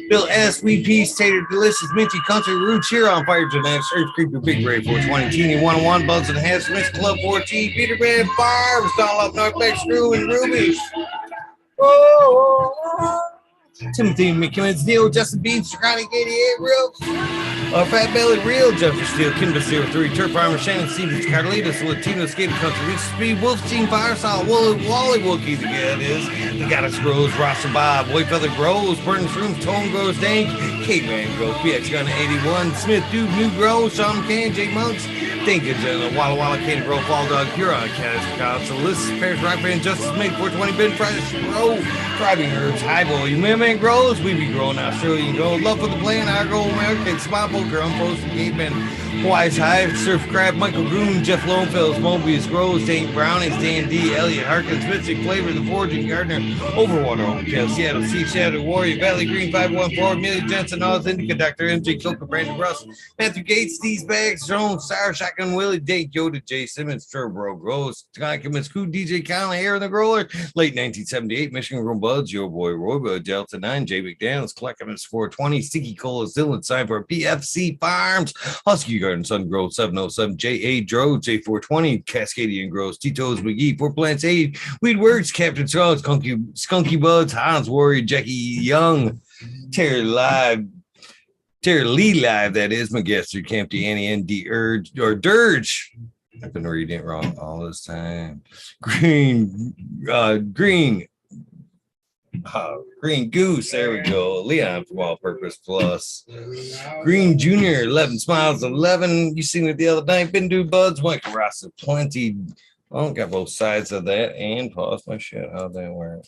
Bill S. Wheat Peas, Tater Delicious, Minty Country Roots, here on Fire Genetics, Earth Creeper, Big Ray 420, Teeny 101, Buds and Hats, Miss Club 14, Peter Van Farms, Donald Up, North Screw, and Ruby. Timothy McKimmons, Neil, Justin Beans, Chicago 88, Real, Fat Belly, Real, Jeffrey Steele, Kimber 03, Turf Farmer, Shannon Stevens, Carlitos, Latino Skater Country, Rich Speed, Wolf Team, Firesaw, Wally Wookie, the guy it is, the Goddess Rose, Ross and Bob, White Feather Grows, Burton Shrooms, Tone Grows, Dank, Caveman Grows, PX Gun 81, Smith Dude, New Grows, Sean Can, Jake Monks, Dinka Jenna, Walla Walla Candy Bro, Fall Dog, Huron, Canis Council, Liz, Paris, Rock Band, Justice Made, 420, Ben Fresh, Grow, Thriving Herbs, Highball, you man grows, we be growing Australian gold, love for the plan, I grow American, Small Poker, Unposted Caveman, Wise Hive, Surf Crab, Michael Groom, Jeff Lowenfels, Mobius Groves, Dane Brownings, Dan D, Elliot Harkins, Mystic Flavor, The Forging Gardner, Overwater, Hometail, Seattle Sea Shadow Warrior, Valley Green 514, Amelia Jensen, Oz Indica, Dr. MJ Coca, Brandon Russ, Matthew Gates, These Bags, Joan, Sour Shotgun, Willie, Dake, Yoda, Jay Simmons, Turbro, Gross, Tonka, Cool, DJ Conley, Hair in the Grower, late 1978, Michigan Grown Buds, Yo Boy, Roybo, Delta 9, Jay McDaniels, Collectimus 420, Sticky Cola, Dylan, Sign for PFC Farms, Husky Garden, Sun Grove 707, J.A. Dro, J420, Cascadian Grows, Tito's McGee, Four Plants 8, Weed Works, Captain Strong, Skunky Buds, Hans Warrior, Jackie Young, Terry Lee Live, that is, McGuester, Campty, Annie, N.D. Urge, or Dirge. I've been reading it wrong all this time. Green Goose, there we go. Leon from All Purpose Plus. Green Junior, 11 Smiles, 11. You seen it the other night. Been do buds. Mike Rasa, plenty. Well, got both sides of that. And pause my shit. How'd that work?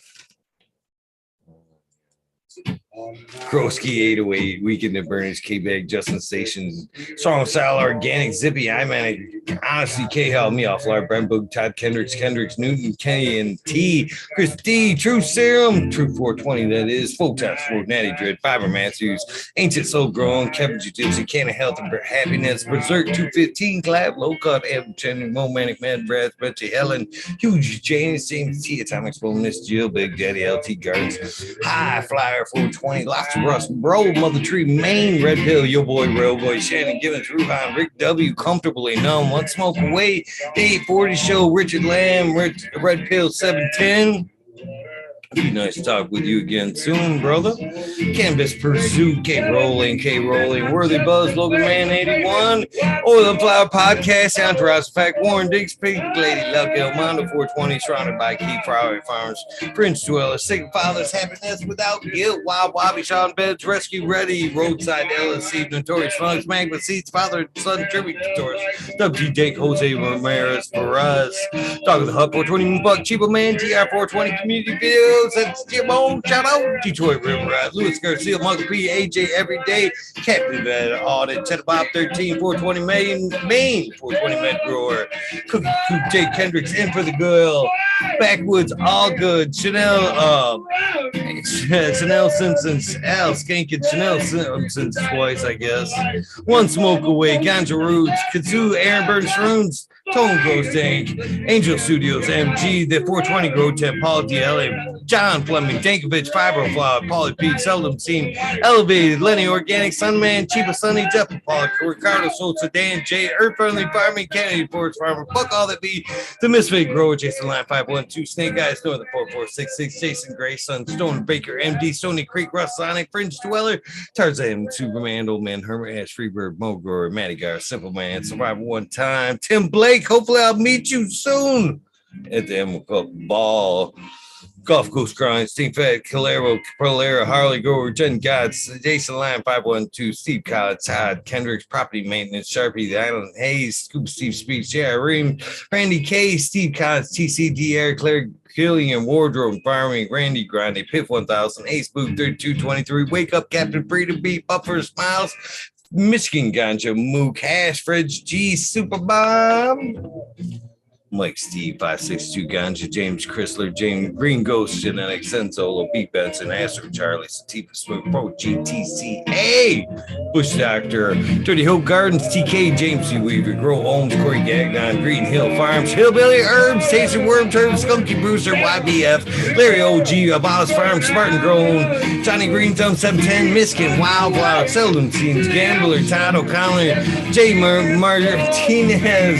Krosky 808, Weekend at Bernie's, K-Bag, Justin Station, Strong Style, Organic, Zippy, I-Man, Honestly, K-Hell, Me Off, Lar, Brent Boog, Todd Kendricks, Newton, Kenny, and T, Chris D, True Serum, True 420, that is, Folk Tops, Folk Natty Dread, Fiber Matthews, Ancient Soul Grown, Kevin Jiu-Jitsu, Can of Health and Happiness, Berserk 215, Clap, Low Cut, Evan Chen, Momanic, Mad Breath, Betty Helen, Huge James, James T, Atomics, Bonus, Jill, Big Daddy, LT Gardens, High Flyer 420, Lots of Rust, Bro, Mother Tree, Maine, Red Pill, Yo Boy, Railboy, Shannon Givens, Ruhan, Rick W, Comfortably Numb, One Smoke Away, the 840 Show, Richard Lamb, Red Pill 710. Be nice to talk with you again soon, brother. Cannabis Pursuit, K Rolling, Worthy Buzz, Logan Man 81, Oil and Flower Podcast, Entourage Fact, Warren Diggs, Pig Lady, Luck, Elmondo 420, surrounded by Key Flower Farms, Fringe Dweller, Sick Fathers, Happiness Without Guilt, Wild Bobby, Sean Beds, Rescue Ready, Roadside LSC, Notorious Funks, Magma Seeds, Father, Son, Tribute Tours, WG Dink, Jose Ramirez, Perez, Dog of the Hut 420, Buck, Cheapo Man, TR 420, Community Videos, that's Jimbo, shout out, Detroit River Ride, Louis Garcia, Monkey P, AJ Every Day, Captain Vet Audit, Cheddar Bob 13, 420 Maine, 420 Med Grower, Cookie Coop, Jake Kendricks, In for the Girl, Backwoods, All Good, Chanel Simpsons, Al Skankin, Chanel Simpsons twice, I guess, One Smoke Away, Ganja Roots, Kazoo, Aaron Burns Shrooms, Tone Grows Dank, Angel Studios, MG, the 420 Grow Temp, Paul DLA, John Fleming, Dankovich, Fibroflower, Pauly Pete, Seldom Seen, Elevated, Lenny Organic, Sunman, Chiba Sunny, Jeff Pollock, Ricardo Sosa, Dan J, Earth Friendly Farming, Kennedy Forest Farmer, Fuck All That Be, The Misfit Grower, Jason Line 512, Snake Eyes, Northern 4466, Jason Grayson, Stone Baker, MD, Stony Creek, Russ Sonic, Fringe Dweller, Tarzan, Superman, Old Man, Hermit, Ash, Freebird, Mo Grower, Matty Gar, Simple Man, Survivor One Time, Tim Blake, hopefully I'll meet you soon at the Emerald Cup Ball. Gulf Coast Grind, Steve Fed, Calero, Harley Grower, Jen Gods, Jason Line 512, Steve Collins, Todd Kendricks, Property Maintenance, Sharpie, The Island Hayes, Scoop Steve Speech, Reem, Randy K, Steve Collins, TCD Air, Claire Killian, Wardrobe, Farming, Randy Grande, Piff 1000, Ace Boot 3223, Wake Up Captain Freedom Beat, Buffer Smiles, Michigan Ganja, Mook, Hash, Fridge G, Super Bomb. Mike Steve 562 Ganja, James Chrysler, James Green Ghost, Genetic Sensolo, Pete Benson, Astro Charlie, Sativa Smoke Pro, GTCA, Bush Doctor, Dirty Hope Gardens, TK, James C. Weaver, Grow Homes, Corey Gagnon, Green Hill Farms, Hillbilly Herbs, Tasty Worm Turtle, Skunky Brewster, YBF, Larry OG, Abolis Farm, Spartan Grown, Johnny Green Thumb 710, Miskin, Wildflower, Seldom Scenes, Gambler, Todd O'Connor, J. Martinez,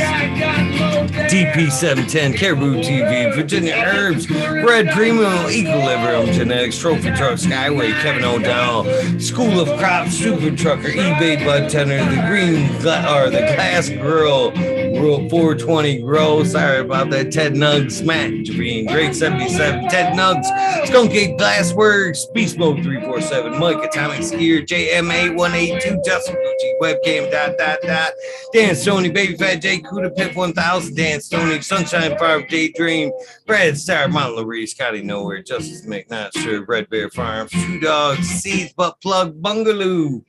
DP 710, Caribou TV, Virginia Herbs, Red Primo, Equilibrium Genetics, Trophy Truck, Skyway, Kevin O'Donnell, School of Crops, Super Trucker, eBay Bud Tender, the Glass Grill, Rule 420 Grow, sorry about that, Ted Nugs, Matt Javine, Greg 77, Ted Nugs, Skunk Gate Glassworks, Beast Mode 347, Mike Atomic Skier, JMA 182, Justin Gucci, Webcam, Dan Stoney, Baby Fat J, Cuda Pip 1000, Dan Stoney, Sunshine Farm, Daydream, Brad Star, Mount Louise, Scotty Nowhere, Justice McNutt, Sure, Red Bear Farms, Two Dogs, Seeds, Butt Plug, Bungaloo.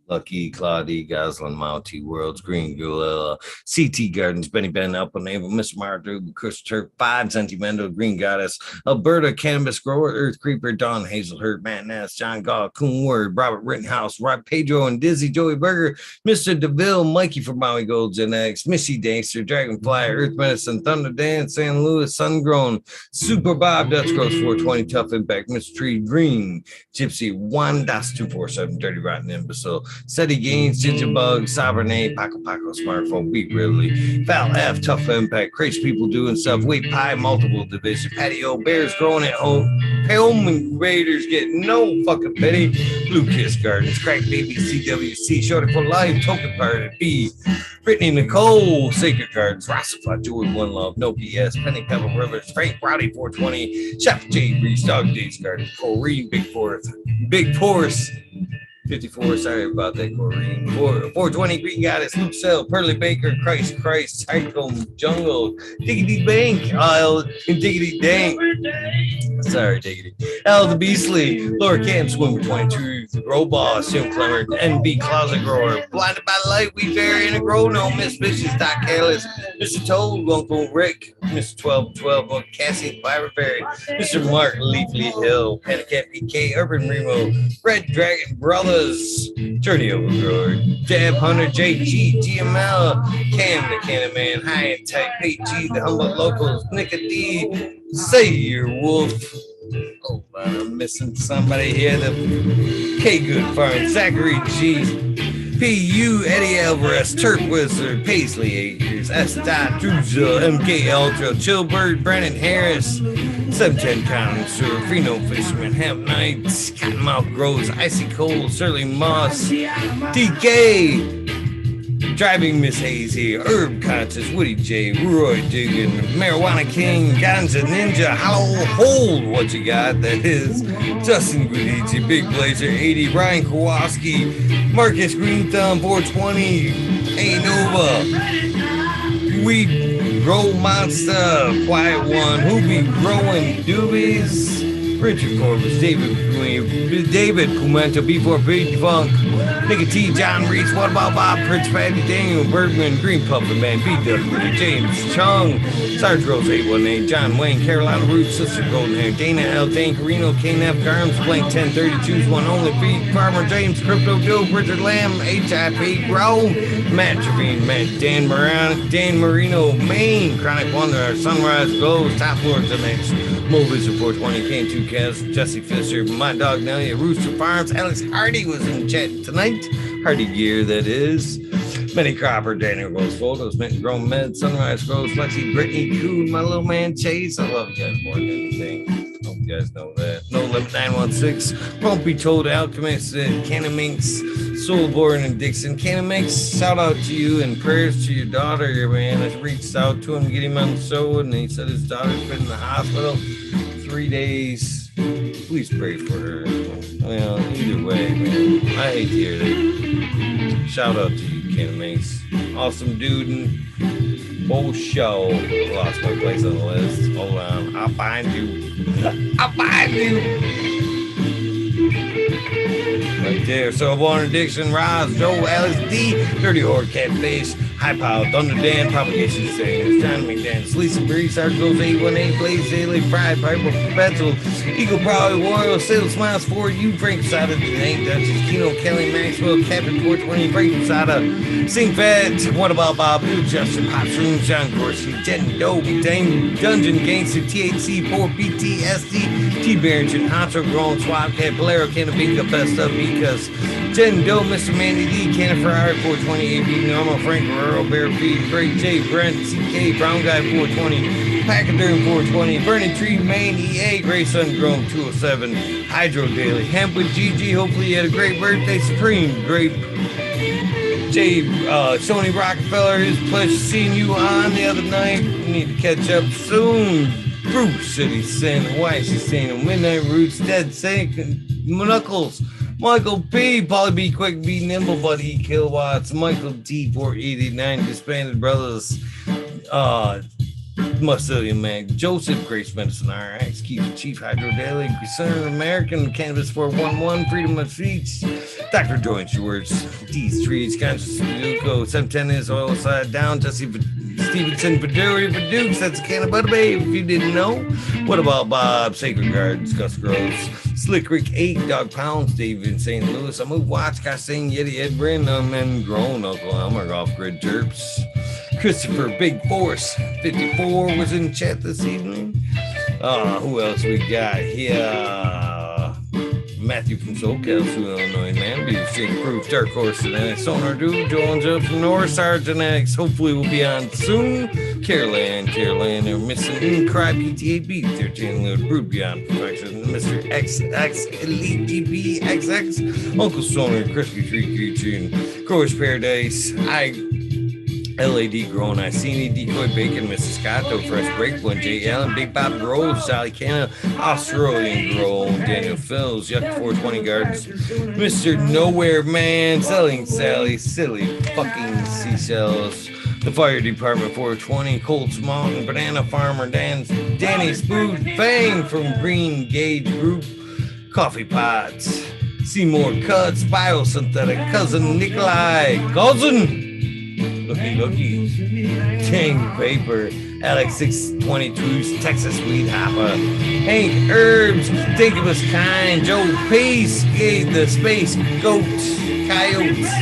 Lucky, Claudie, Goslin, Mountie, Worlds, Green Gorilla, CT Gardens, Benny Ben, Up on Naval, Mr. Mardu, Chris Turk, 5 Sentimento, Green Goddess, Alberta, Cannabis Grower, Earth Creeper, Don Hazelhurt, Matt Nass, John Gaw, Coon Word, Robert Rittenhouse, Rob Pedro and Dizzy, Joey Berger, Mr. DeVille, Mikey from Maui Gold, Gen X, Missy Dankster, Dragonfly, Earth Medicine, Thunder Dance, San Luis, Sungrown, Super Bob, Dutch Gross 420, Tough Impact, Mr. Tree Green, Gypsy, Wandas 247, Dirty Rotten Imbecile, Steady Gains, Jitterbug, Sabernet, Paco Paco, Smartphone, Beat Ridley, Val F, Tough Impact, Crazy People Doing Stuff, Wheat Pie, Multiple Division, Patio, Bears Growing at Home, Home Raiders get no fucking pity, Blue Kiss Gardens, Crack Baby, CWC, Shorty for Life, Token Party, B, Brittany Nicole, Sacred Gardens, Rossify, Joey One Love, No BS, Penny Pebble Rivers, Frank Rowdy 420, Chef J, Reese, Dog Days Garden, Corrine, Big Force, 54, sorry about that, Corrine. 420, Green Goddess, Luke Cell, Pearly Baker, Christ, Psycho, Jungle, Diggity Bank, and Diggity Dank. Sorry, Diggity. Al the Beastly, Laura Camp, Swimmer 22, Grow Boss, Jim Clemmer, NB Closet Grower, Blinded by Light, We Fairy in a Grow, No Miss Vicious, Doc Careless, Mr. Toad, Uncle Rick, Mr. 1212, Cassie, Fire Fairy, Mr. Mark, Leafly Hill, Panicat PK, Urban Remo, Red Dragon Brothers, Journey Overgrower, Jab Hunter, JG, GML, Cam the Cannon Man, High and Tight, PG, the Humboldt Locals, Nick D, Say Your Wolf. Oh, I'm missing somebody here. The K Good Farm, Zachary G, PU, Eddie Alvarez, Turk Wizard, Paisley Acres, S. Druza, MK Ultra, Chillbird, Brandon Harris, 710 Connoisseur, Freno Fisherman, Hemp Knights, Cottonmouth Grows, Icy Cold, Sterling Moss, DK, Driving Miss Hazy, Herb Conscious, Woody J, Roy Diggin, Marijuana King, Ganja Ninja, Hollow Hold What You Got, that is Justin Gudici, Big Blazer 80, Ryan Kowalski, Marcus Green Thumb 420, A Nova, Weed Grow Monster, Quiet One, Who Be Growing Doobies, Richard Corbus, David Pimento, B4 Big Funk, Nicky T, John Reese, What About Bob, Prince Patty, Daniel Bergman, Green Puffin Man, BW, James Chung, Sarge Rose 818, John Wayne, Carolina Roots, Sister Golden Hair, Dana L. Dan Carino, KNF Garms, Blank 1032's One Only Feed, Farmer James, Crypto Dope, Richard Lamb, HIP Grow, Matt Trevine, Matt, Dan Marino, Maine, Chronic Wanderer, Sunrise Glows, Top Lords MX, Mo Vision 420, K2 Cast, Jesse Fisher, My Dog Nelly, Rooster Farms, Alex Hardy was in the chat tonight. Hardy Gear, that is. Benny Cropper, Daniel Rose Photos, Mint Grown Med, Sunrise Rose, Lexi, Brittany Coon, my little man Chase. I love you guys more than anything. Hope you guys know that. No Limit 916, Won't Be Told, Alchemist, Cannon Minx, Soulborn and Dixon. Cannon Minx, shout out to you and prayers to your daughter here, man. I reached out to him to get him on the show, and he said his daughter's been in the hospital 3 days. Please pray for her. Well, either way, man, I hate to hear that. Shout out to you, Cannon Minx. Awesome dude and whole show. Lost my place on the list. Hold on. I'll find you. I'll find you. Right there. So Born Addiction, Roz, Joe, LSD, Dirty Horde, Catfish, High Power, Thunder Dan, Propagation Singers, John McDaniels, Lisa Breeze, Sargos 818, Blaze Daily, Fried, Piper, Perpetual, Eagle Prowler, Warrior, Sale Smiles for you, Frank Sada, Nate Dutchess, Kino, Kelly, Maxwell, Captain 420, Frank Sada, Sing Fat, What About Bob, Blue Justin, Pops Room, John Gorski, Jen Dope, Dame, Dungeon Gangster, THC, 4 PTSD, T Barrington, Honcho Grown, Swap Cat, Bolero, Canabinka, Best of because Jen Doe, Mr. Mandy D, Cannon Ferrari, 420, AB, Normal, Frank Guerrero, Bear Feed, Great J, Brent, CK, Brown Guy, 420, Pachyderm, 420, Burning Tree, Maine, EA, Gray Sun Grown, 207, Hydro Daily, Hemp with GG, hopefully you had a great birthday, Supreme, Grape, J, Sony Rockefeller, his pleasure seeing you on the other night, we need to catch up soon, Bruce City, Sin, why is he saying Midnight Roots, Dead Sink, Knuckles, Michael P, Polly B, Quick B, Nimble Buddy, Kilowatts, Michael D, 489, Disbanded Brothers, Muscillian Mag, Joseph, Grace Medicine RX, Keith, Chief Hydro Daily, Concern American, Cannabis 411, Freedom of Speech, Dr. Joint Schwartz, D's Trees, Conscious Duco, 710 is Oil Side Down, Jesse Stevenson, Padukes, that's a can of butter, babe, if you didn't know. What about Bob, Sacred Gardens, Gus Groves, Slick Creek 8, Dog Pounds, Dave in St. Louis, I'm Watch, Costain, Yeti, Ed Brandon, and Grown Uncle Elmer, Off Grid Terps. Christopher Big Force 54 was in chat this evening. Who else we got here? Matthew from SoCal, Illinois, man. Beef, Jake Proof, Dark Horse Genetics, Sonar Dude, Joel and Joe from North Star Genetics. Hopefully we'll be on soon. Caroline, they're missing Cry PT8B, 13 Load, Brood Beyond Perfection, Mr. XX, Elite GBXX, Uncle Sonar, Crispy Tree Creature, Growers Paradise, LAD Grown, Iceni, Decoy Bacon, Mrs. Scotto, Fresh Breakpoint, Jay Allen, Big Bob Groves, Sally Canna, Australian Grown, Daniel Phils, Yuck 420 Gardens, Mr. Nowhere Man, Selling Sally, Silly Fucking Seashells, the Fire Department 420, Colts Mountain, Banana Farmer, Danny Spoon, Fang from Green Gauge Group, Coffee Pots, Seymour Cuts, Biosynthetic, Cousin Nikolai, Cousin! Looky, Tang Vapor, Alex 622's Texas Weed Hopper, Hank Herbs, Think of Us Kind, Joe Pace, gave the Space Goat, Coyotes,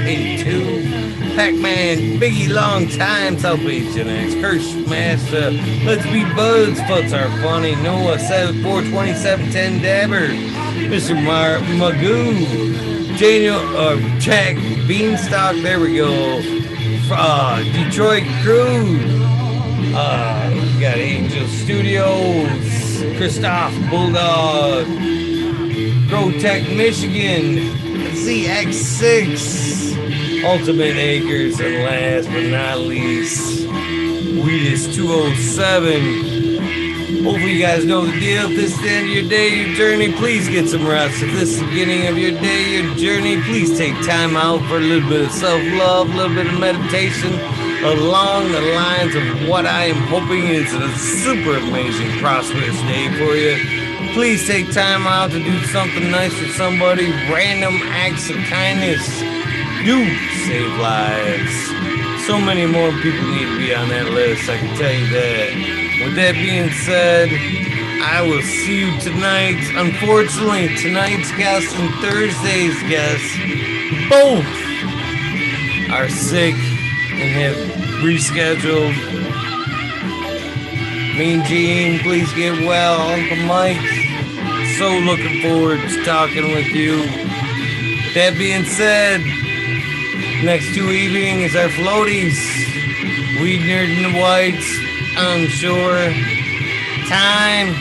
82, Pac-Man, Biggie Long Time, South Beach Genetics, Kirsch Master, Let's Be Buds, Futs Are Funny, Noah 742710 Dabber, Mr. Magoo, Daniel, Jack Beanstalk, there we go. Detroit Crew. We got Angel Studios, Christoph Bulldog, Grow Tech Michigan, ZX6, Ultimate Acres, and last but not least, Weedus 207. Hopefully you guys know the deal. If this is the end of your day, your journey, please get some rest. If this is the beginning of your day, your journey, please take time out for a little bit of self-love, a little bit of meditation along the lines of what I am hoping is a super amazing, prosperous day for you. Please take time out to do something nice for somebody. Random acts of kindness do save lives. So many more people need to be on that list, I can tell you that. With that being said, I will see you tonight. Unfortunately, tonight's guest and Thursday's guest both are sick and have rescheduled. Mean Gene, please get well. Uncle Mike, so looking forward to talking with you. That being said, next 2 evenings are floaties. Weed Nerd and the Whites, I'm sure. Time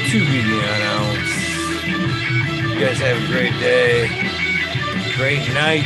to be announced. You guys have a great day, great night.